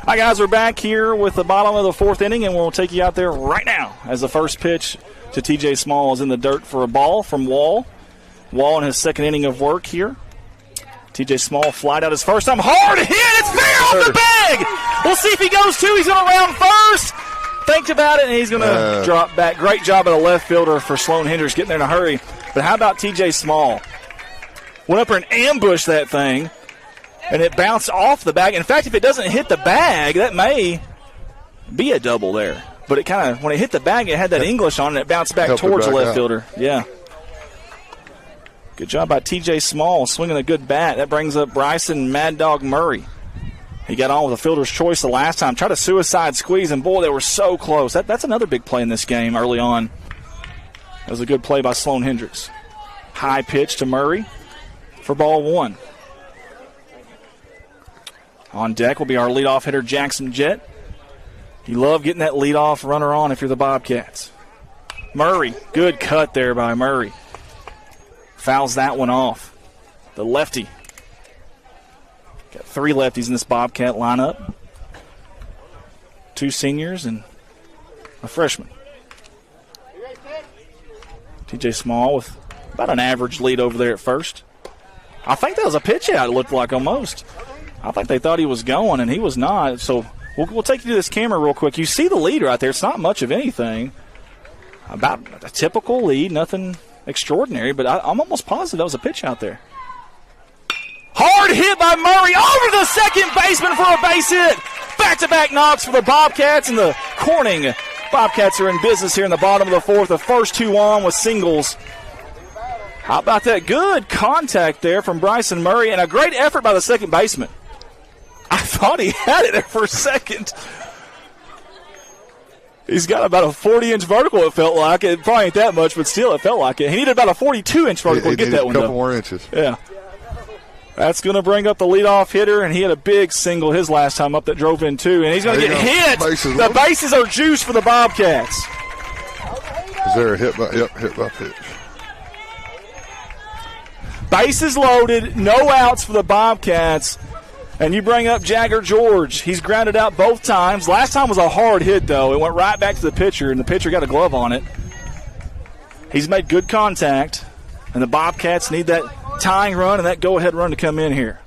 Hi, guys. We're back here with the bottom of the 4th inning, and we'll take you out there right now as the first pitch to TJ Small is in the dirt for a ball from Wall. Wall in his 2nd inning of work here. TJ Small flied out his first time. Hard hit. It's fair off the bag. We'll see if he goes 2. He's going to round first. Think about it, and he's going to drop back. Great job of the left fielder for Sloan-Hendrix getting there in a hurry. But how about TJ Small? Went up there and ambushed that thing, and it bounced off the bag. In fact, if it doesn't hit the bag, that may be a double there. But it kind of, when it hit the bag, it had that English on it, and it bounced back towards the left fielder. Yeah. Good job by TJ Small, swinging a good bat. That brings up Bryson Mad Dog Murray. He got on with a fielder's choice the last time. Tried a suicide squeeze, and boy, they were so close. That's another big play in this game early on. That was a good play by Sloan-Hendrix. High pitch to Murray for ball 1. On deck will be our leadoff hitter, Jackson Jett. You love getting that leadoff runner on if you're the Bobcats. Murray, good cut there by Murray. Fouls that one off. The lefty. Got 3 lefties in this Bobcat lineup. 2 seniors and a freshman. TJ Small with about an average lead over there at first. I think that was a pitch out, it looked like almost. I think they thought he was going, and he was not. So we'll take you to this camera real quick. You see the lead right there. It's not much of anything. About a typical lead, nothing extraordinary, but I'm almost positive that was a pitch out there. Hard hit by Murray over the second baseman for a base hit. Back-to-back knocks for the Bobcats, and the Corning Bobcats are in business here in the bottom of the 4th. The first 2 on with singles. How about that? Good contact there from Bryson Murray, and a great effort by the second baseman. I thought he had it there for a second. He's got about a 40-inch vertical, it felt like. It probably ain't that much, but still, it felt like it. He needed about a 42-inch vertical to get that one, a couple more inches. Yeah. That's going to bring up the leadoff hitter, and he had a big single his last time up that drove in two, and he's going to get hit. The bases are juiced for the Bobcats. Is there a hit by pitch? Bases loaded, no outs for the Bobcats. And you bring up Jagger George. He's grounded out both times. Last time was a hard hit, though. It went right back to the pitcher, and the pitcher got a glove on it. He's made good contact, and the Bobcats need that tying run and that go-ahead run to come in here.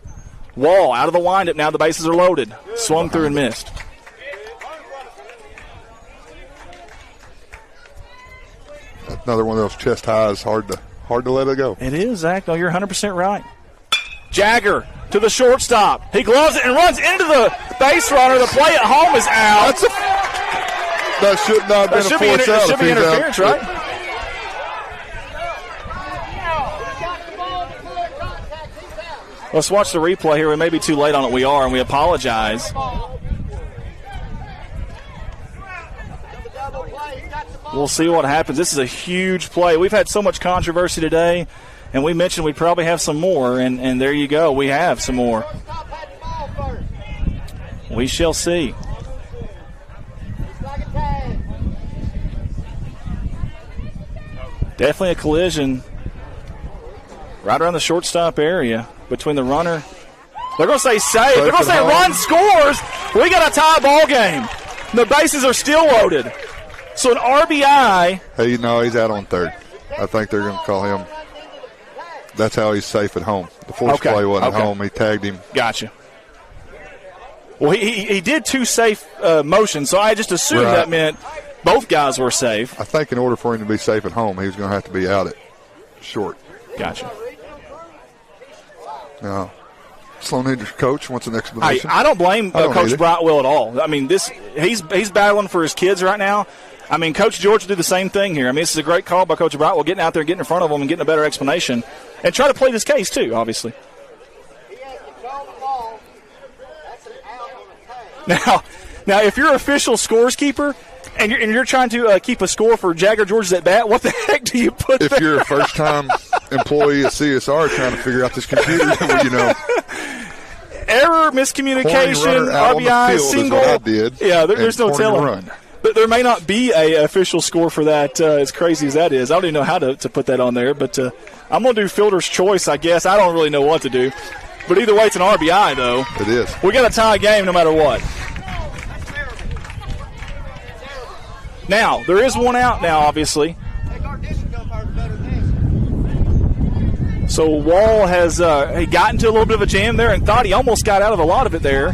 Wall out of the windup now. The bases are loaded. Swung through and missed. Another one of those chest highs, hard to let it go. It is, Zach. No, you're 100% right. Jagger to the shortstop. He gloves it and runs into the base runner. The play at home is out. That should not have been a force out. It should be interference, right? Let's watch the replay here. We may be too late on it. We are, and we apologize. We'll see what happens. This is a huge play. We've had so much controversy today, and we mentioned we'd probably have some more, and there you go. We have some more. We shall see. Definitely a collision right around the shortstop area between the runner. They're going to say save. They're going to say run scores. We got a tie ball game. The bases are still loaded. So an RBI. Hey, no, he's out on third. I think they're going to call him. That's how he's safe at home. The force play wasn't at home. He tagged him. Gotcha. Well, he did two safe motions, so I just assumed that meant both guys were safe. I think in order for him to be safe at home, he was going to have to be out at short. Gotcha. Now, Sloan-Hendrix coach wants an explanation. I don't blame Coach Brightwell at all. I mean, he's battling for his kids right now. I mean, Coach George will do the same thing here. I mean, this is a great call by Coach Brightwell, getting out there, getting in front of them, and getting a better explanation, and try to play this case too, obviously. Now, if you're official scores keeper and you're trying to keep a score for Jagger George's at bat, what the heck do you put there? If you're a first-time employee at CSR trying to figure out this computer, error, miscommunication, RBI, single. Is what I did, yeah, there's no telling. But there may not be a official score for that, as crazy as that is. I don't even know how to put that on there, but I'm going to do fielder's choice, I guess. I don't really know what to do. But either way, it's an RBI, though. It is. We got a tie game no matter what. Now, there is one out now, obviously. So Wall has he got into a little bit of a jam there and thought he almost got out of a lot of it there.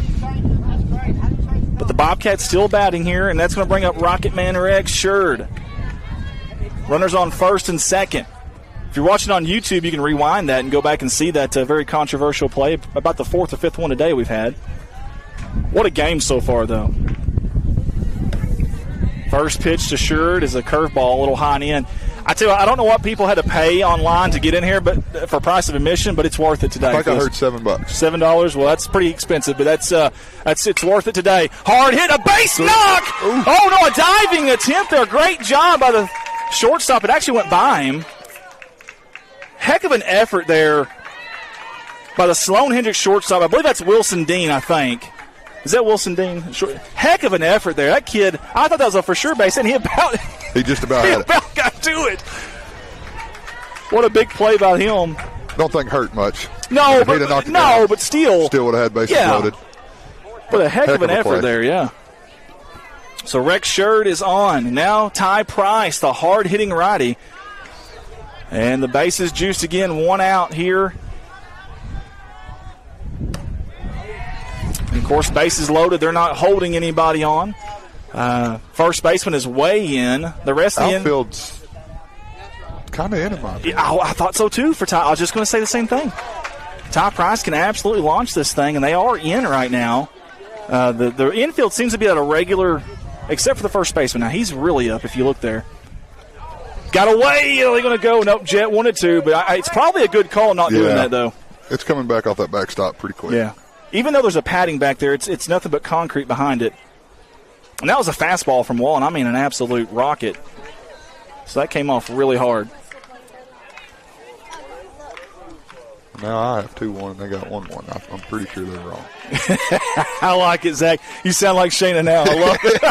But the Bobcats still batting here, and that's going to bring up Rocket Man Rex Sherd. Runners on first and second. If you're watching on YouTube, you can rewind that and go back and see that very controversial play, about the fourth or fifth one today we've had. What a game so far, though. First pitch to Sherd is a curveball, a little high and in. I tell you what, I don't know what people had to pay online to get in here, but for price of admission, but it's worth it today. I think I heard $7. $7. Well, that's pretty expensive, but it's worth it today. Hard hit, a base knock. Ooh. Oh no, a diving attempt there. Great job by the shortstop. It actually went by him. Heck of an effort there by the Sloan-Hendrix shortstop. I believe that's Wilson Dean, I think. Is that Wilson Dean? Heck of an effort there. That kid, I thought that was a for sure base, and he just about had it. Got to it. What a big play by him. Don't think hurt much. No, but still would have had bases loaded. But a heck of an effort there, yeah. So Rex Sherd is on. Now Ty Price, the hard-hitting righty. And the bases juiced again, one out here. And of course, bases loaded. They're not holding anybody on. First baseman is way in. The rest of the outfield's kind of in my opinion. I thought so too for Ty. I was just going to say the same thing. Ty Price can absolutely launch this thing, and they are in right now. The infield seems to be at a regular, except for the first baseman. Now he's really up if you look there. Got away. Are they going to go? Nope, Jet wanted to, but it's probably a good call not doing that, though. It's coming back off that backstop pretty quick. Yeah. Even though there's a padding back there, it's nothing but concrete behind it. And that was a fastball from Wall, and I mean an absolute rocket. So that came off really hard. Now I have 2-1, and they got 1-1. I'm pretty sure they're wrong. I like it, Zach. You sound like Shayna now. I love it.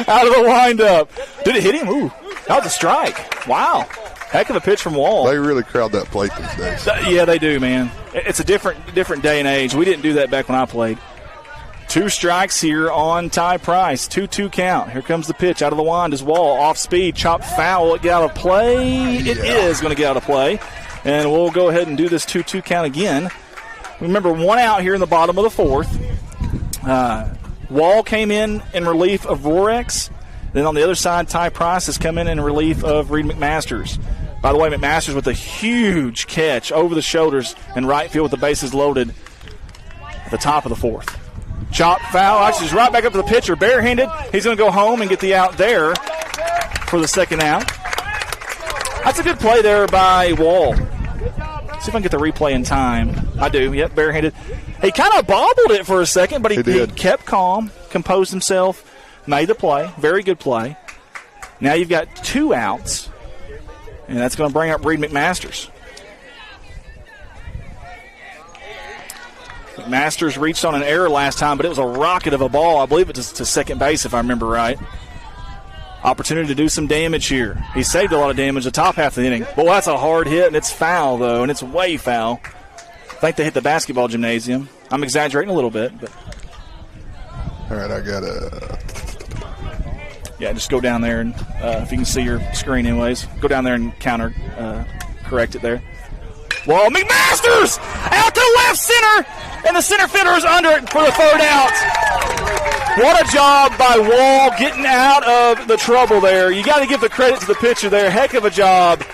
Out of the windup. Did it hit him? Ooh, that was a strike. Wow. Heck of a pitch from Wall. They really crowd that plate these days. Yeah, they do, man. It's a different day and age. We didn't do that back when I played. 2 strikes here on Ty Price. 2-2 count. Here comes the pitch out of the wind as Wall. Off speed, chopped foul. It get out of play. It is going to get out of play. And we'll go ahead and do this 2-2 count again. Remember, 1 out here in the bottom of the 4th. Wall came in relief of Rorex. Then on the other side, Ty Price has come in relief of Reed McMasters. By the way, McMasters with a huge catch over the shoulders in right field with the bases loaded at the top of the 4th. Chop foul. Actually, he's right back up to the pitcher, barehanded. He's going to go home and get the out there for the second out. That's a good play there by Wall. See if I can get the replay in time. I do. Yep, barehanded. He kind of bobbled it for a second, but he kept calm, composed himself, made the play. Very good play. Now you've got 2 outs, and that's going to bring up Reed McMasters. McMasters reached on an error last time, but it was a rocket of a ball. I believe it was to second base, if I remember right. Opportunity to do some damage here. He saved a lot of damage the top half of the inning. Boy, that's a hard hit, and it's foul, though, and it's way foul. I think they hit the basketball gymnasium. I'm exaggerating a little bit. But. All right, I got a... Yeah, just go down there, and if you can see your screen anyways, go down there and correct it there. Well, McMasters out to left center, and the center fielder is under it for the 3rd out. What a job by Wall getting out of the trouble there. You got to give the credit to the pitcher there. Heck of a job.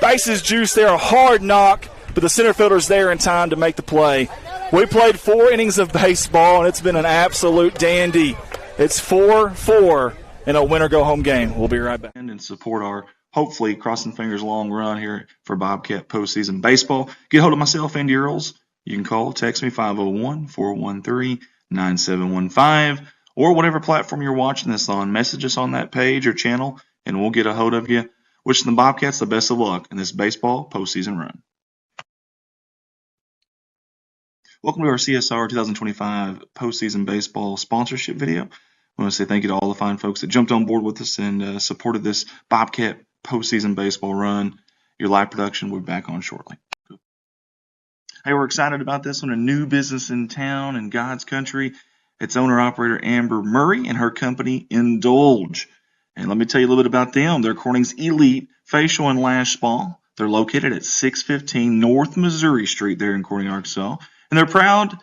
Bases juice there, a hard knock, but the center fielder's there in time to make the play. We played 4 innings of baseball, and it's been an absolute dandy. It's 4-4 in a winner-go-home game. We'll be right back. And support our, hopefully, crossing fingers, long run here for Bobcat postseason baseball. Get hold of myself, Andy Earls. You can call, text me, 501-413-9715, or whatever platform you're watching this on. Message us on that page or channel, and we'll get a hold of you. Wishing the Bobcats the best of luck in this baseball postseason run. Welcome to our CSR 2025 postseason baseball sponsorship video. I want to say thank you to all the fine folks that jumped on board with us and supported this Bobcat postseason baseball run. Your live production will be back on shortly. Hey, we're excited about this one. A new business in town in God's country. It's owner-operator Amber Murray and her company Indulge. And let me tell you a little bit about them. They're Corning's elite facial and lash spa. They're located at 615 North Missouri Street there in Corning, Arkansas. And they're proud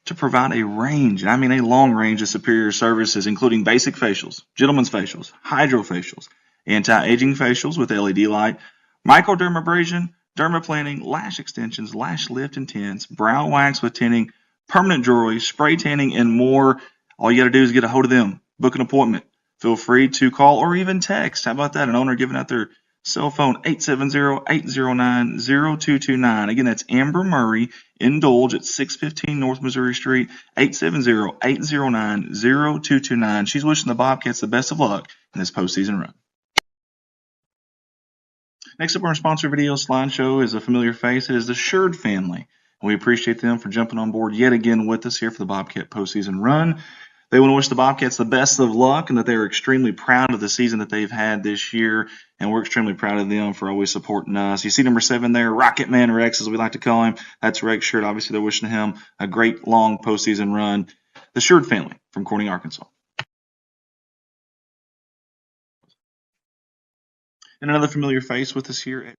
to provide a range, and I mean a long range of superior services, including basic facials, gentlemen's facials, hydrofacials, anti-aging facials with LED light, microdermabrasion, dermaplaning, lash extensions, lash lift and tints, brow wax with tinting, permanent jewelry, spray tanning, and more. All you got to do is get a hold of them. Book an appointment. Feel free to call or even text. How about that? An owner giving out their cell phone, 870-809-0229. Again, that's Amber Murray, Indulge at 615 North Missouri Street, 870-809-0229. She's wishing the Bobcats the best of luck in this postseason run. Next up on our sponsor video slideshow is a familiar face. It is the Sherd family. And we appreciate them for jumping on board yet again with us here for the Bobcat postseason run. They want to wish the Bobcats the best of luck and that they are extremely proud of the season that they've had this year. And we're extremely proud of them for always supporting us. You see number 7 there, Rocket Man Rex, as we like to call him. That's Rex Sherd. Obviously, they're wishing him a great long postseason run. The Sherd family from Corning, Arkansas. And another familiar face with us here.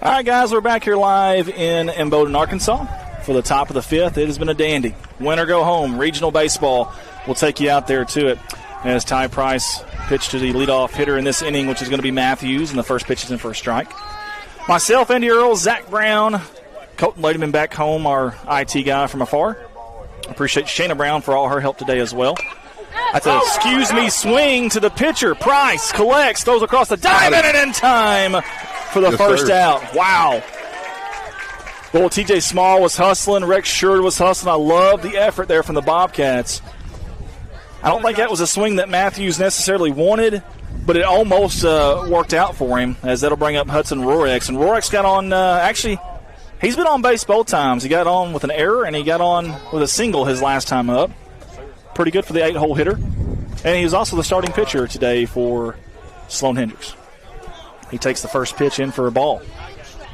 All right, guys, we're back here live in Bowdoin, Arkansas for the top of the 5th. It has been a dandy. Win or go home. Regional baseball. We'll take you out there to it. As Ty Price pitched to the leadoff hitter in this inning, which is going to be Matthews, and the first pitch is in for a strike. Myself, Andy Earls, Zach Brown, Colton Ladyman back home, our IT guy from afar. Appreciate Shayna Brown for all her help today as well. That's a excuse me swing to the pitcher. Price collects, throws across the diamond, and in time for the first out. Wow. Well, TJ Small was hustling. Rex Sherd was hustling. I love the effort there from the Bobcats. I don't think that was a swing that Matthews necessarily wanted, but it almost worked out for him, as that'll bring up Hudson Rorex. And Rorex got on, actually, He's been on base both times. He got on with an error, and he got on with a single his last time up. Pretty good for the 8-hole hitter. And he was also the starting pitcher today for Sloan-Hendrix. He takes the first pitch in for a ball.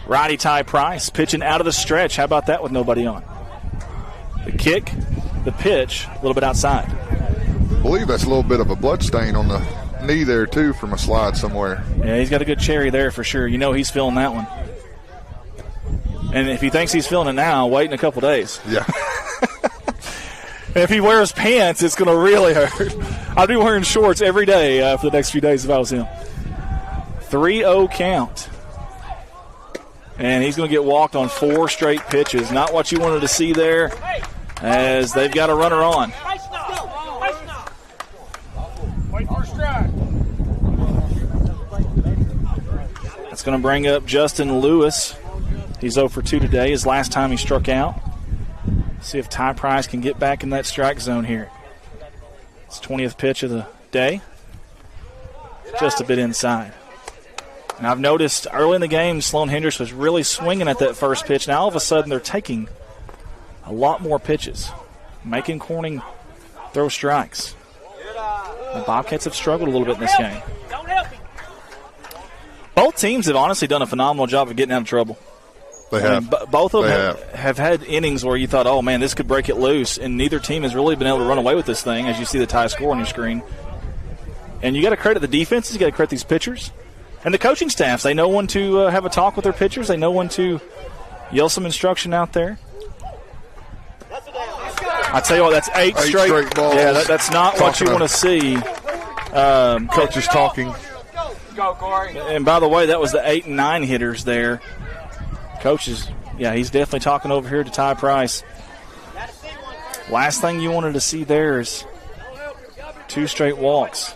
Righty Ty Price pitching out of the stretch. How about that with nobody on? The kick, the pitch, a little bit outside. I believe that's a little bit of a blood stain on the knee there, too, from a slide somewhere. Yeah, he's got a good cherry there for sure. You know he's feeling that one. And if he thinks he's feeling it now, wait in a couple days. Yeah. And if he wears pants, it's going to really hurt. I'd be wearing shorts every day for the next few days if I was him. 3-0 count. And he's going to get walked on 4 straight pitches. Not what you wanted to see there, as they've got a runner on. Wait for a strike. That's going to bring up Justin Lewis. He's 0 for 2 today. His last time he struck out. See if Ty Price can get back in that strike zone here. It's 20th pitch of the day. Just a bit inside. And I've noticed early in the game, Sloan-Hendrix was really swinging at that first pitch. Now all of a sudden they're taking a lot more pitches, making Corning throw strikes. The Bobcats have struggled a little bit in this game. Both teams have honestly done a phenomenal job of getting out of trouble. They have. Both of them have had innings where you thought, oh, man, this could break it loose, and neither team has really been able to run away with this thing, as you see the tie score on your screen. And you got to credit the defenses. You got to credit these pitchers. And the coaching staffs. They know when to have a talk with their pitchers. They know when to yell some instruction out there. I tell you what, that's eight straight balls. Yeah, that's not what you want to see. Coaches talking. Go, Corey. And by the way, that was the 8 and 9 hitters there. Coaches, yeah, he's definitely talking over here to Ty Price. Last thing you wanted to see there is 2 straight walks.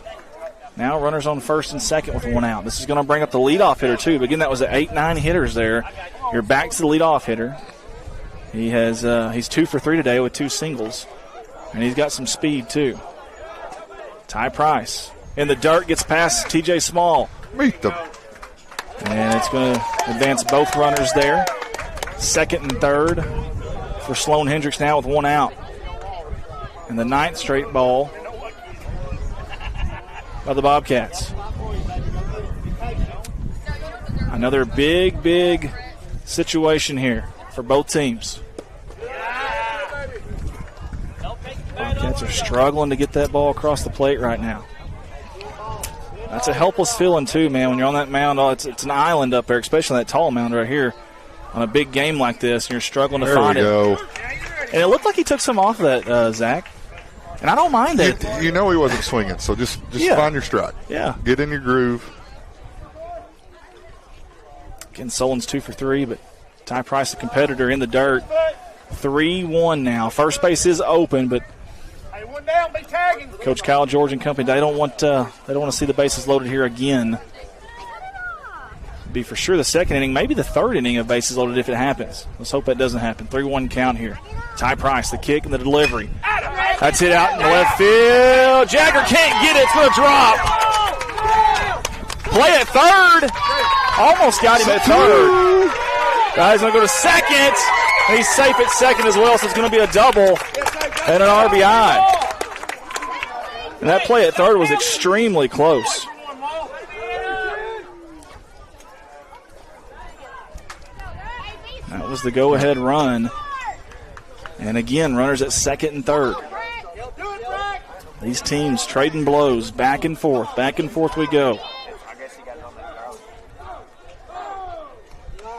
Now runners on first and second with 1 out. This is going to bring up the leadoff hitter too. But again, that was the 8-9 hitters there. You're back to the leadoff hitter. He has he's 2 for 3 today with 2 singles, and he's got some speed too. Ty Price in the dirt, gets past T.J. Small. Meet them. And it's going to advance both runners there. Second and third for Sloan-Hendrix now with 1 out. And the 9th straight ball by the Bobcats. Another big situation here for both teams. Bobcats are struggling to get that ball across the plate right now. That's a helpless feeling, too, man, when you're on that mound. It's an island up there, especially that tall mound right here on a big game like this, and you're struggling to find it. There we go. And it looked like he took some off of that, Zach. And I don't mind that. You know he wasn't swinging, so just find your strike. Yeah. Get in your groove. Again, Solon's 2 for 3, but Ty Price, the competitor, in the dirt. 3-1 now. First base is open, but Down, be tagging. Coach Kyle George and company, they don't want to see the bases loaded here again. Be for sure the second inning, maybe the third inning of bases loaded if it happens. Let's hope that doesn't happen. 3-1 count here. Ty Price, the kick and the delivery. That's it out in the left field. Jagger can't get it. It's going to drop. Play at third. Almost got him at third. Guy's going to go to second. He's safe at second as well, so it's going to be a double and an RBI. And that play at third was extremely close. That was the go-ahead run. And again, runners at second and third. These teams trading blows back and forth we go.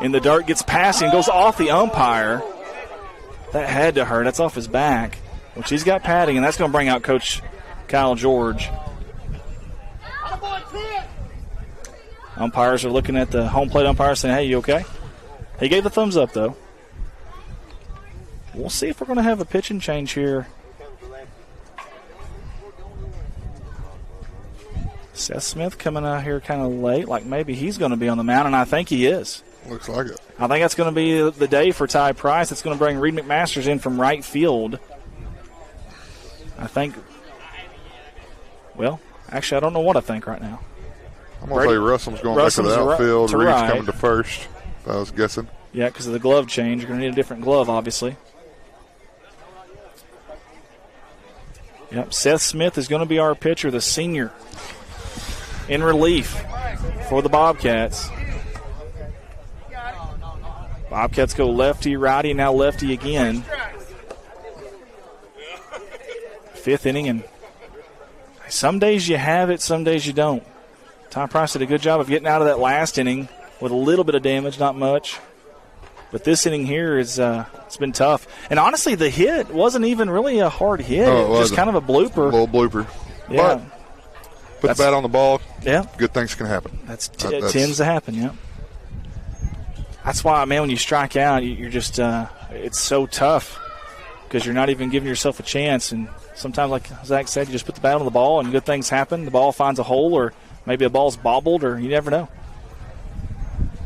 In the dirt, gets passing, goes off the umpire. That had to hurt. That's off his back, which he's got padding, and that's going to bring out Coach Kyle George. Umpires are looking at the home plate umpire saying, hey, you okay? He gave the thumbs up, though. We'll see if we're going to have a pitching change here. Seth Smith coming out here kind of late, like maybe he's going to be on the mound, and I think he is. Looks like it. I think that's going to be the day for Ty Price. It's going to bring Reed McMasters in from right field. I think, well, actually, I don't know what I think right now. I'm going to say Russell's going back to the outfield. Reed's right. coming to first, if I was guessing. Yeah, because of the glove change. You're going to need a different glove, obviously. Yep, Seth Smith is going to be our pitcher, the senior, in relief for the Bobcats. Bobcats go lefty, righty, now lefty again. 5th inning, and some days you have it, some days you don't. Ty Price did a good job of getting out of that last inning with a little bit of damage, not much. But this inning here is it's been tough. And honestly, the hit wasn't even really a hard hit. It was just kind of a blooper. A little blooper. Yeah. But put the bat on the ball. Yeah. Good things can happen. It tends to happen, yeah. That's why, man, when you strike out, you're just it's so tough because you're not even giving yourself a chance. And sometimes, like Zach said, you just put the bat on the ball and good things happen. The ball finds a hole, or maybe a ball's bobbled, or you never know.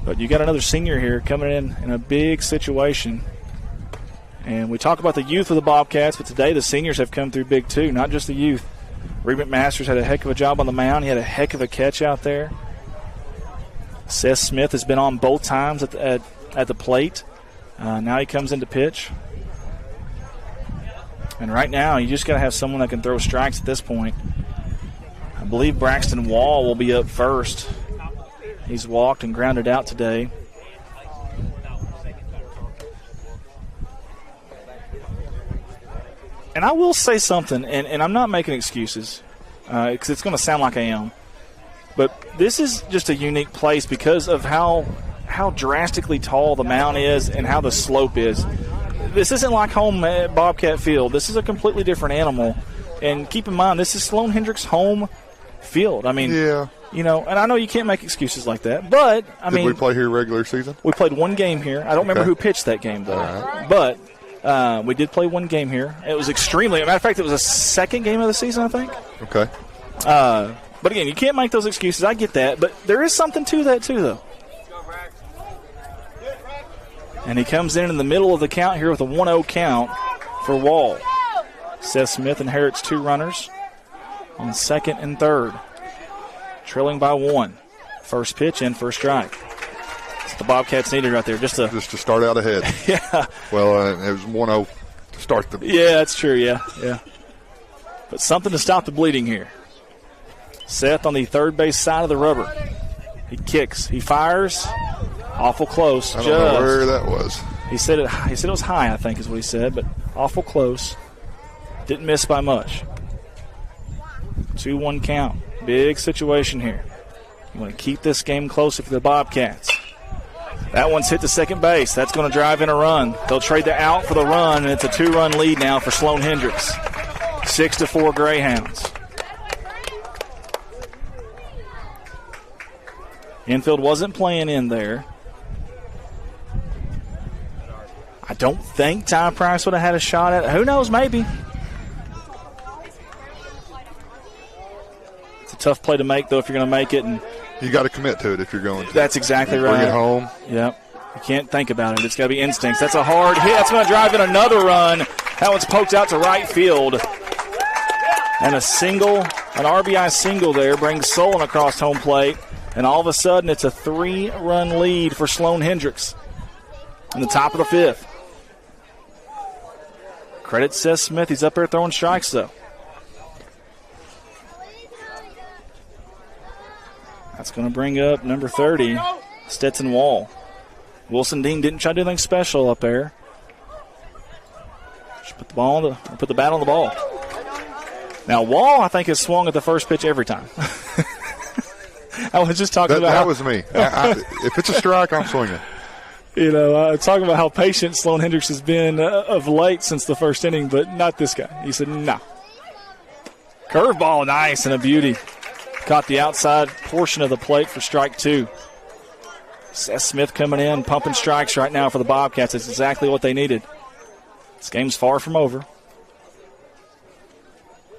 But you got another senior here coming in a big situation. And we talk about the youth of the Bobcats, but today the seniors have come through big too, not just the youth. Reed McMasters had a heck of a job on the mound. He had a heck of a catch out there. Seth Smith has been on both times at the plate. Now he comes into pitch. And right now you just got to have someone that can throw strikes at this point. I believe Braxton Wall will be up first. He's walked and grounded out today. And I will say something, and I'm not making excuses because it's going to sound like I am. But this is just a unique place because of how drastically tall the mound is and how the slope is. This isn't like home at Bobcat Field. This is a completely different animal. And keep in mind, this is Sloan-Hendrix home field. I mean, yeah. You know, and I know you can't make excuses like that, but, Did we play here regular season? We played one game here. I don't remember who pitched that game, though. Right. But we did play one game here. It was extremely – as a matter of fact, it was the second game of the season, I think. Okay. But, again, you can't make those excuses. I get that. But there is something to that, too, though. And he comes in the middle of the count here with a 1-0 count for Wall. Seth Smith inherits 2 runners on second and third. Trailing by 1. First pitch in, first strike. That's the Bobcats needed right there. Just to start out ahead. Yeah. Well, it was 1-0 to start the. Yeah, that's true, yeah. But something to stop the bleeding here. Seth on the third base side of the rubber. He kicks. He fires. Awful close. I don't know where that was. He said it was high, I think is what he said, but awful close. Didn't miss by much. 2-1 count. Big situation here. You want to keep this game close if you're the Bobcats. That one's hit to second base. That's going to drive in a run. They'll trade the out for the run, and it's a 2-run lead now for Sloan-Hendrix. 6-4 Greyhounds. Infield wasn't playing in there. I don't think Ty Price would have had a shot at it. Who knows, maybe. It's a tough play to make, though, if you're going to make it. And you got to commit to it if you're going to. That's exactly right. Bring it home. Yep. You can't think about it. It's got to be instincts. That's a hard hit. That's going to drive in another run. That one's poked out to right field. And a single, an RBI single there, brings Solon across home plate. And all of a sudden, it's a 3-run lead for Sloan-Hendrix in the top of the 5th. Credit Seth Smith. He's up there throwing strikes, though. That's going to bring up number 30, Stetson Wall. Wilson Dean didn't try to do anything special up there. Just put the bat on the ball. Now, Wall, I think, has swung at the first pitch every time. I was just talking about that was me. If it's a strike, I'm swinging. You know, talking about how patient Sloan-Hendrix has been of late since the first inning, but not this guy. He said, no. Curveball, nice and a beauty. Caught the outside portion of the plate for strike 2. Seth Smith coming in, pumping strikes right now for the Bobcats. It's exactly what they needed. This game's far from over.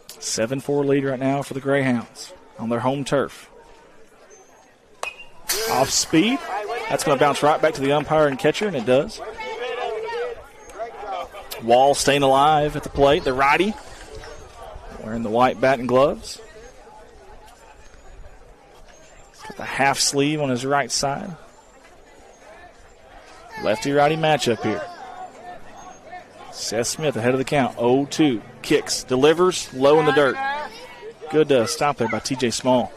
7-4 lead right now for the Greyhounds on their home turf. Off speed. That's going to bounce right back to the umpire and catcher, and it does. Wall staying alive at the plate. The righty wearing the white bat and gloves. Got the half sleeve on his right side. Lefty-righty matchup here. Seth Smith ahead of the count, 0-2. Kicks, delivers, low in the dirt. Good stop there by T.J. Small.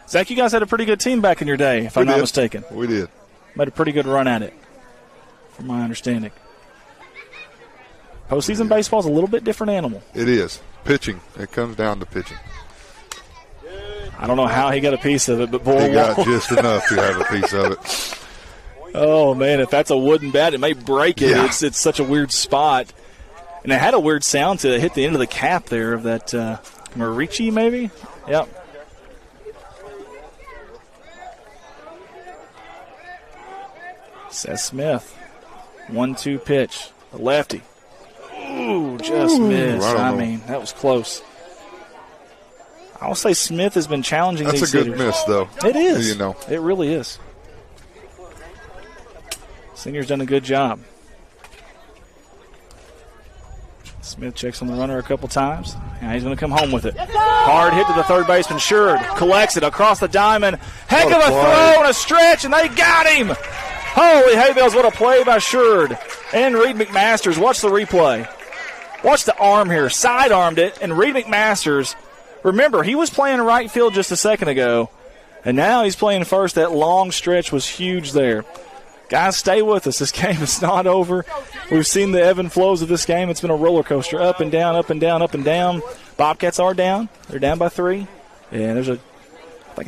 Zach, you guys had a pretty good team back in your day, if I'm not mistaken. We did. Made a pretty good run at it, from my understanding. Postseason baseball is a little bit different animal. It is. Pitching. It comes down to pitching. I don't know how he got a piece of it, but boy, he got just enough to have a piece of it. Oh, man, if that's a wooden bat, it may break it. Yeah. It's such a weird spot. And it had a weird sound to hit the end of the cap there of that Marici, maybe? Yep. Seth Smith, 1-2 pitch. The lefty. Ooh, just missed. I mean, that was close. I'll say Smith has been challenging these hitters. That's a good miss, though. It is. You know. It really is. Singer's done a good job. Smith checks on the runner a couple times. Now he's going to come home with it. Hard hit to the third baseman. Shurd collects it across the diamond. Heck of a throw and a stretch, and they got him. Holy hay bales, what a play by Shurd. And Reed McMasters. Watch the replay. Watch the arm here. Side-armed it, and Reed McMasters, remember, he was playing right field just a second ago, and now he's playing first. That long stretch was huge there. Guys, stay with us. This game is not over. We've seen the ebb and flows of this game. It's been a roller coaster, up and down, up and down, up and down. Bobcats are down. They're down by 3. And there's a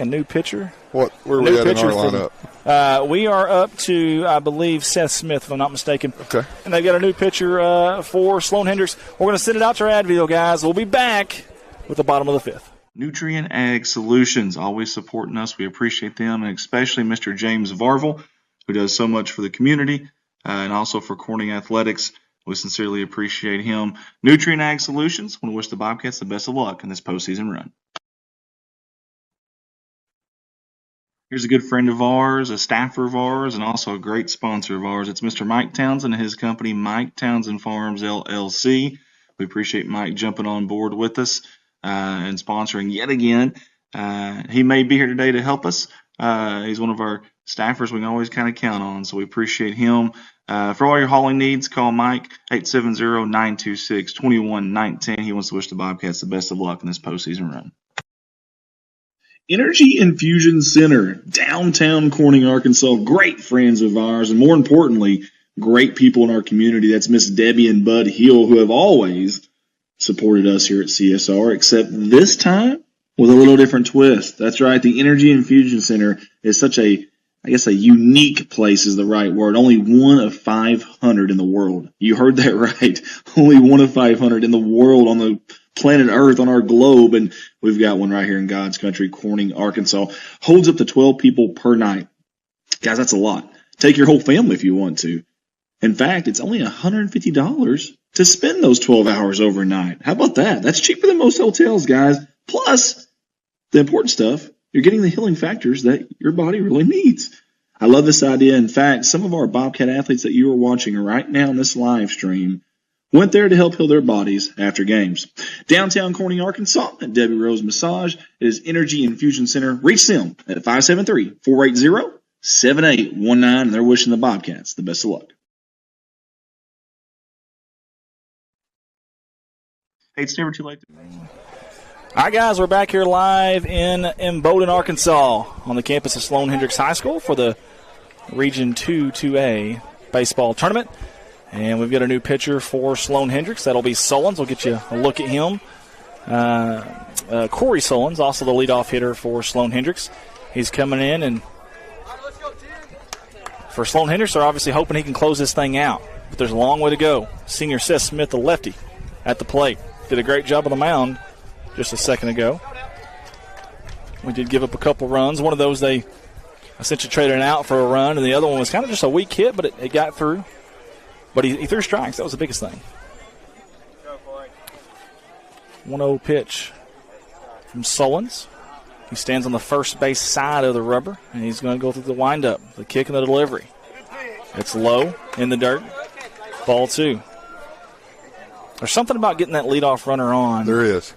new pitcher. Where are we at in our lineup? We are up to, I believe, Seth Smith, if I'm not mistaken. Okay. And they've got a new pitcher for Sloan-Hendrix. We're going to send it out to our ad video, guys. We'll be back with the bottom of the 5th. Nutrient Ag Solutions, always supporting us. We appreciate them, and especially Mr. James Varvel, who does so much for the community and also for Corning Athletics. We sincerely appreciate him. Nutrient Ag Solutions, want to wish the Bobcats the best of luck in this postseason run. Here's a good friend of ours, a staffer of ours, and also a great sponsor of ours. It's Mr. Mike Townsen and his company, Mike Townsen Farms, LLC. We appreciate Mike jumping on board with us and sponsoring yet again. He may be here today to help us. He's one of our staffers we can always kind of count on, so we appreciate him. For all your hauling needs, call Mike, 870-926-2119. He wants to wish the Bobcats the best of luck in this postseason run. Energy Infusion Center, downtown Corning, Arkansas. Great friends of ours, and more importantly, great people in our community. That's Miss Debbie and Bud Hill, who have always supported us here at CSR, except this time with a little different twist. That's right. The Energy Infusion Center is such a unique place is the right word. Only 1 of 500 in the world. You heard that right. Only 1 of 500 in the world on the planet Earth, on our globe, and we've got one right here in God's country, Corning, Arkansas. Holds up to 12 people per night. Guys, that's a lot. Take your whole family if you want to. In fact, it's only $150 to spend those 12 hours overnight. How about that? That's cheaper than most hotels, guys. Plus, the important stuff, you're getting the healing factors that your body really needs. I love this idea. In fact, some of our Bobcat athletes that you are watching right now in this live stream went there to help heal their bodies after games. Downtown Corning, Arkansas, at Debbie Rose Massage is Energy Infusion Center. Reach them at 573-480-7819, and they're wishing the Bobcats the best of luck. Hey, it's never too late. All right, guys, we're back here live in Bowdoin, Arkansas, on the campus of Sloan-Hendrix High School for the Region 2-2A baseball tournament. And we've got a new pitcher for Sloan-Hendrix. That'll be Sullins. We'll get you a look at him. Corey Sullins, also the leadoff hitter for Sloan-Hendrix. He's coming in, and for Sloan-Hendrix, they're obviously hoping he can close this thing out. But there's a long way to go. Senior Seth Smith, the lefty, at the plate. Did a great job on the mound just a second ago. We did give up a couple runs. One of those they essentially traded it out for a run, and the other one was kind of just a weak hit, but it got through. But he threw strikes. That was the biggest thing. 1-0 pitch from Sullins. He stands on the first base side of the rubber, and he's going to go through the windup, the kick and the delivery. It's low in the dirt. Ball 2. There's something about getting that leadoff runner on. There is.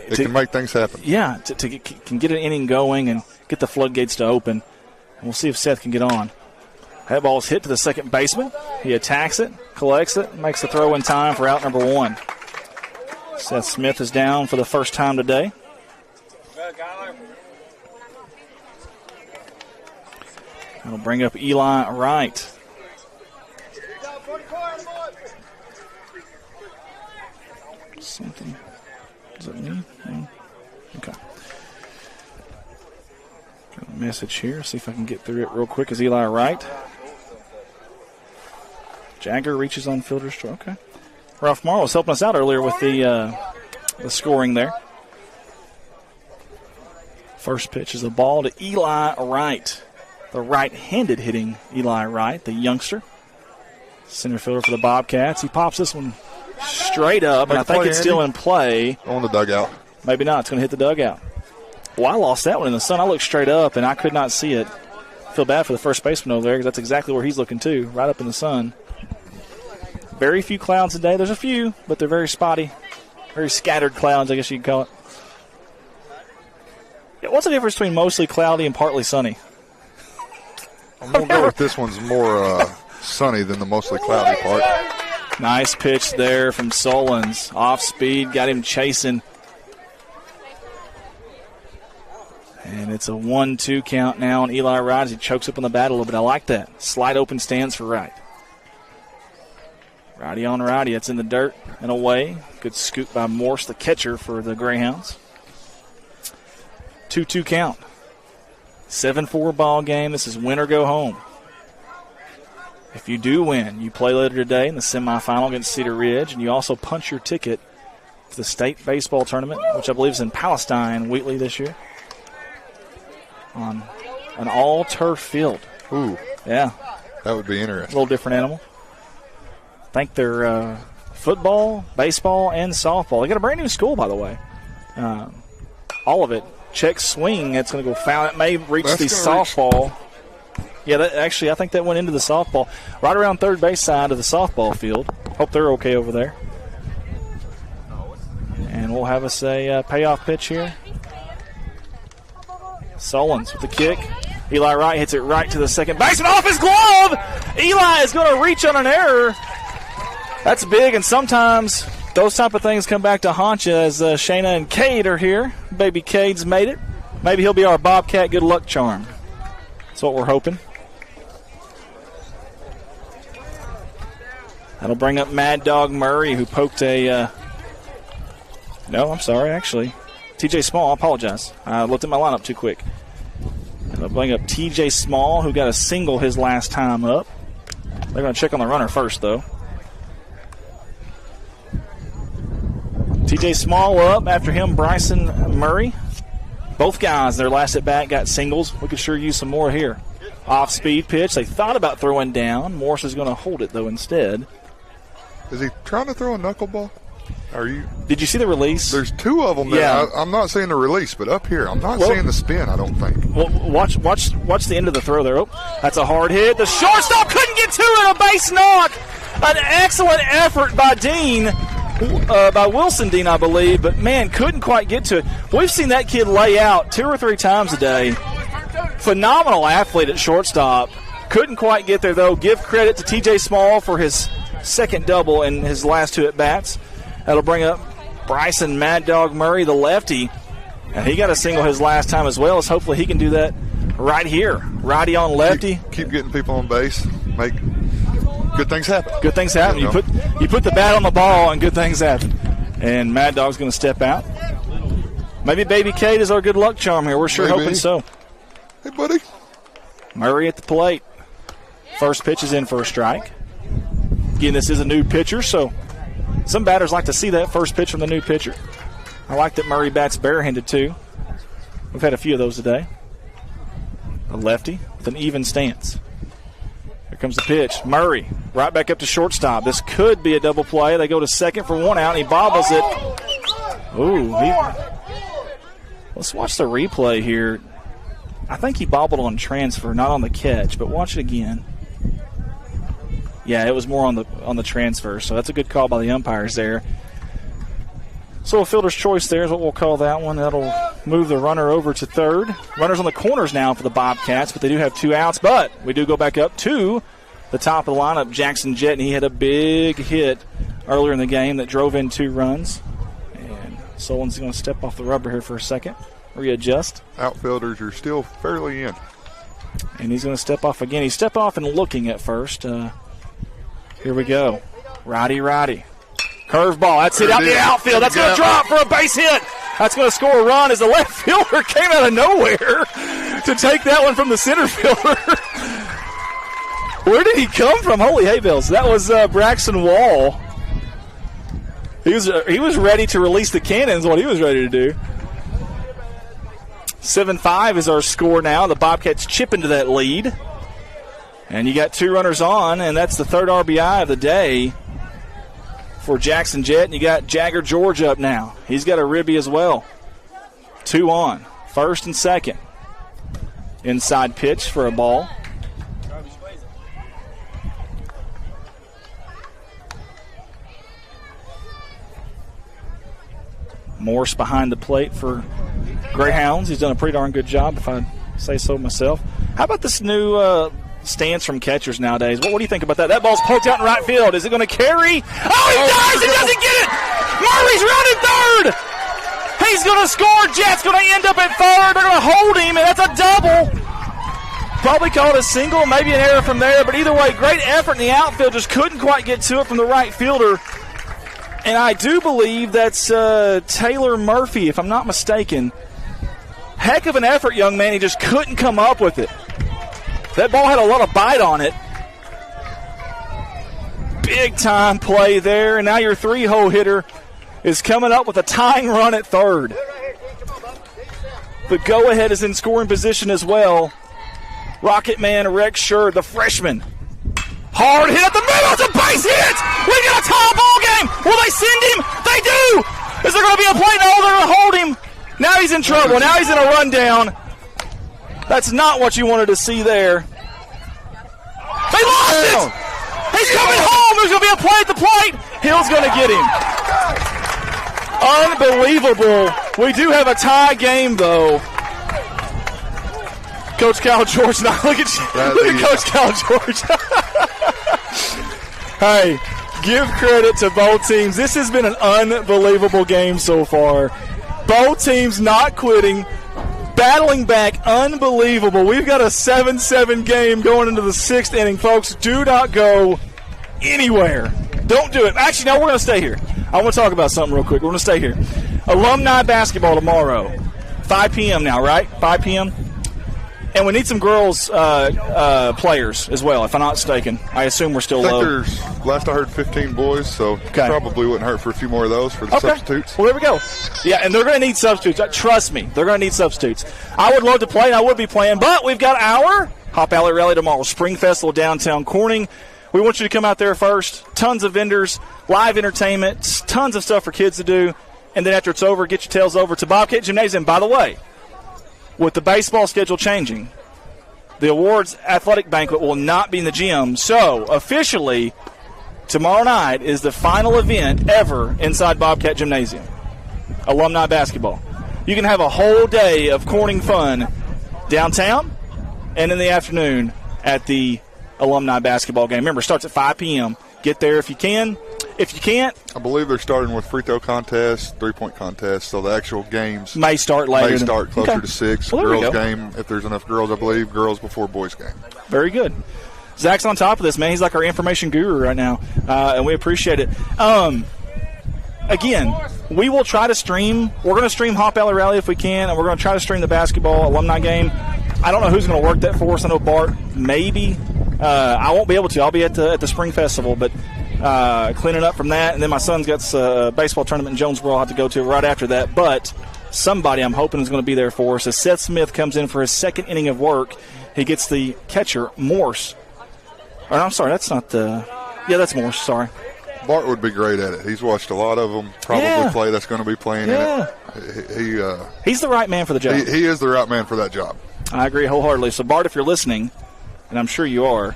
It can make things happen. Yeah, can get an inning going and get the floodgates to open. We'll see if Seth can get on. That ball's hit to the second baseman. He attacks it, collects it, makes the throw in time for out number 1. Seth Smith is down for the first time today. That'll bring up Eli Wright. Something. Is it me? No. Okay. Got a message here. See if I can get through it real quick. Is Eli Wright? Jagger reaches on fielder's choice. Okay. Ralph Morrow was helping us out earlier with the scoring there. First pitch is a ball to Eli Wright. The right-handed hitting Eli Wright, the youngster. Center fielder for the Bobcats. He pops this one straight up, and I think it's still in play. On the dugout. Maybe not. It's going to hit the dugout. Well, I lost that one in the sun. I looked straight up, and I could not see it. Feel bad for the first baseman over there because that's exactly where he's looking, too, right up in the sun. Very few clouds today. There's a few, but they're very spotty. Very scattered clouds, I guess you could call it. Yeah, what's the difference between mostly cloudy and partly sunny? I'm going to go with this one's more sunny than the mostly cloudy part. Nice pitch there from Solons. Off speed, got him chasing. And it's a 1-2 count now on Eli Wright as he chokes up on the bat a little bit. I like that. Slide open stands for Wright. Righty on righty. It's in the dirt and away. Good scoop by Morse, the catcher for the Greyhounds. 2-2 count. 7-4 ball game. This is win or go home. If you do win, you play later today in the semifinal against Cedar Ridge, and you also punch your ticket to the state baseball tournament, which I believe is in Palestine, Wheatley this year, on an all-turf field. Ooh. Yeah. That would be A interesting. little different animal. I think they're football, baseball, and softball. They got a brand new school, by the way. All of it. Check swing. It's going to go foul. It may reach the softball. Yeah, actually, I think that went into the softball. Right around third base side of the softball field. Hope they're okay over there. And we'll have us a payoff pitch here. Solons with the kick. Eli Wright hits it right to the second base and off his glove. Eli is going to reach on an error. That's big, and sometimes those type of things come back to haunt you as Shayna and Cade are here. Baby Cade's made it. Maybe he'll be our Bobcat good luck charm. That's what we're hoping. That'll bring up Mad Dog Murray, who poked a... No, I'm sorry, actually. TJ Small, I apologize. I looked at my lineup too quick. That'll bring up TJ Small, who got a single his last time up. They're going to check on the runner first, though. TJ Small up. After him, Bryson Murray. Both guys, their last at bat, got singles. We could sure use some more here. Off-speed pitch. They thought about throwing down. Morse is going to hold it, though, instead. Is he trying to throw a knuckleball? Did you see the release? There's two of them there. Yeah. I'm not seeing the release, but up here, I'm not seeing the spin, I don't think. Well, watch the end of the throw there. Oh, that's a hard hit. The shortstop couldn't get to it. A base knock. An excellent effort by Dean. By Wilson Dean, I believe, but man, couldn't quite get to it. We've seen that kid lay out 2 or 3 times a day. Phenomenal athlete at shortstop. Couldn't quite get there, though. Give credit to TJ Small for his second double in his last 2 at-bats. That'll bring up Bryson Mad Dog Murray, the lefty, and he got a single his last time as well, so hopefully he can do that right here. Righty on lefty. Keep getting people on base. Make good things happen. Good things happen. You put the bat on the ball, and good things happen. And Mad Dog's going to step out. Maybe Baby Kate is our good luck charm here. We're sure hoping so. Hey, buddy. Murray at the plate. First pitch is in for a strike. Again, this is a new pitcher, so some batters like to see that first pitch from the new pitcher. I like that Murray bats barehanded, too. We've had a few of those today. A lefty with an even stance. Here comes the pitch. Murray right back up to shortstop. This could be a double play. They go to second for 1 out, and he bobbles it. Ooh. Let's watch the replay here. I think he bobbled on transfer, not on the catch, but watch it again. Yeah, it was more on the transfer, so that's a good call by the umpires there. So a fielder's choice there is what we'll call that one. That'll move the runner over to third. Runners on the corners now for the Bobcats, but they do have 2 outs. But we do go back up to the top of the lineup, Jackson Jett, and he had a big hit earlier in the game that drove in 2 runs. And Solon's going to step off the rubber here for a second, readjust. Outfielders are still fairly in. And he's going to step off again. He's stepping off and looking at first. Here we go. Righty. Curveball. That's hit out the outfield. That's going to drop for a base hit. That's going to score a run as the left fielder came out of nowhere to take that one from the center fielder. Where did he come from? Holy hay bales. That was Braxton Wall. He was ready to release the cannons, what he was ready to do. 7-5 is our score now. The Bobcats chip into that lead. And you got 2 runners on, and that's the 3rd RBI of the day for Jackson Jett. And you got Jagger George up now. He's got a ribby as well. 2 on. First and second. Inside pitch for a ball. Morse behind the plate for Greyhounds. He's done a pretty darn good job, if I say so myself. How about this new stance from catchers nowadays? What do you think about that? That ball's poked out in right field. Is it going to carry? Oh, he does! He doesn't get it! Murray's running third! He's going to score. Jett's going to end up at third. They're going to hold him, and that's a double. Probably called a single, maybe an error from there, but either way, great effort in the outfield. Just couldn't quite get to it from the right fielder. And I do believe that's Taylor Murphy, if I'm not mistaken. Heck of an effort, young man. He just couldn't come up with it. That ball had a lot of bite on it. Big-time play there. And now your 3-hole hitter is coming up with a tying run at third. The go-ahead is in scoring position as well. Rocket Man Rex Schur, the freshman. Hard hit at the middle. It's a base hit. We got a tie ball game. Will they send him? They do. Is there going to be a play? No, they're going to hold him. Now he's in trouble. Now he's in a rundown. That's not what you wanted to see there. They lost it. He's coming home. There's going to be a play at the plate. Hill's going to get him. Unbelievable. We do have a tie game, though. Coach Cal George, now look at Coach Cal George. Hey, give credit to both teams. This has been an unbelievable game so far. Both teams not quitting, battling back, unbelievable. We've got a 7-7 game going into the 6th inning, folks. Do not go anywhere. Don't do it. Actually, no, we're going to stay here. I want to talk about something real quick. We're going to stay here. Alumni basketball tomorrow, 5 p.m. now, right? 5 p.m.? And we need some girls players as well, if I'm not mistaken. I assume we're still low. Last I heard 15 boys, so probably wouldn't hurt for a few more of those for the substitutes. Well, there we go. Yeah, and they're going to need substitutes. Trust me, they're going to need substitutes. I would love to play, and I would be playing, but we've got our Hop Alley Rally tomorrow, Spring Festival downtown Corning. We want you to come out there first. Tons of vendors, live entertainment, tons of stuff for kids to do. And then after it's over, get your tails over to Bobcat Gymnasium. By the way, with the baseball schedule changing, the awards athletic banquet will not be in the gym. So, officially, tomorrow night is the final event ever inside Bobcat Gymnasium. Alumni basketball. You can have a whole day of Corning fun downtown and in the afternoon at the alumni basketball game. Remember, it starts at 5 p.m. Get there if you can. If you can't, I believe they're starting with free throw contests, 3-point contests, so the actual games may start later. May start closer to 6. Well, girls game, if there's enough girls, I believe, girls before boys game. Very good. Zach's on top of this, man. He's like our information guru right now, and we appreciate it. Again, we will try to stream. We're going to stream Hop Alley Rally if we can, and we're going to try to stream the basketball alumni game. I don't know who's going to work that for us. I know Bart, maybe. I won't be able to. I'll be at the Spring Festival, but cleaning up from that. And then my son's got a baseball tournament in Jonesboro I'll have to go to right after that. But somebody I'm hoping is going to be there for us. As Seth Smith comes in for his second inning of work, he gets the catcher, Morse. Or I'm sorry, that's not the – yeah, that's Morse, sorry. Bart would be great at it. He's watched a lot of them play that's going to be playing in it. He's the right man for the job. He is the right man for that job. I agree wholeheartedly. So, Bart, if you're listening, and I'm sure you are,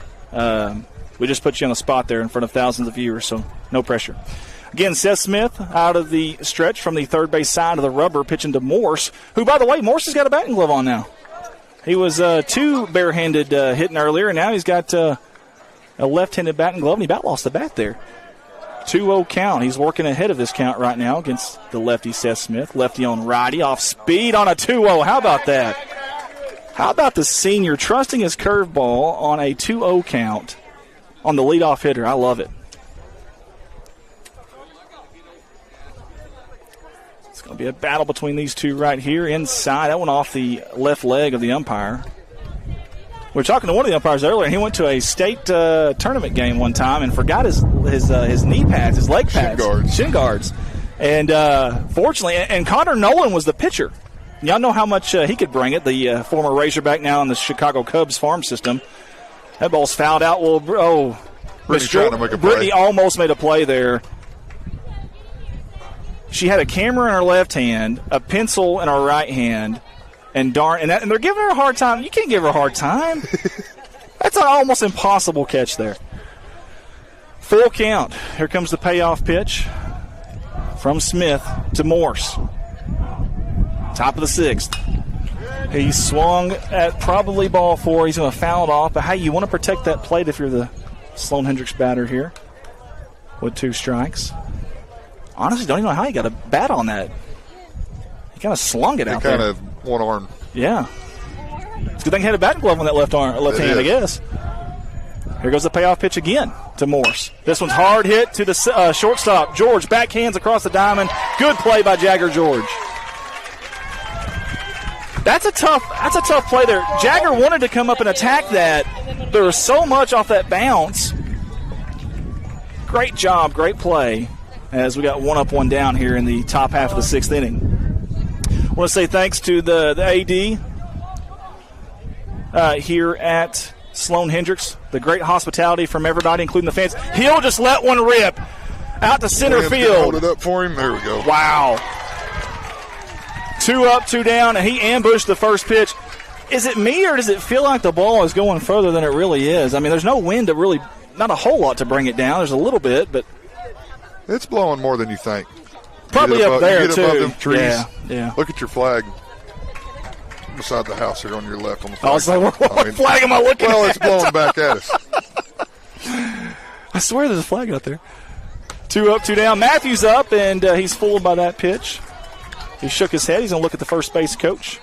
we just put you on the spot there in front of thousands of viewers, so no pressure. Again, Seth Smith out of the stretch from the third base side of the rubber, pitching to Morse, who, by the way, Morse has got a batting glove on now. He was too barehanded hitting earlier, and now he's got a left-handed batting glove, and he about lost the bat there. 2-0 count. He's working ahead of this count right now against the lefty Seth Smith. Lefty on righty, off speed on a 2-0. How about that? How about the senior trusting his curveball on a 2-0 count on the leadoff hitter? I love it. It's going to be a battle between these two right here inside. That one off the left leg of the umpire. We were talking to one of the umpires earlier, and he went to a state tournament game one time and forgot his knee pads, his leg pads. Shin guards. And fortunately, and Connor Nolan was the pitcher. Y'all know how much he could bring it, the former Razorback now in the Chicago Cubs farm system. That ball's fouled out. Well, Brittany almost made a play there. She had a camera in her left hand, a pencil in her right hand, and they're giving her a hard time. You can't give her a hard time. That's an almost impossible catch there. Full count. Here comes the payoff pitch from Smith to Morse. Top of the sixth. He swung at probably ball 4. He's going to foul it off. But, hey, you want to protect that plate if you're the Sloan-Hendrix batter here with 2 strikes. Honestly, don't even know how he got a bat on that. He kind of slung it out there. Kind of one arm. Yeah. It's a good thing he had a batting glove on that left hand, I guess. Here goes the payoff pitch again to Morse. This one's hard hit to the shortstop. George backhands across the diamond. Good play by Jagger George. That's a tough play there. Jagger wanted to come up and attack that. There was so much off that bounce. Great job, great play, as we got 1 up, 1 down here in the top half of the 6th inning. I want to say thanks to the AD here at Sloan-Hendrix. The great hospitality from everybody, including the fans. He'll just let one rip out to center field. Hold it up for him. There we go. Wow. 2 up, 2 down, and he ambushed the first pitch. Is it me, or does it feel like the ball is going further than it really is? I mean, there's no wind to really, not a whole lot to bring it down. There's a little bit, but it's blowing more than you think. Probably up there, too. Above them trees. Yeah. Look at your flag beside the house there on your left on the flag. I was like, what flag am I looking at? Well, it's blowing back at us. I swear there's a flag out there. 2 up, 2 down. Matthews up, and he's fooled by that pitch. He shook his head. He's going to look at the first base coach,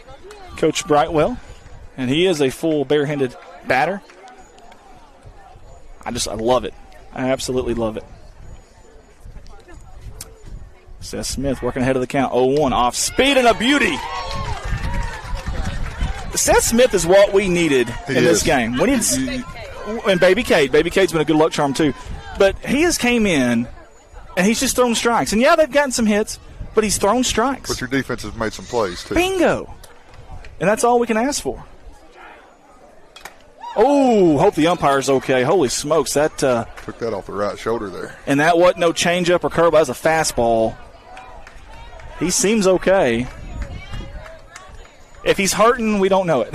Coach Brightwell, and he is a full barehanded batter. I love it. I absolutely love it. Seth Smith working ahead of the count. 0-1 off speed and a beauty. Seth Smith is what we needed in this game. We need, and Baby Cade. Baby Cade's been a good luck charm too. But he has came in, and he's just thrown strikes. And, yeah, they've gotten some hits, but he's thrown strikes. But your defense has made some plays too. Bingo. And that's all we can ask for. Oh, hope the umpire's okay. Holy smokes. That took that off the right shoulder there. And that wasn't no changeup or curve. That was a fastball. He seems okay. If he's hurting, we don't know it.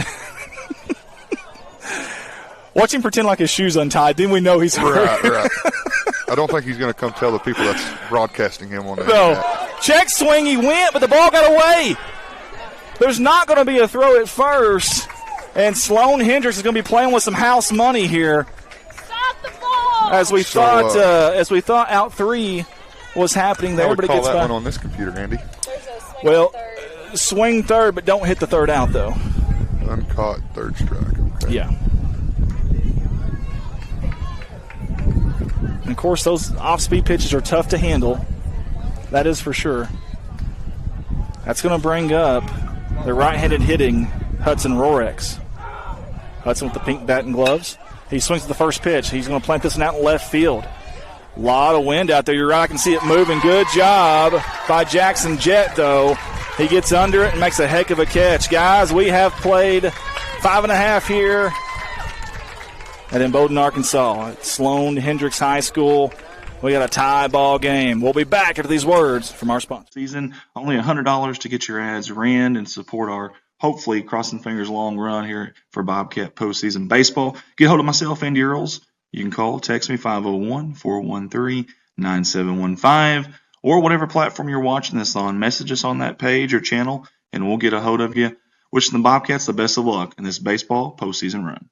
Watch him pretend like his shoe's untied. Then we know he's hurt. Right. I don't think he's going to come tell the people that's broadcasting him on that. No. Check swing, he went, but the ball got away. There's not going to be a throw at first. And Sloan-Hendrix is going to be playing with some house money here. Stop the ball! As we thought out 3 was happening there, but it gets that by. One on this computer, Andy. Well, swing third, but don't hit the third out, though. Uncaught third strike. Okay. Yeah. And, of course, those off-speed pitches are tough to handle. That is for sure. That's going to bring up the right-handed hitting Hudson Rorex. Hudson with the pink bat and gloves. He swings at the first pitch. He's going to plant this one out in left field. A lot of wind out there. You're right. I can see it moving. Good job by Jackson Jett, though. He gets under it and makes a heck of a catch. Guys, we have played 5.5 here at Imboden, Arkansas, at Sloan-Hendrix High School. We got a tie ball game. We'll be back after these words from our sponsor. Season, only $100 to get your ads ran and support our, hopefully, crossing fingers, long run here for Bobcat postseason baseball. Get hold of myself, Andy Earls. You can call, text me, 501-413-9999. 9715, or whatever platform you're watching this on. Message us on that page or channel, and we'll get a hold of you. Wishing the Bobcats the best of luck in this baseball postseason run.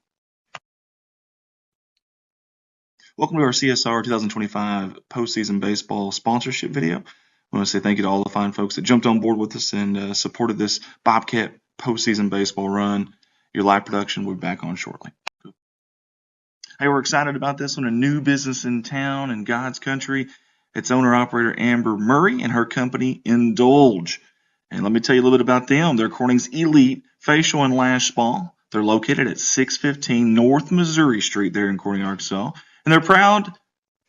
Welcome to our CSR 2025 postseason baseball sponsorship video. I want to say thank you to all the fine folks that jumped on board with us and supported this Bobcat postseason baseball run. Your live production will be back on shortly. Hey, we're excited about this one. A new business in town in God's country. It's owner-operator Amber Murray and her company Indulge. And let me tell you a little bit about them. They're Corning's elite facial and lash spa. They're located at 615 North Missouri Street there in Corning, Arkansas. And they're proud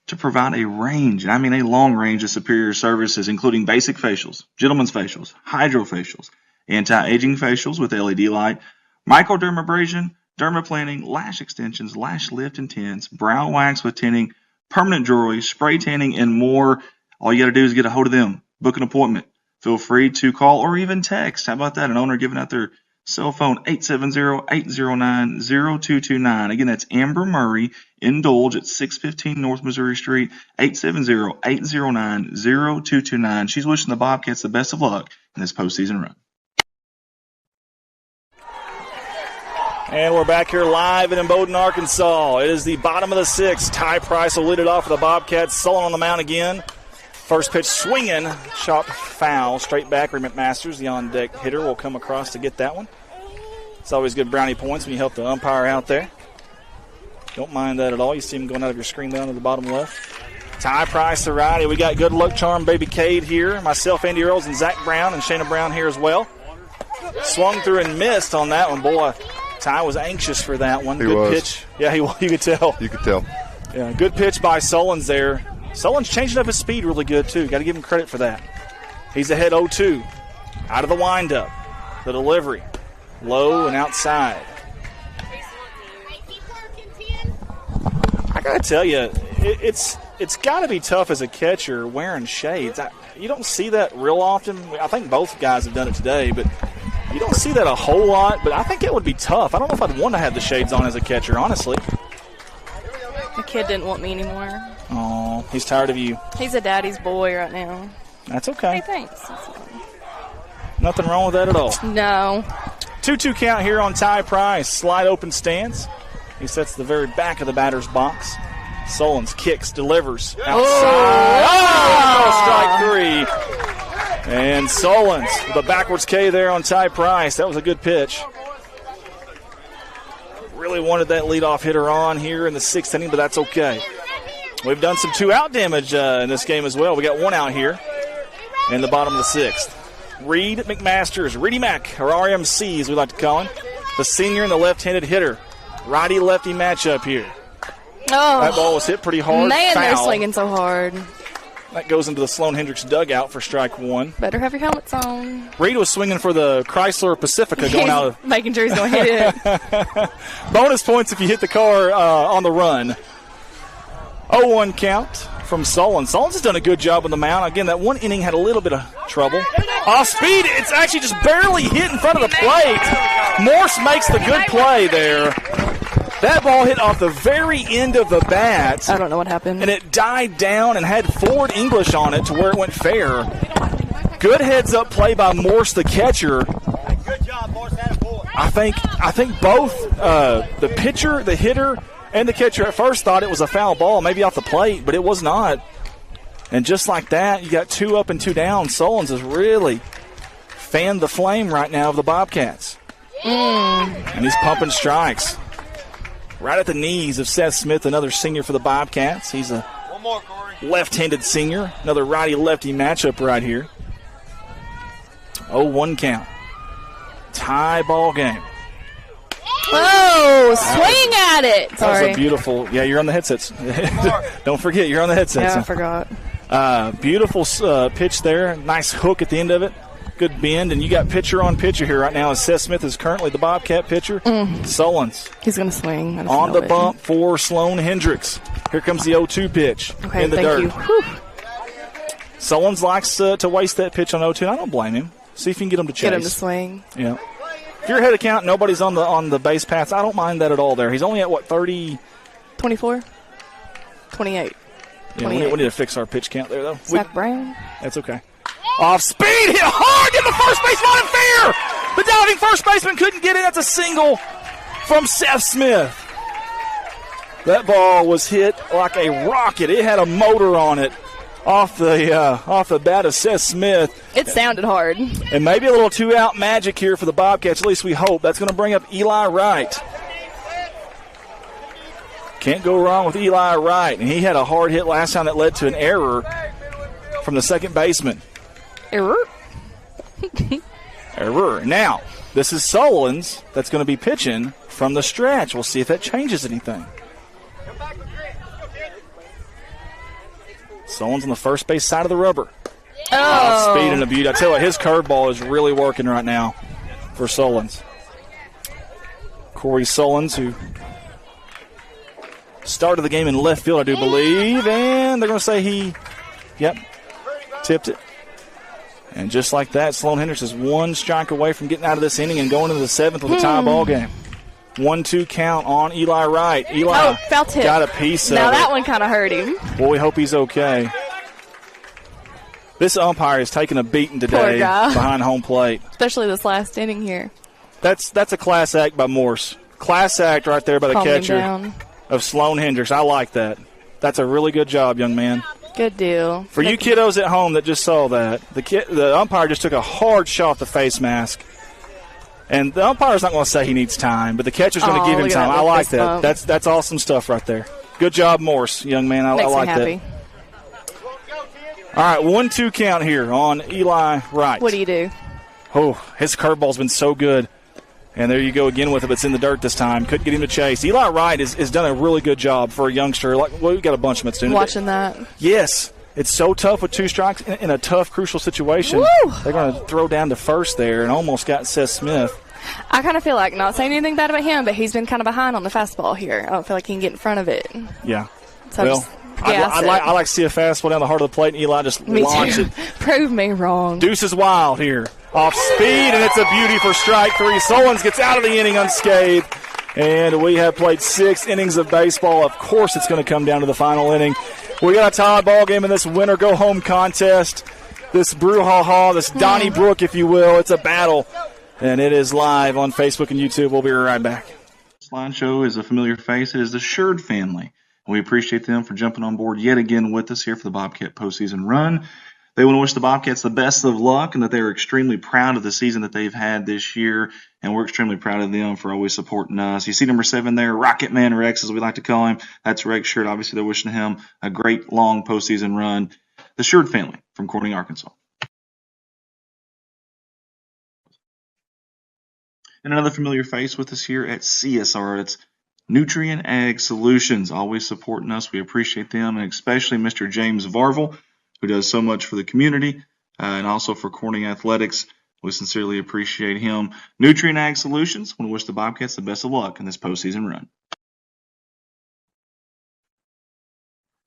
to provide a range, and I mean a long range of superior services, including basic facials, gentlemen's facials, hydrofacials, anti-aging facials with LED light, microdermabrasion, dermaplaning, lash extensions, lash lift and tints, brow wax with tinting, permanent jewelry, spray tanning, and more. All you got to do is get a hold of them. Book an appointment. Feel free to call or even text. How about that? An owner giving out their cell phone, 870-809-0229. Again, that's Amber Murray, Indulge at 615 North Missouri Street, 870-809-0229. She's wishing the Bobcats the best of luck in this postseason run. And we're back here live in Bowdoin, Arkansas. It is the bottom of the sixth. Ty Price will lead it off for the Bobcats. Sullen on the mound again. First pitch swinging, sharp foul, straight back. McMasters, the on-deck hitter, will come across to get that one. It's always good brownie points when you help the umpire out there. Don't mind that at all. You see him going out of your screen down to the bottom left. Ty Price, the righty. We got Good Luck Charm, Baby Cade here. Myself, Andy Earls, and Zach Brown, and Shayna Brown here as well. Swung through and missed on that one. Boy, Ty was anxious for that one. Good pitch. Yeah, you could tell. You could tell. Yeah, good pitch by Sullins there. Sullins changing up his speed really good, too. Got to give him credit for that. He's ahead 0-2. Out of the windup. The delivery. Low and outside. I got to tell you, it's got to be tough as a catcher wearing shades. You don't see that real often. I think both guys have done it today, but you don't see that a whole lot. But I think it would be tough. I don't know if I'd want to have the shades on as a catcher, honestly. The kid didn't want me anymore. Oh, he's tired of you. He's a daddy's boy right now. That's okay. Hey, thanks. Nothing wrong with that at all. No. 2-2 count here on Ty Price. Slide open stance. He sets the very back of the batter's box. Sullins kicks, delivers. Outside. Strike three. And Sullins with a backwards K there on Ty Price. That was a good pitch. Really wanted that leadoff hitter on here in the sixth inning, but that's okay. We've done some two-out damage in this game as well. We got one out here in the bottom of the sixth. Reed McMasters, Reedy Mac, or RMC as we like to call him, the senior and the left-handed hitter. Righty-lefty matchup here. Oh, that ball was hit pretty hard. Man, foul. They're slinging so hard. That goes into the Sloan-Hendrix dugout for strike one. Better have your helmets on. Reed was swinging for the Chrysler Pacifica going out of. Making sure he's going to hit it. Bonus points if you hit the car on the run. 0-1 count from Sullins. Sullins has done a good job on the mound. Again, that one inning had a little bit of trouble. Off speed, it's actually just barely hit in front of the plate. Morse makes the good play there. That ball hit off the very end of the bat. I don't know what happened. And it died down and had forward English on it to where it went fair. Good heads-up play by Morse, the catcher. Good job, Morse. I think both the pitcher, the hitter, and the catcher at first thought it was a foul ball, maybe off the plate, but it was not. And just like that, you got 2 up and 2 down. Sullins has really fanned the flame right now of the Bobcats. And he's pumping strikes. Right at the knees of Seth Smith, another senior for the Bobcats. He's a left-handed senior. Another righty-lefty matchup right here. 0-1 count. Tie ball game. Oh, swing at it. Sorry. That was a beautiful. Yeah, you're on the headsets. Don't forget, you're on the headsets. Yeah, I forgot. Beautiful pitch there. Nice hook at the end of it. Good bend, and you got pitcher on pitcher here right now. As Seth Smith is currently the Bobcat pitcher. Sullins. He's going to swing. On the bump for Sloan-Hendrix. Here comes the 0-2 pitch in the dirt. Sullins likes to waste that pitch on 0-2. I don't blame him. See if you can get him to chase. Get him to swing. Yeah. If you're ahead of count, nobody's on the base paths. I don't mind that at all there. He's only at, 30? 24? 28. Yeah, we need to fix our pitch count there, though. Zach Brown. That's okay. Off speed, hit hard, get the first base, not unfair. The diving first baseman couldn't get it. That's a single from Seth Smith. That ball was hit like a rocket. It had a motor on it off the bat of Seth Smith. It sounded hard. And maybe a little two-out magic here for the Bobcats, at least we hope. That's going to bring up Eli Wright. Can't go wrong with Eli Wright. And he had a hard hit last time that led to an error from the second baseman. Error. Error. Now, this is Solon's that's going to be pitching from the stretch. We'll see if that changes anything. Solon's on the first base side of the rubber. Oh. Speed and a beauty. I tell you what, his curveball is really working right now for Solon's. Corey Solon's, who started the game in left field, I do believe, and they're going to say he, tipped it. And just like that, Sloan-Hendrix is one strike away from getting out of this inning and going into the seventh with a tie ball game. 1-2 count on Eli Wright. Eli foul tip. got a piece of it. Now that one kind of hurt him. Well, we hope he's okay. This umpire is taking a beating today behind home plate. Especially this last inning here. That's a class act by Morse. Class act right there by the catcher of Sloan-Hendrix. I like that. That's a really good job, young man. Good deal. For you kiddos at home that just saw that, the umpire just took a hard shot at the face mask. And the umpire's not going to say he needs time, but the catcher's going to give him time. I like that. That's awesome stuff right there. Good job, Morse, young man. I like that. All right, 1-2 count here on Eli Wright. What do you do? Oh, his curveball's been so good. And there you go again with it, but it's in the dirt this time. Couldn't get him to chase. Eli Wright has done a really good job for a youngster. We've got a bunch of them doing it. Watching that. Yes. It's so tough with two strikes in a tough, crucial situation. Woo! They're going to throw down to first there and almost got Seth Smith. I kind of feel like, not saying anything bad about him, but he's been kind of behind on the fastball here. I don't feel like he can get in front of it. Yeah. So I like to see a fastball down the heart of the plate, and Eli just launch it. Prove me wrong. Deuce is wild here. Off speed, and it's a beauty for strike three. Solons gets out of the inning unscathed. And we have played 6 innings of baseball. Of course it's going to come down to the final inning. We got a tie ball game in this winner go-home contest. This brouhaha, this Donnybrook, if you will. It's a battle, and it is live on Facebook and YouTube. We'll be right back. Slideshow is a familiar face. It is the Sherd family. We appreciate them for jumping on board yet again with us here for the Bobcat postseason run. They want to wish the Bobcats the best of luck and that they are extremely proud of the season that they've had this year, and we're extremely proud of them for always supporting us. You see number 7 there, Rocket Man Rex, as we like to call him. That's Rex Sherd. Obviously, they're wishing him a great, long postseason run. The Sherd family from Corning, Arkansas. And another familiar face with us here at CSR. It's Nutrient Ag Solutions, always supporting us. We appreciate them, and especially Mr. James Varvel, who does so much for the community and also for Corning Athletics. We sincerely appreciate him. Nutrient Ag Solutions, want to wish the Bobcats the best of luck in this postseason run.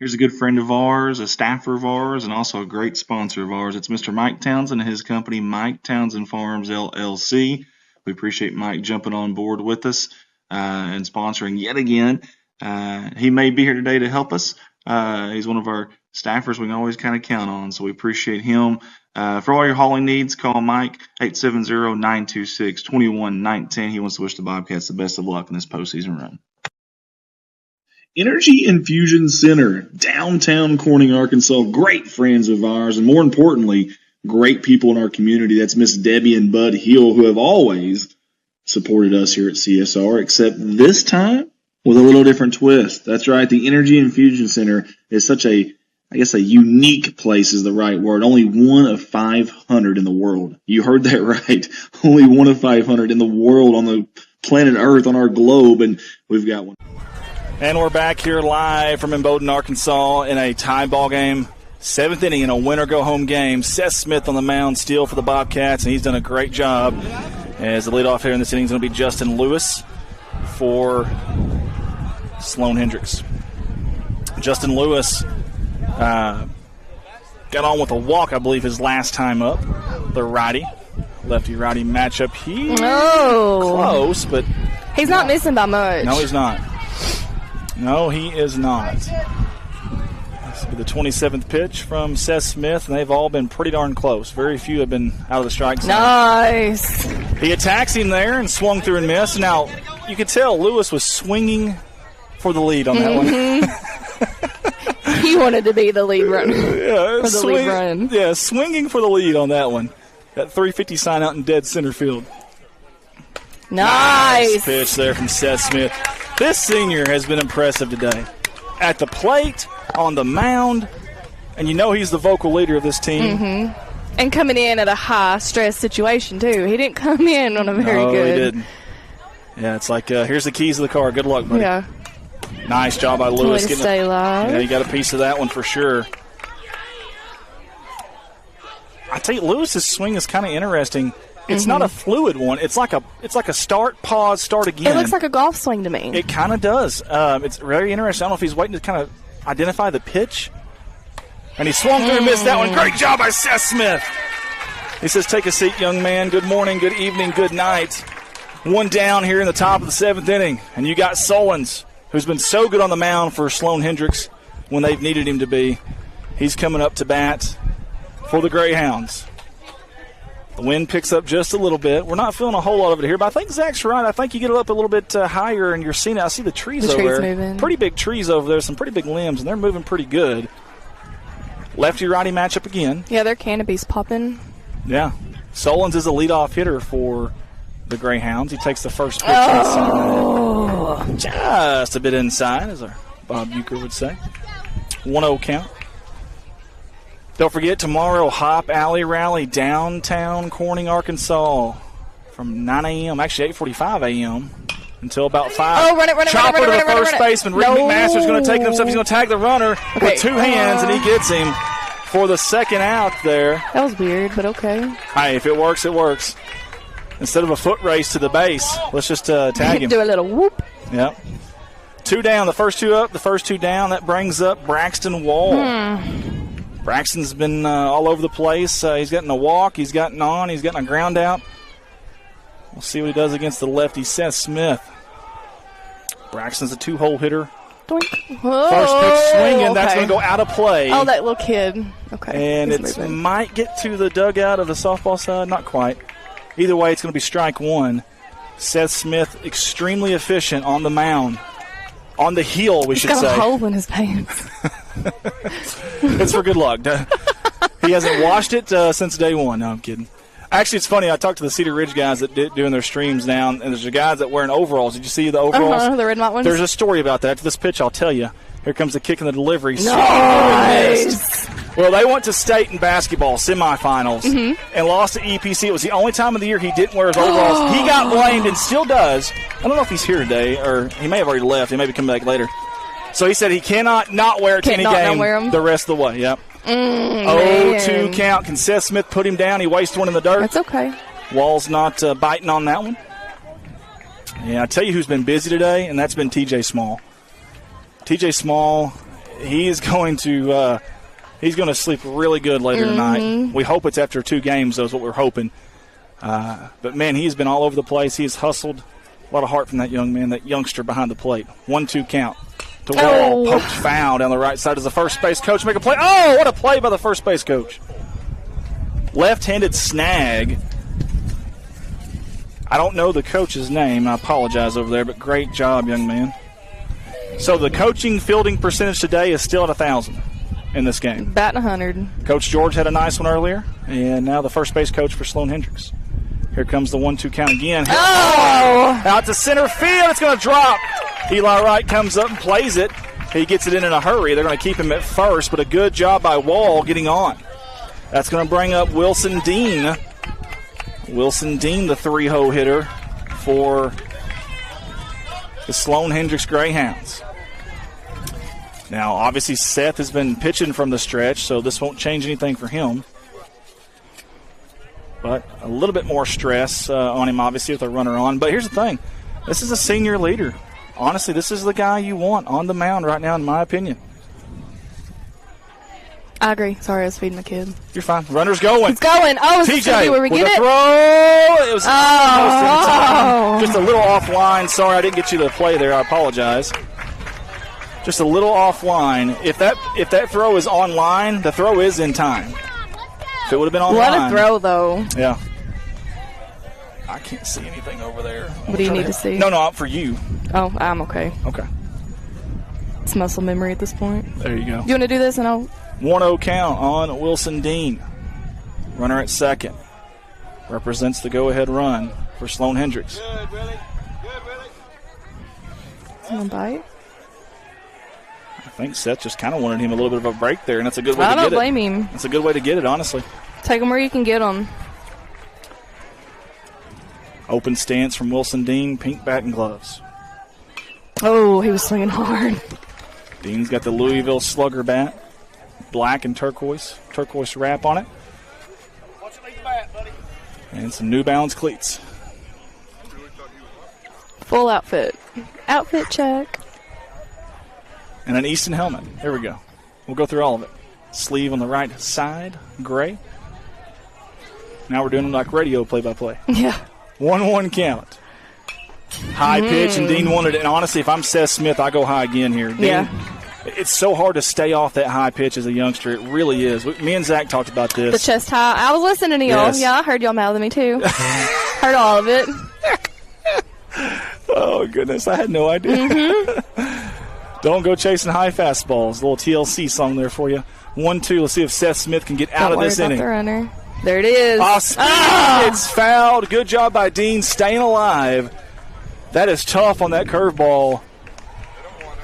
Here's a good friend of ours, a staffer of ours, and also a great sponsor of ours. It's Mr. Mike Townsen and his company, Mike Townsen Farms, LLC. We appreciate Mike jumping on board with us and sponsoring yet again. He may be here today to help us. He's one of our staffers we can always kind of count on, so we appreciate him. For all your hauling needs, call Mike, 870-926-2119. He wants to wish the Bobcats the best of luck in this postseason run. Energy Infusion Center, downtown Corning, Arkansas. Great friends of ours, and more importantly, great people in our community. That's Miss Debbie and Bud Hill, who have always supported us here at CSR, except this time with a little different twist. That's right. The Energy Infusion Center is such a unique place is the right word. Only 1 of 500 in the world. You heard that right. Only 1 of 500 in the world on the planet Earth, on our globe, and we've got one. And we're back here live from Imboden, Arkansas in a tie ball game. 7th inning in a winner-go-home game. Seth Smith on the mound still for the Bobcats, and he's done a great job. As the leadoff hitter in this inning is going to be Justin Lewis for Sloan-Hendrix. Justin Lewis got on with a walk, I believe, his last time up. The righty. Lefty-righty matchup here. Oh. Close, but he's not missing by much. No, he's not. No, he is not. This will be the 27th pitch from Seth Smith, and they've all been pretty darn close. Very few have been out of the strike zone. Nice. He attacks him there and swung through and missed. Now, you could tell Lewis was swinging for the lead on that one. He wanted to be the lead runner. Yeah, for the lead run. Yeah, swinging for the lead on that one. That 350 sign out in dead center field. Nice pitch there from Seth Smith. This senior has been impressive today. At the plate, on the mound, and you know he's the vocal leader of this team. Mm-hmm. And coming in at a high-stress situation, too. He didn't come in on a very good. No, he didn't. Yeah, it's like, here's the keys to the car. Good luck, buddy. Yeah. Nice job by Lewis. Way to stay alive. Yeah, you got a piece of that one for sure. I tell you, Lewis's swing is kind of interesting. It's not a fluid one. It's like a start, pause, start again. It looks like a golf swing to me. It kind of does. It's very interesting. I don't know if he's waiting to kind of identify the pitch. And he swung through and missed that one. Great job by Seth Smith. He says, take a seat, young man. Good morning, good evening, good night. One down here in the top of the 7th inning. And you got Solons, who's been so good on the mound for Sloan-Hendrix when they've needed him to be. He's coming up to bat for the Greyhounds. The wind picks up just a little bit. We're not feeling a whole lot of it here, but I think Zach's right. I think you get it up a little bit higher, and you're seeing it. I see the trees over there. Moving. Pretty big trees over there, some pretty big limbs, and they're moving pretty good. Lefty-righty matchup again. Yeah, their canopy's popping. Yeah. Solons is a leadoff hitter for the Greyhounds. He takes the first pitch inside. Just a bit inside, as our Bob Euchre would say. 1-0 count. Don't forget, tomorrow, Hop Alley Rally, downtown Corning, Arkansas, from 9 a.m., actually 8:45 a.m., until about 5. Oh, run it. Chopper to the first baseman. Rick McMaster's going to take it himself. He's going to tag the runner with two hands, and he gets him for the second out there. That was weird, but okay. Hey, if it works, it works. Instead of a foot race to the base, let's just tag him. Do a little whoop. Yep. 2 down, the first 2 up, the first 2 down. That brings up Braxton Wall. Braxton's been all over the place. He's gotten a walk, he's gotten on, he's gotten a ground out. We'll see what he does against the lefty, Seth Smith. Braxton's a 2-hole hitter. Doink. First pitch swinging, that's going to go out of play. Oh, that little kid. Okay. And it might get to the dugout of the softball side, not quite. Either way, it's going to be strike 1. Seth Smith, extremely efficient on the mound. On the heel, we should say. He's got a hole in his pants. It's for good luck. He hasn't washed it since day 1. No, I'm kidding. Actually, it's funny. I talked to the Cedar Ridge guys that doing their streams now, and there's the guys that wearing overalls. Did you see the overalls? The red and white ones? There's a story about that. After this pitch, I'll tell you. Here comes the kick and the delivery. Nice. Well, they went to state in basketball semifinals and lost to EPC. It was the only time of the year he didn't wear his overalls. He got blamed and still does. I don't know if he's here today, or he may have already left. He may be coming back later. So he said he cannot not wear it to any game the rest of the way. Yep. 0-2 count. Can Seth Smith put him down? He wastes one in the dirt. That's okay. Wall's not biting on that one. Yeah, I tell you who's been busy today, and that's been TJ Small. TJ Small, he is going to he's going to sleep really good later tonight. We hope it's after 2 games, though, is what we're hoping. But, man, he's been all over the place. He's hustled. A lot of heart from that young man, that youngster behind the plate. 1-2 count. To Wall, poked foul down the right side. Does the first base coach make a play? Oh, what a play by the first base coach. Left-handed snag. I don't know the coach's name. I apologize over there, but great job, young man. So the coaching fielding percentage today is still at 1,000 in this game. Batting 100. Coach George had a nice one earlier, and now the first base coach for Sloan-Hendrix. Here comes the 1-2 count again. Oh! Out to center field. It's going to drop. Eli Wright comes up and plays it. He gets it in a hurry. They're going to keep him at first, but a good job by Wall getting on. That's going to bring up Wilson Dean. Wilson Dean, the 3-hole hitter for the Sloan-Hendrix Greyhounds. Now, obviously, Seth has been pitching from the stretch, so this won't change anything for him. But a little bit more stress on him, obviously, with a runner on. But here's the thing. This is a senior leader. Honestly, this is the guy you want on the mound right now, in my opinion. I agree. Sorry, I was feeding my kid. You're fine. Runner's going. It's going. Oh, is TJ where we get it? Throw. It was just a little offline. Sorry, I didn't get you the play there. I apologize. just a little offline. If that throw is on line, the throw is in time. If it would have been on line. What a throw, though. Yeah. I can't see anything over there. What do you need to see? No, for you. Oh, I'm okay. Okay. It's muscle memory at this point. There you go. You want to do this and I'll... 1-0 count on Wilson Dean. Runner at second. Represents the go-ahead run for Sloan-Hendrix. Good, Willie. Good, Willie. Someone bite? I think Seth just kind of wanted him a little bit of a break there, and that's a good way to get it. I don't blame him. That's a good way to get it, honestly. Take him where you can get him. Open stance from Wilson Dean, pink bat and gloves. Oh, he was swinging hard. Dean's got the Louisville Slugger bat, black and turquoise wrap on it. Watch it leave the bat, buddy. And some New Balance cleats. Full outfit. Outfit check. And an Easton helmet. There we go. We'll go through all of it. Sleeve on the right side, gray. Now we're doing like radio play-by-play. Yeah. 1-1 count. High pitch, and Dean wanted it. And honestly, if I'm Seth Smith, I go high again here. Dean, yeah. It's so hard to stay off that high pitch as a youngster. It really is. Me and Zach talked about this. The chest high. I was listening to y'all. Yes. Yeah, I heard y'all mouthing me too. Heard all of it. Oh, goodness. I had no idea. Don't go chasing high fastballs. A little TLC song there for you. 1-2. Let's see if Seth Smith can get out of this inning. The runner. There it is. It's fouled. Good job by Dean staying alive. That is tough on that curveball.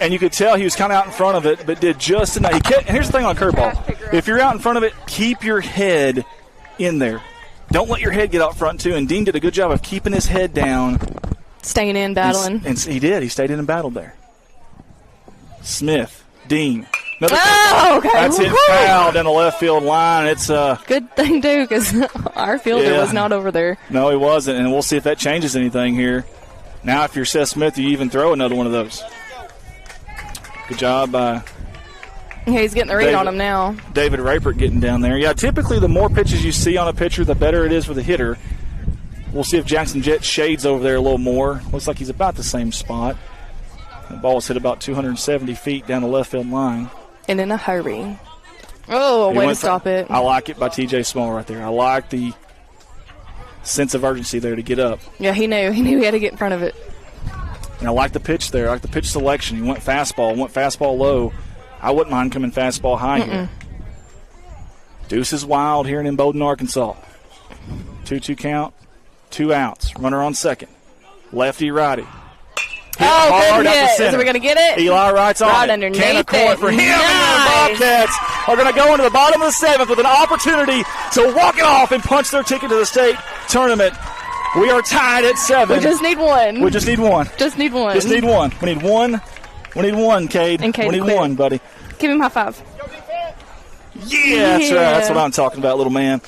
And you could tell he was kind of out in front of it, but did just enough. And here's the thing on a curveball. If you're out in front of it, keep your head in there. Don't let your head get out front, too. And Dean did a good job of keeping his head down. Staying in, battling. And he did. He stayed in and battled there. Smith, Dean. Okay. That's it, foul down the left field line. It's good thing, too, because our fielder was not over there. No, he wasn't, and we'll see if that changes anything here. Now, if you're Seth Smith, you even throw another one of those. Good job by he's getting the read on him now. David Rapert getting down there. Yeah, typically the more pitches you see on a pitcher, the better it is for the hitter. We'll see if Jackson Jett shades over there a little more. Looks like he's about the same spot. The ball was hit about 270 feet down the left field line. And in a hurry. Oh, way to stop it. I like it by T.J. Small right there. I like the sense of urgency there to get up. Yeah, he knew he had to get in front of it. And I like the pitch there. I like the pitch selection. He went fastball low. I wouldn't mind coming fastball high here. Deuce is wild here in Bowden, Arkansas. 2-2 count, 2 outs. Runner on second. Lefty, righty. Good hit. Is we going to get it? Eli Wright's on right it. underneath Can of corn for him. Nice. And the Bobcats are going to go into the bottom of the 7th with an opportunity to walk it off and punch their ticket to the state tournament. We are tied at 7. We just need one. We just need one. Just need one. Just need one. We need one. We need one, Cade. And Cade we need one, buddy. Give him a high five. Yeah, that's right. That's what I'm talking about, little man.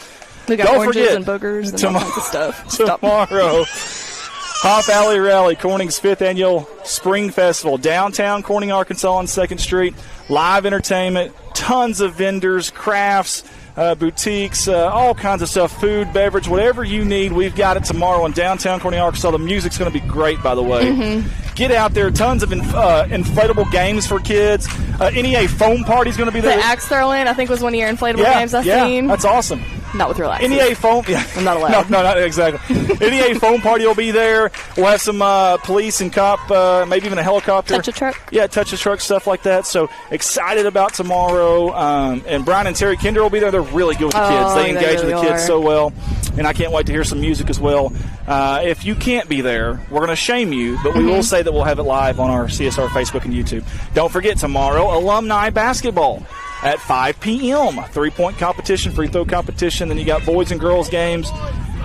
We got oranges and boogers and all kinds of stuff. Tomorrow, Hop Alley Rally, Corning's 5th annual Spring Festival, downtown Corning, Arkansas on 2nd Street. Live entertainment, tons of vendors, crafts, boutiques, all kinds of stuff, food, beverage, whatever you need, we've got it tomorrow in downtown Corning, Arkansas. The music's going to be great, by the way. Get out there, tons of inflatable games for kids. NEA foam party's going to be there. The axe throwing, I think, was one of your inflatable games I've seen. That's awesome. Not with relaxers. NEA foam. Yeah. I'm not allowed. No, not exactly. NEA foam party will be there. We'll have some police and cop, maybe even a helicopter. Touch a truck. Yeah, touch a truck, stuff like that. So excited about tomorrow. And Brian and Terry Kinder will be there. They're really good with the kids. They engage with the kids so well. And I can't wait to hear some music as well. If you can't be there, we're going to shame you, but we will say that we'll have it live on our CSR Facebook and YouTube. Don't forget, tomorrow, alumni basketball at 5 p.m. 3-point competition, free throw competition. Then you got boys and girls games.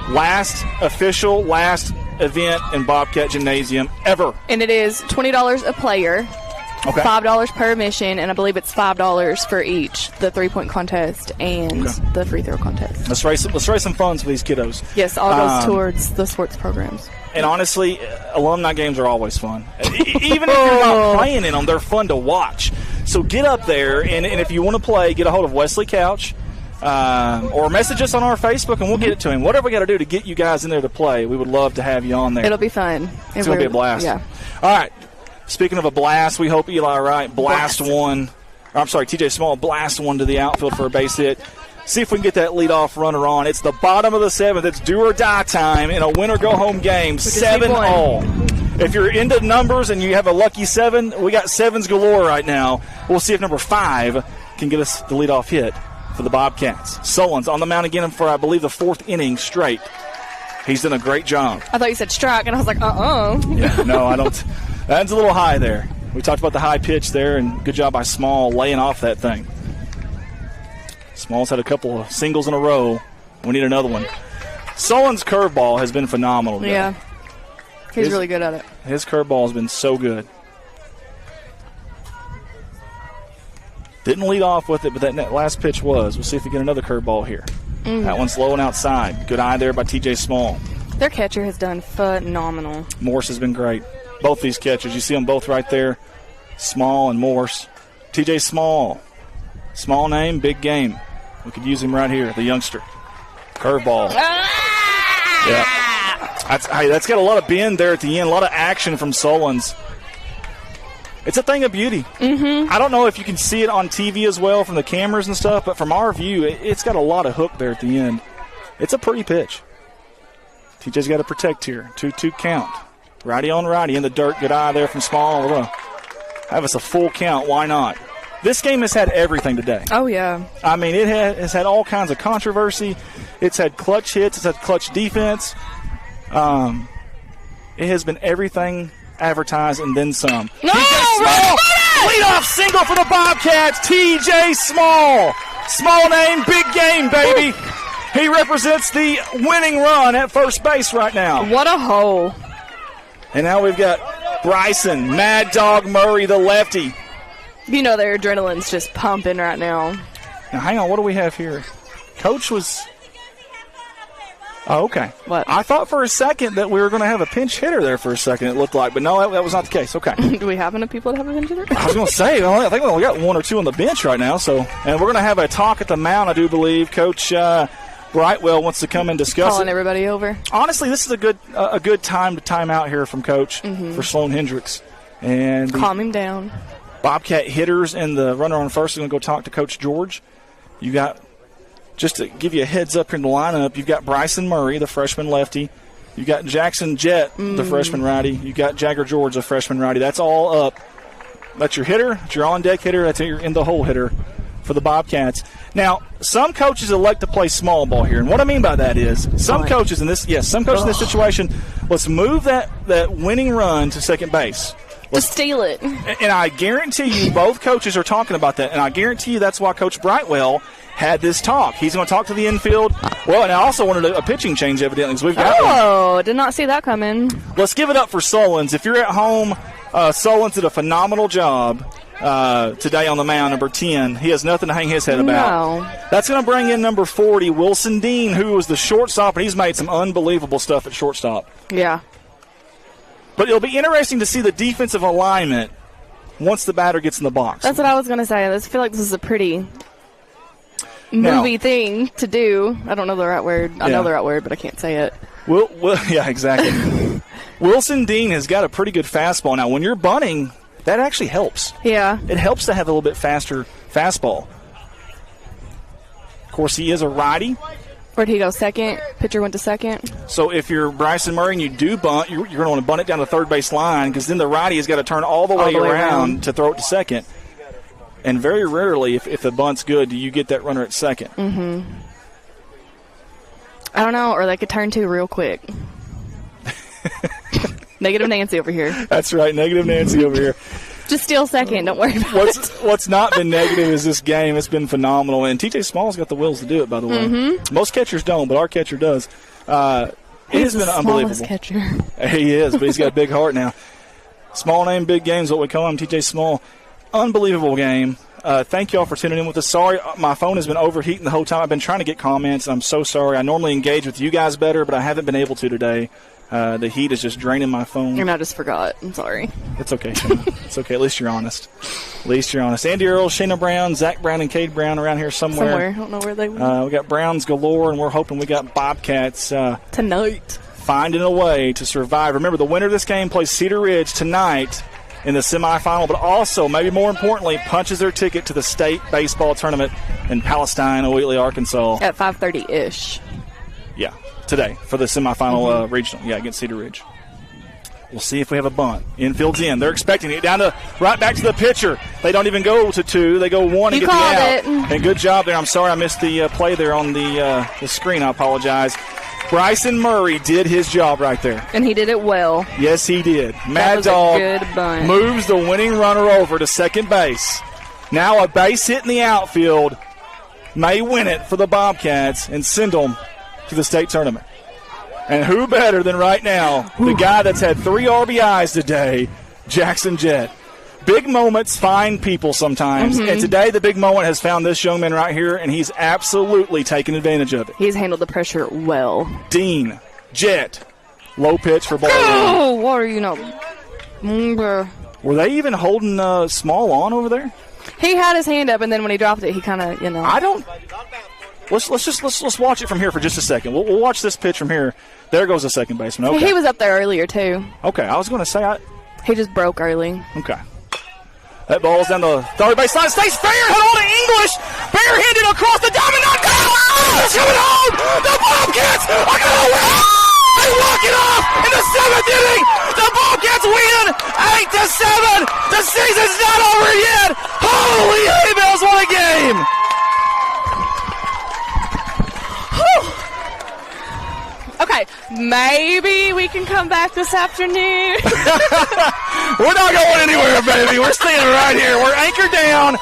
Last event in Bobcat Gymnasium ever. And it is $20 a player. Okay. $5 per admission, and I believe it's $5 for each, the 3-point contest and the free throw contest. Let's raise some funds for these kiddos. Yes, all goes towards the sports programs. And honestly, alumni games are always fun. Even if you're not playing in them, they're fun to watch. So get up there, and if you want to play, get a hold of Wesley Couch or message us on our Facebook, and we'll get it to him. Whatever we got to do to get you guys in there to play, we would love to have you on there. It'll be fun. It's going to be a blast. Yeah. All right. Speaking of a blast, we hope Eli Wright TJ Small blast one to the outfield for a base hit. See if we can get that leadoff runner on. It's the bottom of the 7th. It's do or die time in a win-or-go-home game, 7-all. If you're into numbers and you have a lucky 7, we got 7s galore right now. We'll see if number 5 can get us the leadoff hit for the Bobcats. Sullen's on the mound again for, I believe, the 4th inning straight. He's done a great job. I thought you said strike, and I was like, Yeah, no, I don't. That's a little high there. We talked about the high pitch there, and good job by Small laying off that thing. Small's had a couple of singles in a row. We need another one. Sullen's curveball has been phenomenal today. Yeah. He's really good at it. His curveball has been so good. Didn't lead off with it, but that last pitch was. We'll see if we get another curveball here. That one's low and outside. Good eye there by TJ Small. Their catcher has done phenomenal. Morse has been great. Both these catchers. You see them both right there. Small and Morse. TJ Small. Small name, big game. We could use him right here, the youngster. Curveball. Yeah. That's got a lot of bend there at the end, a lot of action from Sullen's. It's a thing of beauty. I don't know if you can see it on TV as well from the cameras and stuff, but from our view, it's got a lot of hook there at the end. It's a pretty pitch. TJ's got to protect here. 2-2 count. Righty on righty in the dirt. Good eye there from Small. Have us a full count. Why not? This game has had everything today. Oh, yeah. I mean, it has had all kinds of controversy. It's had clutch hits. It's had clutch defense. It has been everything advertised and then some. No! Small, leadoff single for the Bobcats. TJ Small. Small name, big game, baby. He represents the winning run at first base right now. What a hole. And now we've got Bryson, Mad Dog Murray, the lefty. You know their adrenaline's just pumping right now. Now, hang on. What do we have here? Coach was... Oh, okay. What? I thought for a second that we were going to have a pinch hitter there for a second, it looked like. But no, that was not the case. Okay. Do we have enough people to have a pinch hitter? I was going to say, I think we only got 1 or 2 on the bench right now. And we're going to have a talk at the mound, I do believe. Coach Brightwell wants to come and discuss Calling it. everybody over. Honestly, this is a good time to time out here from Coach for Sloan-Hendrix. And calm him down. Bobcat hitters and the runner on first is going to go talk to Coach George. You got, just to give you a heads up here in the lineup, you've got Bryson Murray, the freshman lefty. You got Jackson Jett, the freshman righty. You got Jagger George, the freshman righty. That's all up. That's your hitter. That's your on-deck hitter. That's your in-the-hole hitter for the Bobcats. Now, some coaches elect to play small ball here, and what I mean by that is some coaches in this situation, let's move that winning run to second base. Just steal it. And I guarantee you both coaches are talking about that, and I guarantee you that's why Coach Brightwell had this talk. He's going to talk to the infield. Well, and I also wanted a pitching change, evidently, because we've got one. Did not see that coming. Let's give it up for Sullen's. If you're at home, Sullen's did a phenomenal job today on the mound, number 10. He has nothing to hang his head about. No. That's going to bring in number 40, Wilson Dean, who was the shortstop, and he's made some unbelievable stuff at shortstop. Yeah. But it'll be interesting to see the defensive alignment once the batter gets in the box. That's what I was going to say. I feel like this is a pretty movie thing to do. I don't know the right word. I know the right word, but I can't say it. Well, yeah, exactly. Wilson Dean has got a pretty good fastball. Now, when you're bunting, that actually helps. Yeah. It helps to have a little bit faster fastball. Of course, he is a righty. Where'd he go? Second? Pitcher went to second. So if you're Bryson Murray and you do bunt, you're going to want to bunt it down the third base line because then the righty has got to turn all the way around to throw it to second. And very rarely, if the bunt's good, do you get that runner at second. Mm-hmm. I don't know, or they could turn two real quick. Negative Nancy over here. That's right, negative Nancy over here. Just steal second. Don't worry about it. What's not been negative is this game. It's been phenomenal. And TJ Small's got the wills to do it, by the way. Mm-hmm. Most catchers don't, but our catcher does. It has been unbelievable. Catcher. He is, but he's got a big heart now. Small name, big game is what we call him, TJ Small. Unbelievable game. Thank you all for tuning in with us. Sorry, my phone has been overheating the whole time. I've been trying to get comments, and I'm so sorry. I normally engage with you guys better, but I haven't been able to today. The heat is just draining my phone. And I just forgot. I'm sorry. It's okay, Shayna. It's okay. At least you're honest. Andy Earl, Shayna Brown, Zach Brown, and Cade Brown around here somewhere. I don't know where they went. We got Browns galore, and we're hoping we got Bobcats tonight. Finding a way to survive. Remember, the winner of this game plays Cedar Ridge tonight in the semifinal, but also, maybe more importantly, punches their ticket to the state baseball tournament in Palestine, Wheatley, Arkansas. At 5:30-ish. Yeah, today for the semifinal regional. Yeah, against Cedar Ridge. We'll see if we have a bunt. Infield's in. They're expecting it down to right back to the pitcher. They don't even go to 2. They go 1 and get the out. And good job there. I'm sorry I missed the play there on the screen. I apologize. Bryson Murray did his job right there. And he did it well. Yes, he did. Mad Dog moves the winning runner over to second base. Now a base hit in the outfield may win it for the Bobcats and send them to the state tournament. And who better than right now, the guy that's had 3 RBIs today, Jackson Jett. Big moments find people sometimes, and today the big moment has found this young man right here, and he's absolutely taken advantage of it. He's handled the pressure well. Dean Jett, low pitch for ball. Oh, what are you not? Were they even holding Small on over there? He had his hand up, and then when he dropped it, he kind of, I don't. Let's watch it from here for just a second. We'll watch this pitch from here. There goes the second baseman. Okay. He was up there earlier too. Okay, I was going to say he just broke early. Okay. That ball's down the third base line. Stays fair. Hit on to English. Barehanded across the diamond. Knocked out. It's coming home. The Bobcats are going to win. They walk it off in the 7th inning. The Bobcats win 8-7. The season's not over yet. Holy hay bells! What a game! Okay, maybe we can come back this afternoon. We're not going anywhere, baby. We're staying right here. We're anchored down.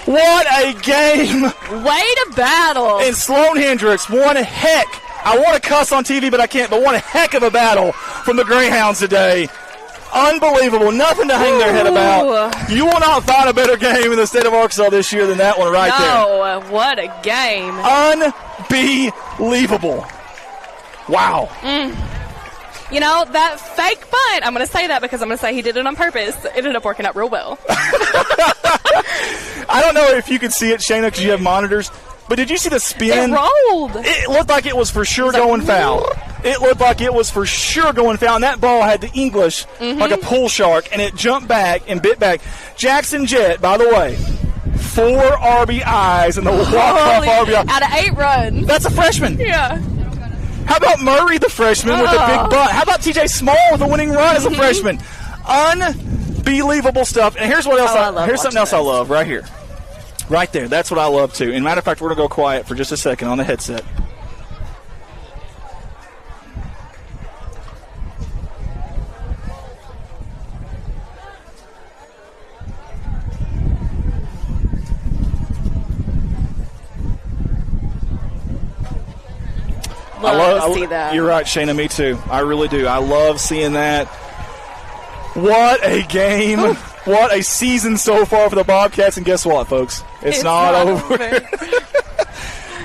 What a game. Way to battle. And Sloan-Hendrix, one heck. I want to cuss on TV, but I can't. But one heck of a battle from the Greyhounds today. Unbelievable. Nothing to hang their head about. You will not find a better game in the state of Arkansas this year than that one right there. No, what a game. Unbelievable. Wow. You know, that fake bunt, I'm going to say that because I'm going to say he did it on purpose. It ended up working out real well. I don't know if you could see it, Shayna, because you have monitors, but did you see the spin? It rolled. It looked like it was for sure going foul. It looked like it was for sure going foul, and that ball had the English like a pool shark, and it jumped back and bit back. Jackson Jett, by the way, 4 RBIs in the walk-off RBI. Out of 8 runs. That's a freshman. Yeah. How about Murray, the freshman, with the big bunt? How about TJ Small with a winning run as a freshman? Unbelievable stuff. And here's what else. Here's something else I love right here. Right there. That's what I love, too. And matter of fact, we're going to go quiet for just a second on the headset. I love to see that. You're right, Shayna. Me too. I really do. I love seeing that. What a game. Ooh. What a season so far for the Bobcats. And guess what, folks? It's not over.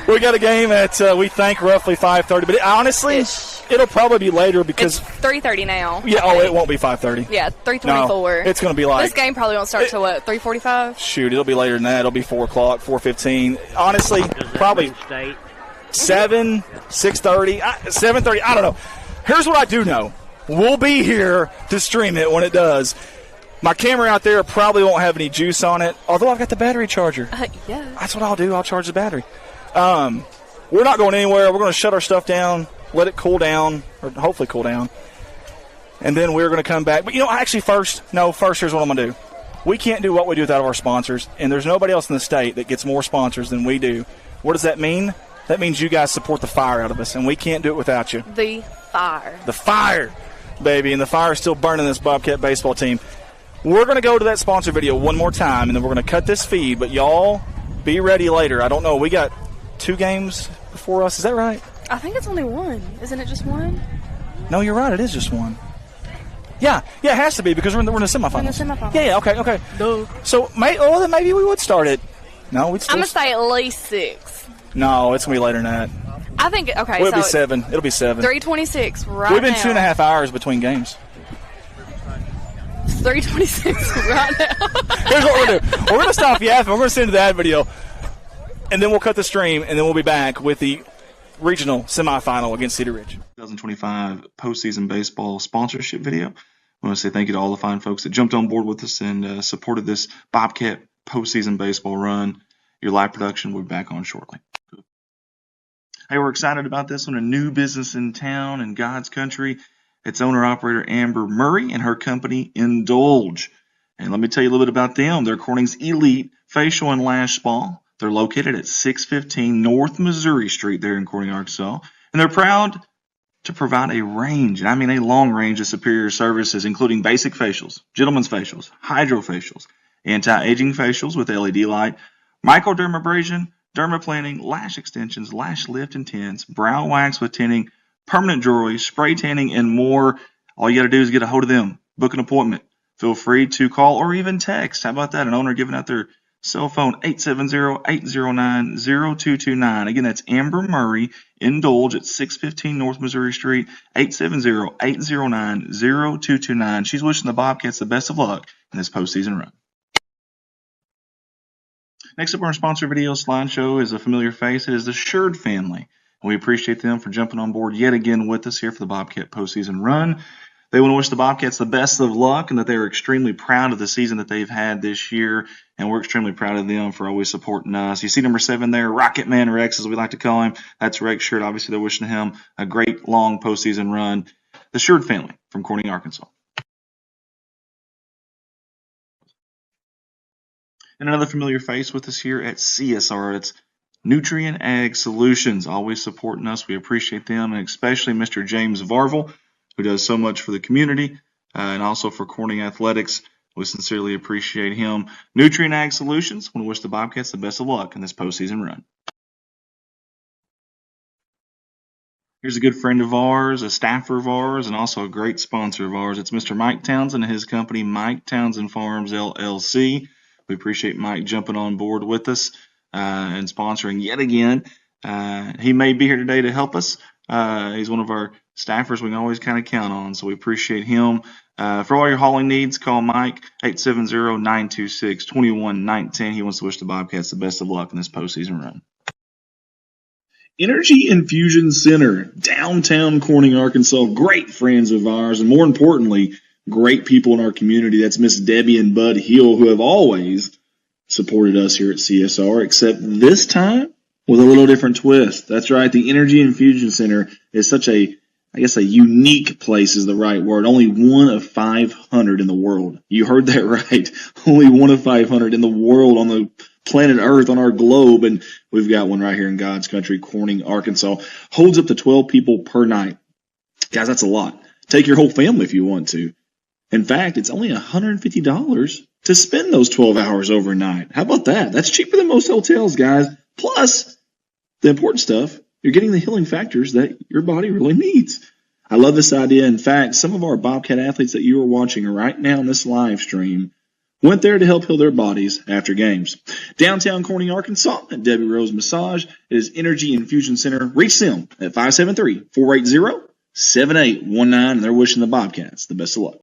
We got a game at, we think, roughly 5:30. But honestly, it'll probably be later because it's 3:30 now. Yeah, it won't be 5:30. Yeah, 3:24. No, it's going to be like. This game probably won't start till what, 3:45? Shoot, it'll be later than that. It'll be 4 o'clock, 4:15. Honestly, probably 7, 6:30, 7:30. I don't know. Here's what I do know. We'll be here to stream it when it does. My camera out there probably won't have any juice on it, although I've got the battery charger. Yeah. That's what I'll do. I'll charge the battery. We're not going anywhere. We're going to shut our stuff down, let it cool down, or hopefully cool down, and then we're going to come back. But, first, here's what I'm going to do. We can't do what we do without our sponsors, and there's nobody else in the state that gets more sponsors than we do. What does that mean? That means you guys support the fire out of us, and we can't do it without you. The fire. The fire, baby, and the fire is still burning this Bobcat baseball team. We're going to go to that sponsor video one more time, and then we're going to cut this feed, but y'all be ready later. I don't know. We got 2 games before us. Is that right? I think it's only 1. Isn't it just 1? No, you're right. It is just 1. Yeah, it has to be because we're in the semifinals. We're in the semifinals. Yeah, okay. Duh. So, then maybe we would start it. No, we'd still. I'm going to say at least 6. No, it's going to be later than that. I think, okay. It'll be 7. It'll be 7. 3:26 right now. We've been 2.5 hours between games. 3:26 right now. Here's what we're going to do. We're going to stop yapping. We're going to send to the ad video, and then we'll cut the stream, and then we'll be back with the regional semifinal against Cedar Ridge. 2025 postseason baseball sponsorship video. want to say thank you to all the fine folks that jumped on board with us and supported this Bobcat postseason baseball run. Your live production will be back on shortly. Hey, we're excited about this one. A new business in town in God's country. It's owner-operator Amber Murray and her company Indulge. And let me tell you a little bit about them. They're Corning's elite facial and lash spa. They're located at 615 North Missouri Street there in Corning, Arkansas. And they're proud to provide a range, and I mean a long range of superior services, including basic facials, gentlemen's facials, hydrofacials, anti-aging facials with LED light, microdermabrasion, dermaplaning, lash extensions, lash lift and tints, brow wax with tinting, permanent jewelry, spray tanning, and more. All you got to do is get a hold of them, book an appointment. Feel free to call or even text. How about that? An owner giving out their cell phone, 870-809-0229. Again, that's Amber Murray, Indulge at 615 North Missouri Street, 870-809-0229. She's wishing the Bobcats the best of luck in this postseason run. Next up on our sponsor video slideshow is a familiar face. It is the Sherd family. We appreciate them for jumping on board yet again with us here for the Bobcat postseason run. They want to wish the Bobcats the best of luck and that they are extremely proud of the season that they've had this year, and we're extremely proud of them for always supporting us. You see number 7 there, Rocket Man Rex, as we like to call him. That's Rex Sherd. Obviously, they're wishing him a great, long postseason run. The Sherd family from Corning, Arkansas. And another familiar face with us here at CSR. It's Nutrient Ag Solutions, always supporting us. We appreciate them, and especially Mr. James Varvel, who does so much for the community and also for Corning Athletics. We sincerely appreciate him. Nutrient Ag Solutions, want to wish the Bobcats the best of luck in this postseason run. Here's a good friend of ours, a staffer of ours, and also a great sponsor of ours. It's Mr. Mike Townsen and his company, Mike Townsen Farms, LLC. We appreciate Mike jumping on board with us and sponsoring yet again. He may be here today to help us. He's one of our staffers we can always kind of count on, so we appreciate him. For all your hauling needs, call Mike, 870-926-2119. He wants to wish the Bobcats the best of luck in this postseason run. Energy Infusion Center, downtown Corning, Arkansas. Great friends of ours, and more importantly, great people in our community. That's Miss Debbie and Bud Hill, who have always supported us here at CSR, except this time with a little different twist. That's right. The Energy Infusion Center is such a unique place is the right word. Only one of 500 in the world. You heard that right. Only one of 500 in the world on the planet Earth, on our globe. And we've got one right here in God's country, Corning, Arkansas. Holds up to 12 people per night. Guys, that's a lot. Take your whole family if you want to. In fact, it's only $150 to spend those 12 hours overnight. How about that? That's cheaper than most hotels, guys. Plus, the important stuff, you're getting the healing factors that your body really needs. I love this idea. In fact, some of our Bobcat athletes that you are watching right now in this live stream went there to help heal their bodies after games. Downtown Corning, Arkansas, at Debbie Rose Massage is Energy Infusion Center. Reach them at 573-480-7819, and they're wishing the Bobcats the best of luck.